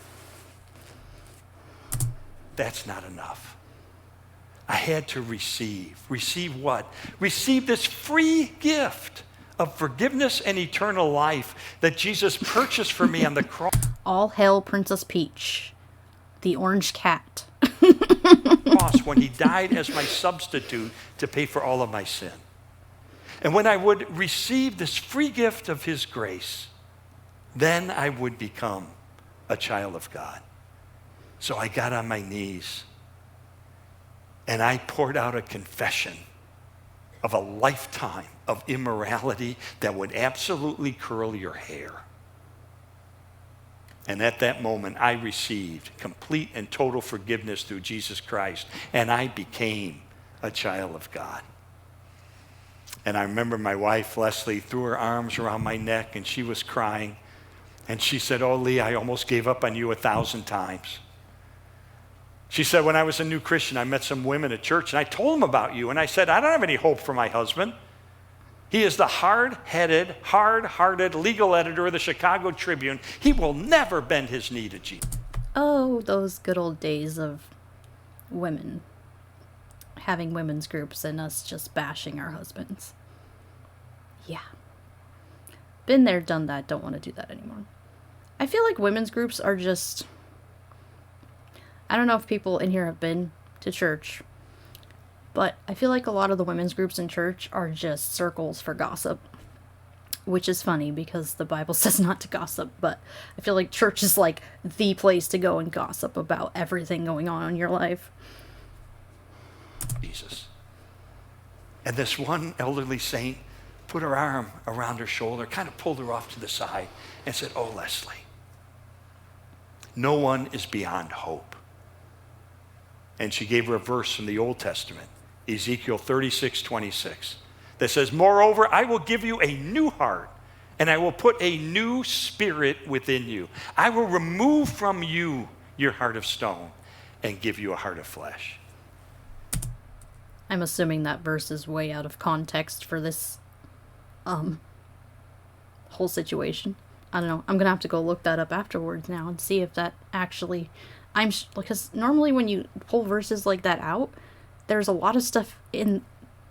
That's not enough. I had to receive. Receive what? Receive this free gift of forgiveness and eternal life that Jesus purchased for me on the cross. All hail Princess Peach, the orange cat. When he died as my substitute to pay for all of my sin. And when I would receive this free gift of his grace, then I would become a child of God. So I got on my knees and I poured out a confession of a lifetime of immorality that would absolutely curl your hair. And at that moment, I received complete and total forgiveness through Jesus Christ, and I became a child of God. And I remember my wife, Leslie, threw her arms around my neck, and she was crying. And she said, "Oh, Lee, I almost gave up on you 1,000 times. She said, when I was a new Christian, I met some women at church, and I told them about you. And I said, I don't have any hope for my husband. He is the hard-headed, hard-hearted legal editor of the Chicago Tribune. He will never bend his knee to Jesus." Oh, those good old days of women having women's groups and us just bashing our husbands. Yeah. Been there, done that, don't want to do that anymore. I feel like women's groups are just, I don't know if people in here have been to church, but I feel like a lot of the women's groups in church are just circles for gossip. Which is funny because the Bible says not to gossip, but I feel like church is like the place to go and gossip about everything going on in your life. Jesus. And this one elderly saint put her arm around her shoulder, kind of pulled her off to the side, and said, "Oh, Leslie, no one is beyond hope." And she gave her a verse from the Old Testament, Ezekiel 36:26, that says, "Moreover, I will give you a new heart, and I will put a new spirit within you. I will remove from you your heart of stone and give you a heart of flesh." I'm assuming that verse is way out of context for this whole situation. I don't know. I'm gonna have to go look that up afterwards now and see if that actually, because normally when you pull verses like that out, there's a lot of stuff in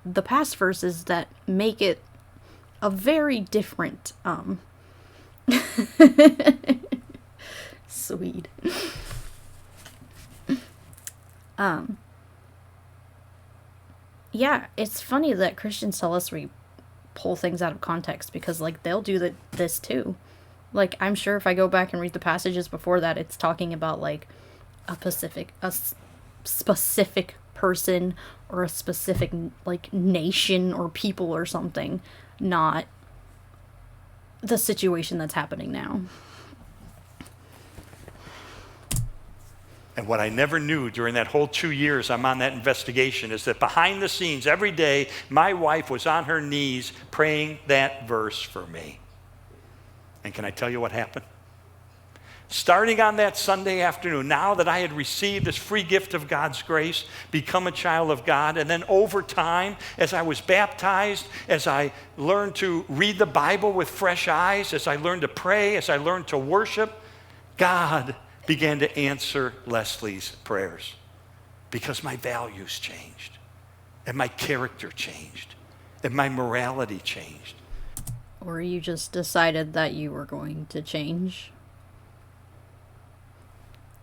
the past verses that make it a very different sweet. Yeah, it's funny that Christians tell us we pull things out of context, because like they'll do this too. Like, I'm sure if I go back and read the passages before that, it's talking about like a specific person or a specific like nation or people or something, not the situation that's happening now. And what I never knew during that whole 2 years I'm on that investigation is that behind the scenes, every day, my wife was on her knees praying that verse for me. And can I tell you what happened? Starting on that Sunday afternoon, now that I had received this free gift of God's grace, become a child of God, and then over time, as I was baptized, as I learned to read the Bible with fresh eyes, as I learned to pray, as I learned to worship, God began to answer Leslie's prayers, because my values changed, and my character changed, and my morality changed. Or you just decided that you were going to change.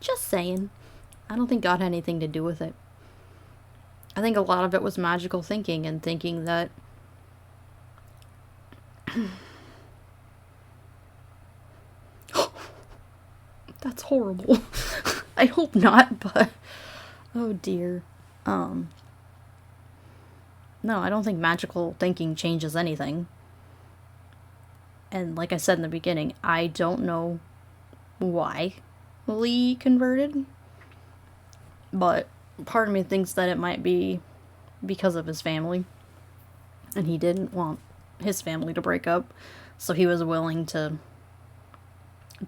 Just saying. I don't think God had anything to do with it. I think a lot of it was magical thinking, and thinking that that's horrible. I hope not, but oh dear. No, I don't think magical thinking changes anything. And like I said in the beginning, I don't know why Lee converted, but part of me thinks that it might be because of his family, and he didn't want his family to break up, so he was willing to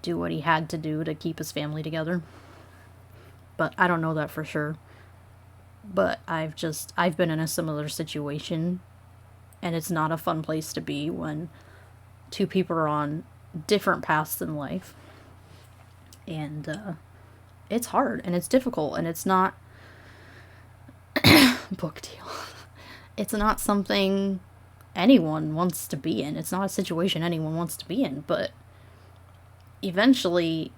do what he had to do to keep his family together. But I don't know that for sure. But I've been in a similar situation, and it's not a fun place to be when two people are on different paths in life. And it's hard, and it's difficult, and it's not book deal. It's not something anyone wants to be in. It's not a situation anyone wants to be in, but eventually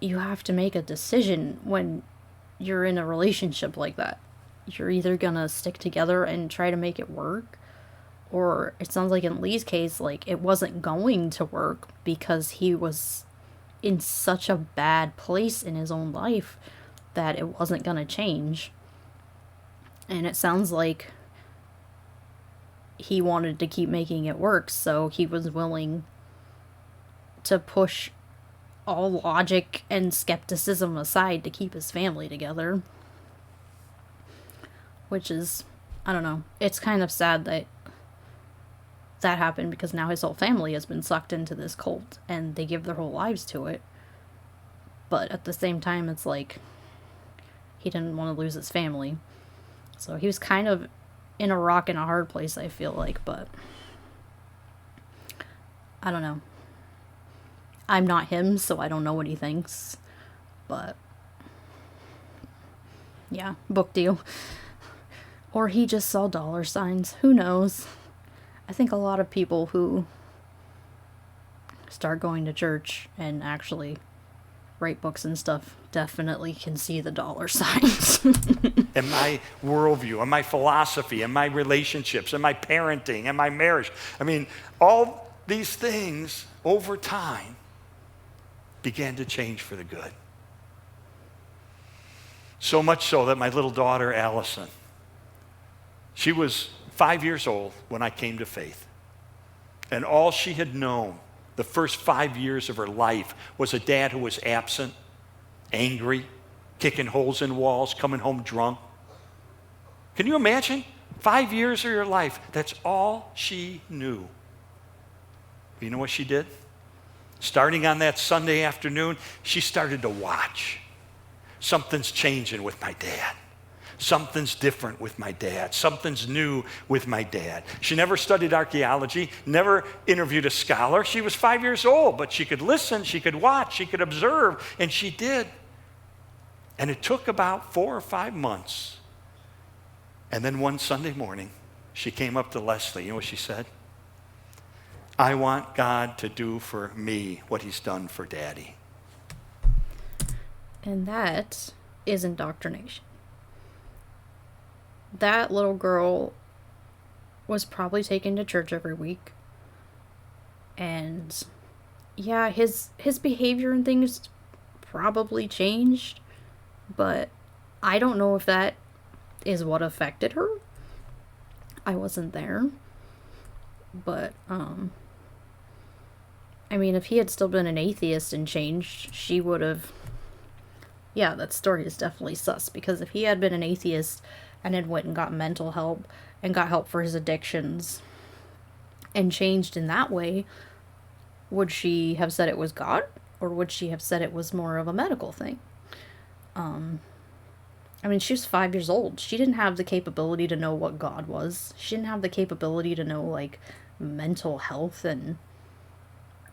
you have to make a decision when you're in a relationship like that. You're either gonna stick together and try to make it work, or it sounds like in Lee's case, like it wasn't going to work because he was in such a bad place in his own life that it wasn't gonna change. And it sounds like he wanted to keep making it work, so he was willing to push all logic and skepticism aside to keep his family together. Which is, I don't know, it's kind of sad that that happened, because now his whole family has been sucked into this cult and they give their whole lives to it. But at the same time, it's like he didn't want to lose his family. So he was kind of in a rock and a hard place, I feel like, but I don't know. I'm not him, so I don't know what he thinks. But yeah, book deal. Or he just saw dollar signs. Who knows? I think a lot of people who start going to church and actually write books and stuff definitely can see the dollar signs. And my worldview, and my philosophy, and my relationships, and my parenting, and my marriage. I mean, all these things over time began to change for the good. So much so that my little daughter, Allison, she was 5 years old when I came to faith. And all she had known the first 5 years of her life was a dad who was absent, angry, kicking holes in walls, coming home drunk. Can you imagine? 5 years of your life, that's all she knew. You know what she did? Starting on that Sunday afternoon, she started to watch. Something's changing with my dad. Something's different with my dad. Something's new with my dad. She never studied archaeology, never interviewed a scholar. She was 5 years old, but she could listen, she could watch, she could observe, and she did. And it took about 4 or 5 months. And then one Sunday morning, she came up to Leslie. You know what she said? I want God to do for me what he's done for Daddy. And that is indoctrination. That little girl was probably taken to church every week. And yeah, his behavior and things probably changed, but I don't know if that is what affected her. I wasn't there. But I mean, if he had still been an atheist and changed, she would have... Yeah, that story is definitely sus, because if he had been an atheist and had went and got mental help and got help for his addictions and changed in that way, would she have said it was God, or would she have said it was more of a medical thing? I mean, she was 5 years old. She didn't have the capability to know what God was. She didn't have the capability to know, like, mental health and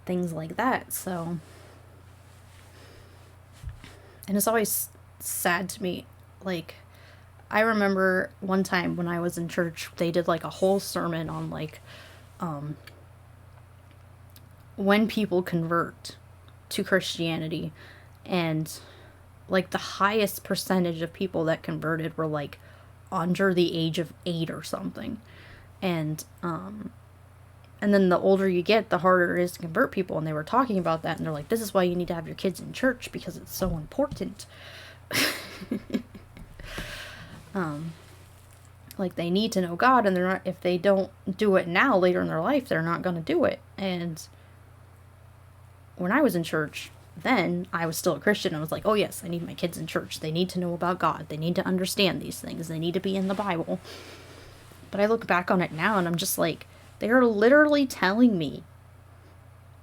things like that, so... And it's always sad to me, like, I remember one time when I was in church, they did, like, a whole sermon on, like, when people convert to Christianity, and, like, the highest percentage of people that converted were, like, under the age of 8 or something, and then the older you get, the harder it is to convert people, and they were talking about that, and they're like, this is why you need to have your kids in church, because it's so important. Like, they need to know God, and they're not, if they don't do it now, later in their life, they're not going to do it. And when I was in church, then I was still a Christian. I was like, oh yes, I need my kids in church. They need to know about God. They need to understand these things. They need to be in the Bible. But I look back on it now, and I'm just like, they are literally telling me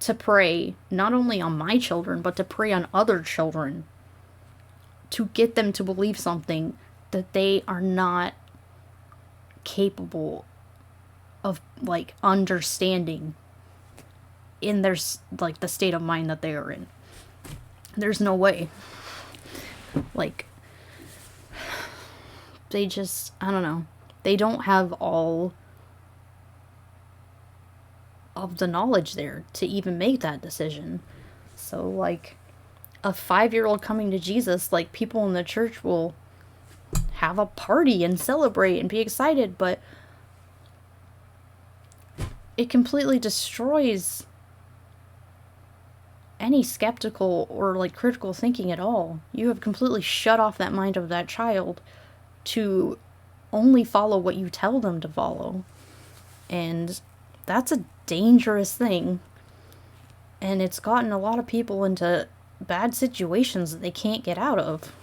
to pray not only on my children, but to pray on other children to get them to believe something that they are not capable of, like, understanding in their, like, the state of mind that they are in. There's no way. Like, they just, I don't know. They don't have all of the knowledge there to even make that decision. So, like, a 5-year-old coming to Jesus, like, people in the church will have a party and celebrate and be excited, but it completely destroys any skeptical or, like, critical thinking at all. You have completely shut off that mind of that child to only follow what you tell them to follow. And that's a dangerous thing. And it's gotten a lot of people into bad situations that they can't get out of.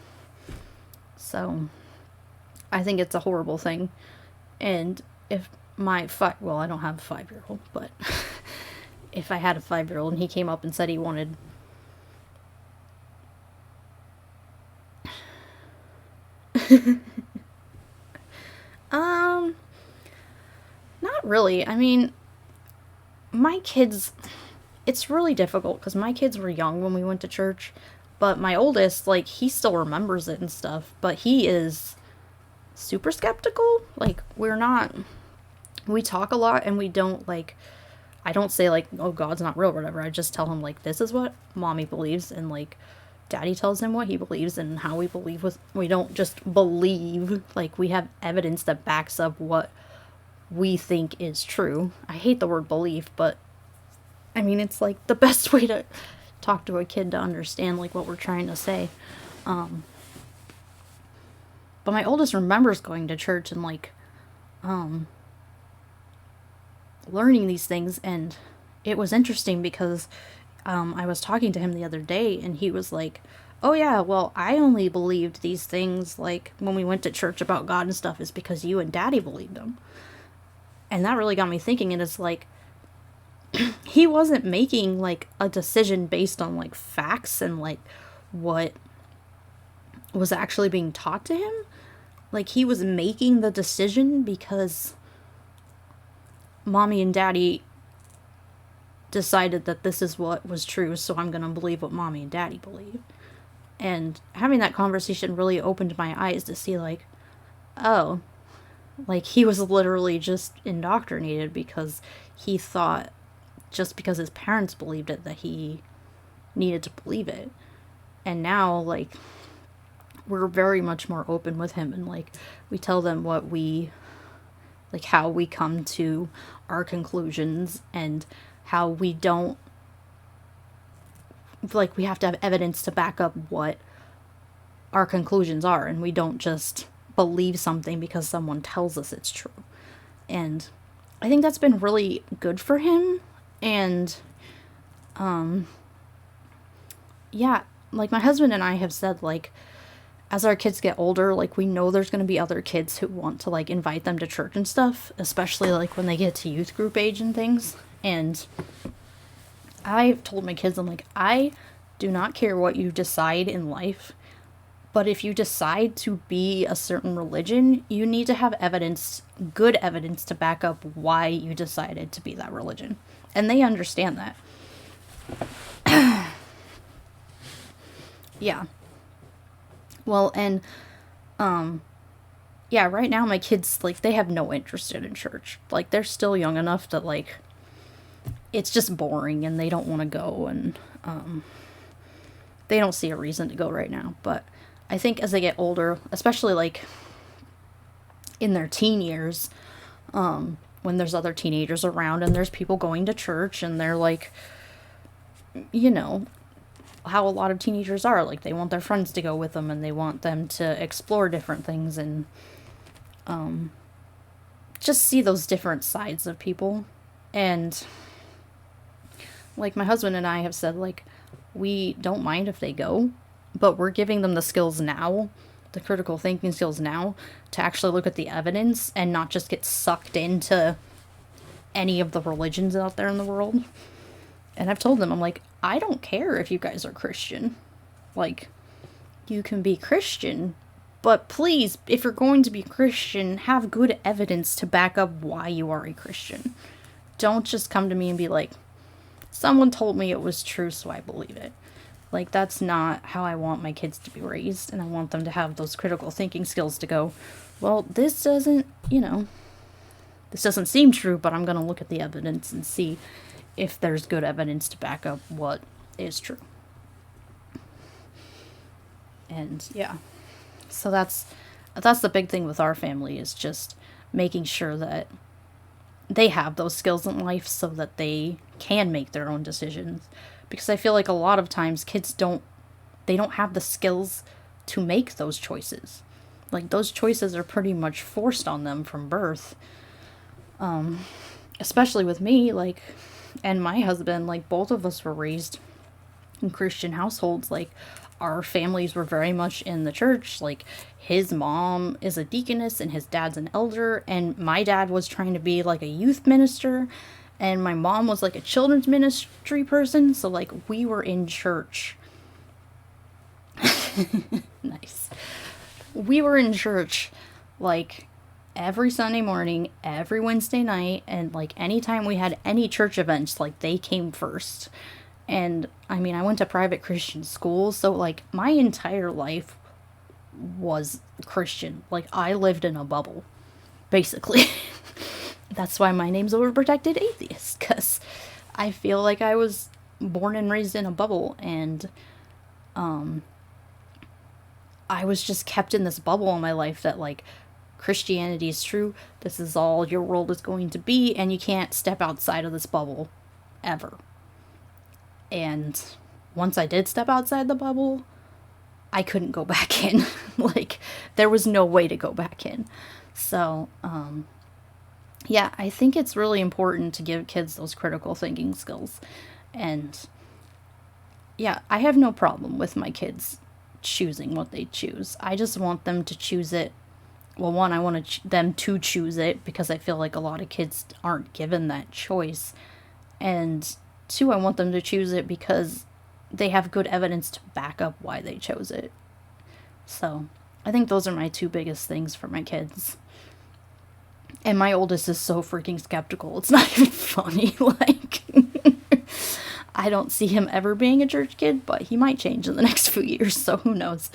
So, I think it's a horrible thing. And if my well, I don't have a 5-year-old, but if I had a 5-year-old and he came up and said he wanted not really. I mean, my kids, it's really difficult because my kids were young when we went to church, but my oldest, like, he still remembers it and stuff, but he is super skeptical. Like, we talk a lot, and we don't, like, I don't say like, oh, God's not real or whatever. I just tell him like, this is what mommy believes, and like daddy tells him what he believes and how we believe. With we don't just believe, like we have evidence that backs up what we think is true. I hate the word belief, but I mean it's like the best way to talk to a kid to understand like what we're trying to say. But my oldest remembers going to church and like learning these things, and it was interesting because I was talking to him the other day and he was like, oh yeah, well, I only believed these things like when we went to church about God and stuff is because you and daddy believed them. And that really got me thinking, and it's like he wasn't making like a decision based on like facts and like what was actually being taught to him. Like he was making the decision because mommy and daddy decided that this is what was true, so I'm going to believe what mommy and daddy believe. And having that conversation really opened my eyes to see like, oh, like he was literally just indoctrinated because he thought just because his parents believed it that he needed to believe it. And now like we're very much more open with him, and like we tell them what we like, how we come to our conclusions, and how we don't like we have to have evidence to back up what our conclusions are, and we don't just believe something because someone tells us it's true. And I think that's been really good for him. And yeah, like my husband and I have said like as our kids get older, like we know there's going to be other kids who want to like invite them to church and stuff, especially like when they get to youth group age and things. And I've told my kids, I'm like, I do not care what you decide in life, but if you decide to be a certain religion, you need to have evidence, good evidence to back up why you decided to be that religion. And they understand that. Yeah. Well, and, yeah, right now my kids, like, they have no interest in church. Like, they're still young enough that, like, it's just boring and they don't want to go, and, they don't see a reason to go right now. But I think as they get older, especially, like, in their teen years, when there's other teenagers around and there's people going to church and they're, like, you know, how a lot of teenagers are, like they want their friends to go with them and they want them to explore different things and just see those different sides of people. And like my husband and I have said, like, we don't mind if they go, but we're giving them the skills now, the critical thinking skills now, to actually look at the evidence and not just get sucked into any of the religions out there in the world. And I've told them, I'm like, I don't care if you guys are Christian. Like, you can be Christian, but please, if you're going to be Christian, have good evidence to back up why you are a Christian. Don't just come to me and be like, someone told me it was true, so I believe it. Like, that's not how I want my kids to be raised, and I want them to have those critical thinking skills to go, well, this doesn't seem true, but I'm going to look at the evidence and see if there's good evidence to back up what is true. And yeah, so that's the big thing with our family, is just making sure that they have those skills in life so that they can make their own decisions. Because I feel like a lot of times kids don't have the skills to make those choices. Like, those choices are pretty much forced on them from birth. Especially with me, like, and my husband, like, both of us were raised in Christian households. Like, our families were very much in the church. Like, his mom is a deaconess and his dad's an elder, and my dad was trying to be like a youth minister, and my mom was like a children's ministry person. So like, we were in church. Nice. We were in church like every Sunday morning, every Wednesday night, and like anytime we had any church events, like they came first. And I mean, I went to private Christian school, so like my entire life was Christian. Like, I lived in a bubble, basically. That's why my name's Overprotected Atheist, because I feel like I was born and raised in a bubble, and I was just kept in this bubble in my life that, like, Christianity is true, this is all your world is going to be, and you can't step outside of this bubble ever. And once I did step outside the bubble, I couldn't go back in. Like, there was no way to go back in. So, yeah, I think it's really important to give kids those critical thinking skills. And yeah, I have no problem with my kids choosing what they choose. I just want them to choose it. Well, one, I want them to choose it because I feel like a lot of kids aren't given that choice. And two, I want them to choose it because they have good evidence to back up why they chose it. So, I think those are my two biggest things for my kids. And my oldest is so freaking skeptical. It's not even funny. Like, I don't see him ever being a church kid, but he might change in the next few years, so who knows.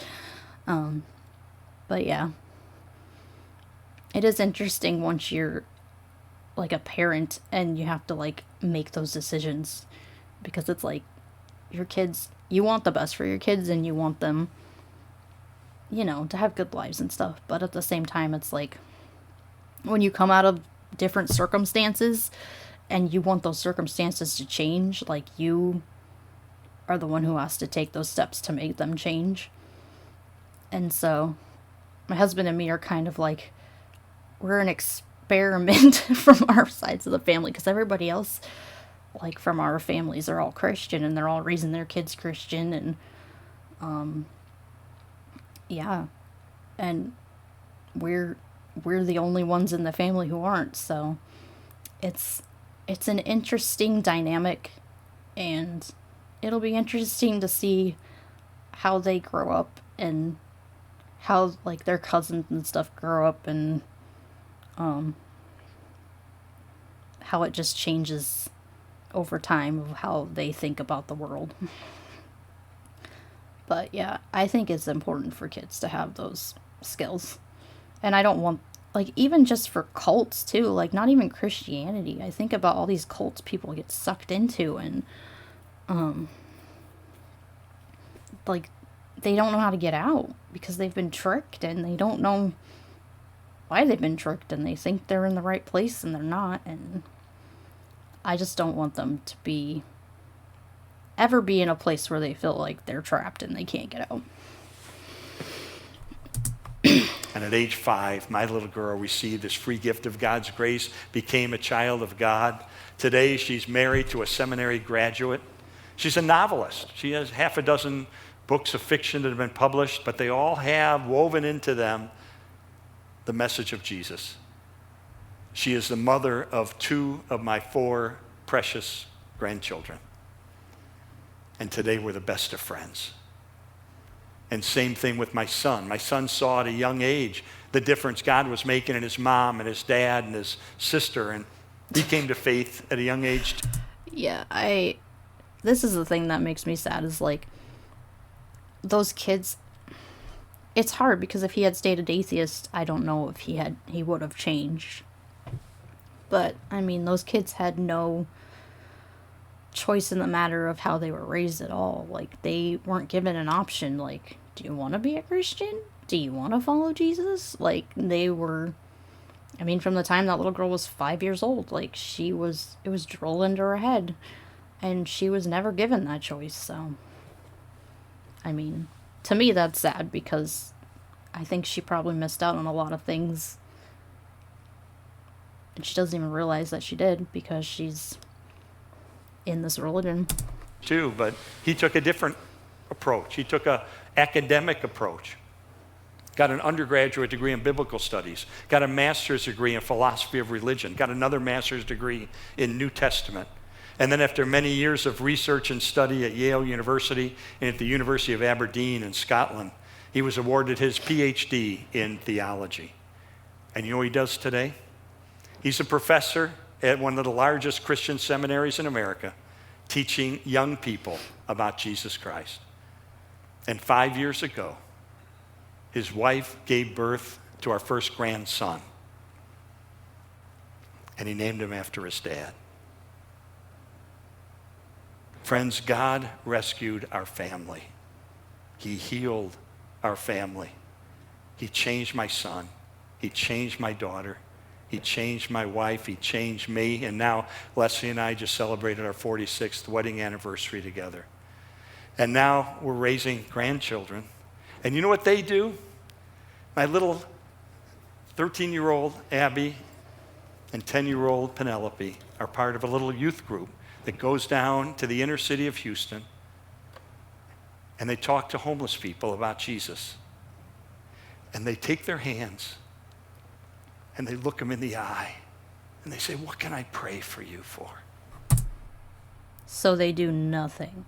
But yeah. It is interesting once you're, like, a parent and you have to, like, make those decisions. Because it's like, your kids, you want the best for your kids and you want them, you know, to have good lives and stuff. But at the same time, it's like, when you come out of different circumstances and you want those circumstances to change, like, you are the one who has to take those steps to make them change. And so my husband and me are kind of like, we're an experiment from our sides of the family, because everybody else, like, from our families are all Christian and they're all raising their kids Christian, and yeah, and we're the only ones in the family who aren't. So it's an interesting dynamic, and it'll be interesting to see how they grow up and how, like, their cousins and stuff grow up, and how it just changes over time of how they think about the world. But yeah, I think it's important for kids to have those skills. And I don't want, like, even just for cults too, like, not even Christianity. I think about all these cults people get sucked into, and like, they don't know how to get out because they've been tricked, and they don't know why they've been tricked, and they think they're in the right place and they're not. And I just don't want them to ever be in a place where they feel like they're trapped and they can't get out. And at age 5, my little girl received this free gift of God's grace, became a child of God. Today, she's married to a seminary graduate. She's a novelist. She has half a dozen books of fiction that have been published, but they all have woven into them the message of Jesus. She is the mother of 2 of my 4 precious grandchildren. And today we're the best of friends. And same thing with my son. My son saw at a young age the difference God was making in his mom and his dad and his sister, and he came to faith at a young age. Yeah, this is the thing that makes me sad, is like, those kids, it's hard because if he had stayed an atheist, I don't know if he would have changed. But I mean, those kids had no choice in the matter of how they were raised at all. Like, they weren't given an option, like, do you want to be a Christian? Do you want to follow Jesus? Like, they were, I mean, from the time that little girl was 5 years old, like, it was drilled into her head, and she was never given that choice. So, I mean, to me, that's sad, because I think she probably missed out on a lot of things, and she doesn't even realize that she did, because she's in this religion. Too, but he took a different approach. He took an academic approach. Got an undergraduate degree in biblical studies, got a master's degree in philosophy of religion, got another master's degree in New Testament. And then after many years of research and study at Yale University and at the University of Aberdeen in Scotland, he was awarded his PhD in theology. And you know what he does today? He's a professor at one of the largest Christian seminaries in America, teaching young people about Jesus Christ. And 5 years ago, his wife gave birth to our first grandson. And he named him after his dad. Friends, God rescued our family. He healed our family. He changed my son. He changed my daughter. He changed my wife. He changed me. And now Leslie and I just celebrated our 46th wedding anniversary together. And now we're raising grandchildren. And you know what they do? My little 13-year-old Abby and 10-year-old Penelope are part of a little youth group that goes down to the inner city of Houston, and they talk to homeless people about Jesus. And they take their hands and they look them in the eye and they say, "What can I pray for you for?" So they do nothing.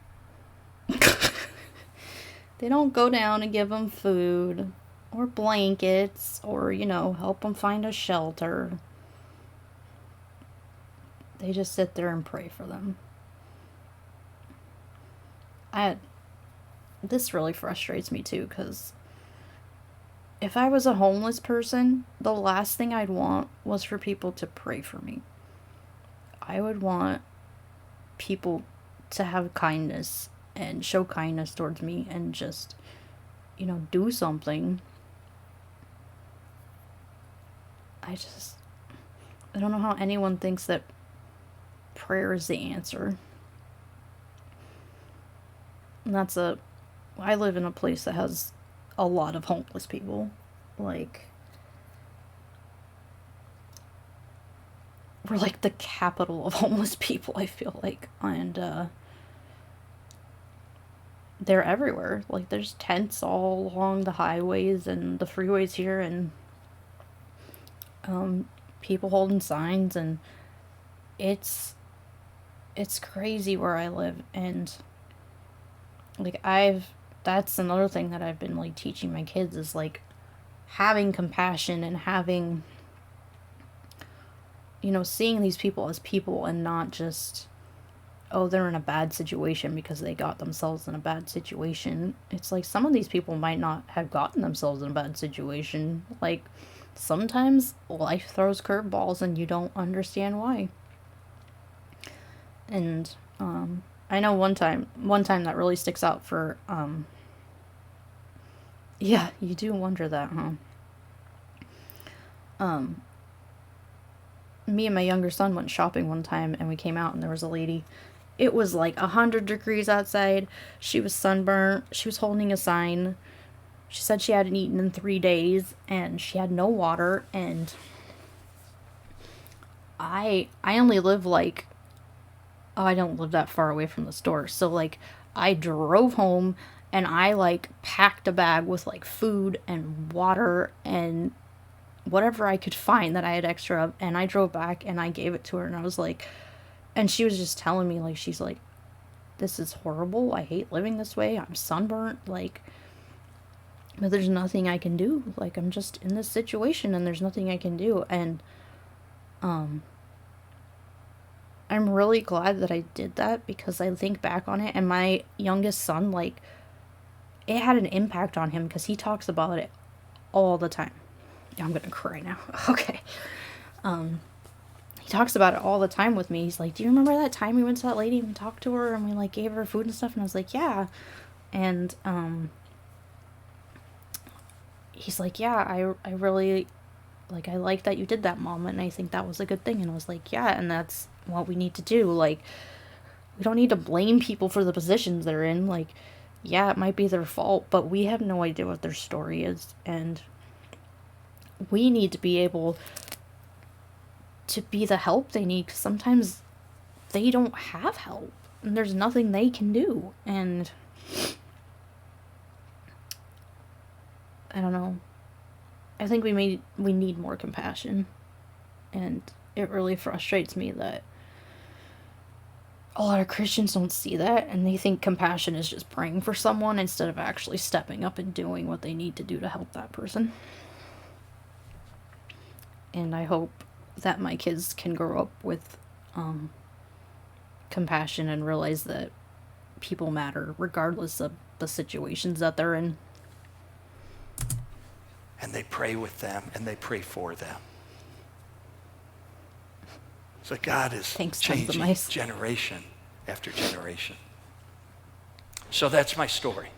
They don't go down and give them food or blankets or, help them find a shelter. They just sit there and pray for them. This really frustrates me too, because if I was a homeless person, the last thing I'd want was for people to pray for me. I would want people to have kindness and show kindness towards me and just, do something. I don't know how anyone thinks that prayer is the answer. And I live in a place that has a lot of homeless people. Like, we're like the capital of homeless people, I feel like. And they're everywhere. Like, there's tents all along the highways and the freeways here, and people holding signs, and it's crazy where I live. And like, that's another thing that I've been like teaching my kids is like having compassion and having, seeing these people as people and not just, oh, they're in a bad situation because they got themselves in a bad situation. It's like some of these people might not have gotten themselves in a bad situation. Like, sometimes life throws curveballs and you don't understand why. And I know one time that really sticks out for yeah, you do wonder that, huh? Me and my younger son went shopping one time, and we came out and there was a lady. It was like 100 degrees outside. She was sunburnt. She was holding a sign. She said she hadn't eaten in 3 days, and she had no water. And I only live like, I don't live that far away from the store. So like, I drove home and I like packed a bag with like food and water and whatever I could find that I had extra of, and I drove back and I gave it to her, and I was like, and she was just telling me, like, she's like, this is horrible. I hate living this way. I'm sunburnt. Like, but there's nothing I can do. Like, I'm just in this situation and there's nothing I can do. And, I'm really glad that I did that, because I think back on it, and my youngest son, like, it had an impact on him because he talks about it all the time. I'm gonna cry now. Okay. He talks about it all the time with me. He's like, do you remember that time we went to that lady and talked to her and we like gave her food and stuff? And I was like, yeah. And he's like, yeah, I really, like, I like that you did that, Mom, and I think that was a good thing. And I was like, yeah, and that's what we need to do. Like, we don't need to blame people for the positions they're in. Like, yeah, it might be their fault, but we have no idea what their story is, and we need to be able to be the help they need, 'cause sometimes they don't have help, and there's nothing they can do. And I don't know. I think we need more compassion, and it really frustrates me that a lot of Christians don't see that, and they think compassion is just praying for someone instead of actually stepping up and doing what they need to do to help that person. And I hope that my kids can grow up with compassion and realize that people matter regardless of the situations that they're in. And they pray with them, and they pray for them. So God is changing generation after generation. So that's my story.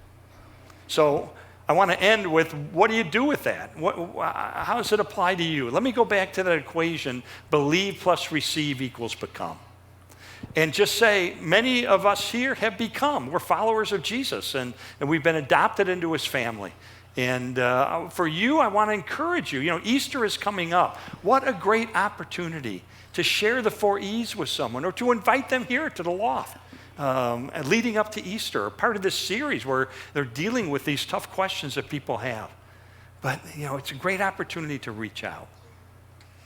So I want to end with, what do you do with that? How does it apply to you? Let me go back to that equation, believe plus receive equals become. And just say, many of us here have become. We're followers of Jesus, and we've been adopted into his family. And for you, I want to encourage you. You know, Easter is coming up. What a great opportunity to share the 4 E's with someone, or to invite them here to the loft. Leading up to Easter, part of this series where they're dealing with these tough questions that people have. But, you know, it's a great opportunity to reach out.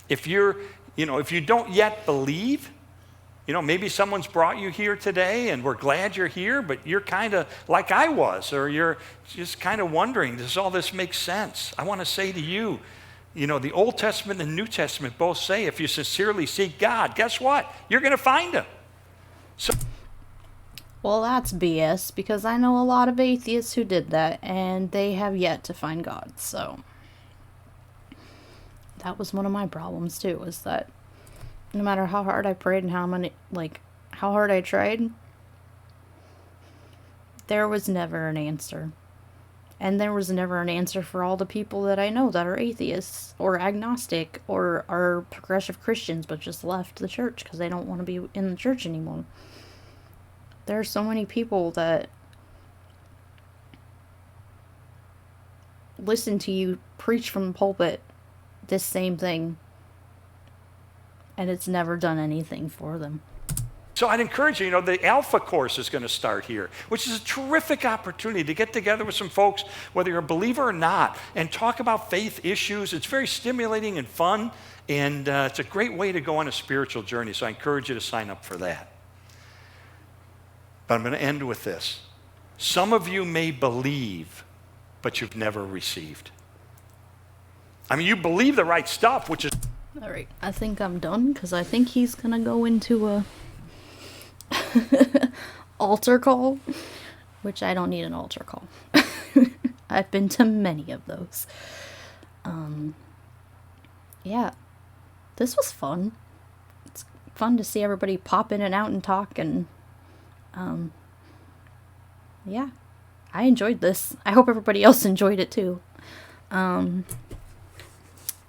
If you don't yet believe, you know, maybe someone's brought you here today and we're glad you're here, but you're kind of like I was, or you're just kind of wondering, does all this make sense? I want to say to you, you know, the Old Testament and the New Testament both say, if you sincerely seek God, guess what? You're going to find him. So, Well, that's BS, because I know a lot of atheists who did that, and they have yet to find God, so that was one of my problems too, is that no matter how hard I prayed and how hard I tried, there was never an answer. And there was never an answer for all the people that I know that are atheists or agnostic or are progressive Christians but just left the church because they don't want to be in the church anymore. There are so many people that listen to you preach from the pulpit this same thing, and it's never done anything for them. So I'd encourage you, you know, the Alpha course is going to start here, which is a terrific opportunity to get together with some folks, whether you're a believer or not, and talk about faith issues. It's very stimulating and fun, and it's a great way to go on a spiritual journey. So I encourage you to sign up for that. But I'm going to end with this. Some of you may believe, but you've never received. I mean, you believe the right stuff, which is... All right, I think I'm done, because I think he's going to go into a altar call, which I don't need an altar call. I've been to many of those. Yeah, this was fun. It's fun to see everybody pop in and out and talk, and yeah, I enjoyed this. I hope everybody else enjoyed it too.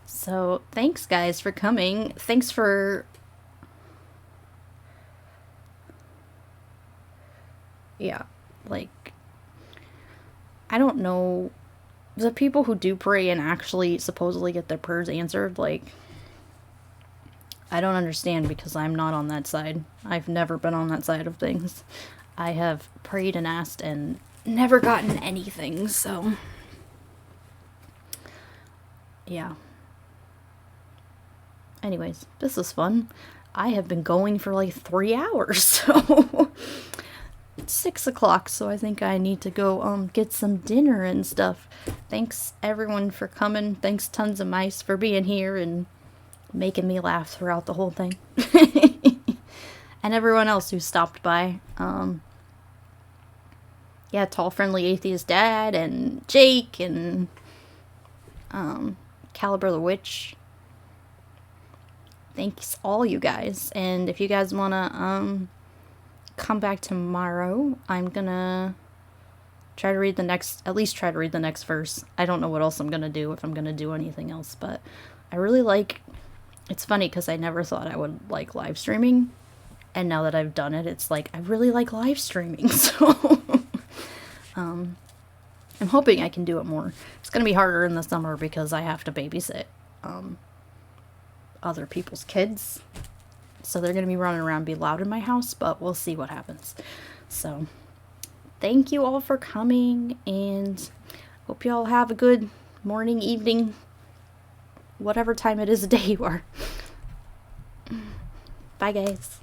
So thanks guys for coming. Thanks for I don't know, the people who do pray and actually supposedly get their prayers answered, I don't understand, because I'm not on that side. I've never been on that side of things. I have prayed and asked and never gotten anything, so yeah. Anyways, this was fun. I have been going for 3 hours, so it's 6 o'clock, so I think I need to go get some dinner and stuff. Thanks everyone for coming. Thanks Tons of Mice for being here and making me laugh throughout the whole thing. And everyone else who stopped by. Yeah, Tall Friendly Atheist Dad and Jake and Caliber the Witch. Thanks all you guys. And if you guys want to come back tomorrow, I'm gonna try to read the next verse. I don't know what else I'm gonna do, if I'm gonna do anything else, but I really it's funny because I never thought I would like live streaming, and now that I've done it, it's I really like live streaming. So I'm hoping I can do it more. It's gonna be harder in the summer because I have to babysit other people's kids, so they're gonna be running around, be loud in my house, but we'll see what happens. So thank you all for coming, and hope you all have a good morning, evening, whatever time it is a day you are. Bye guys.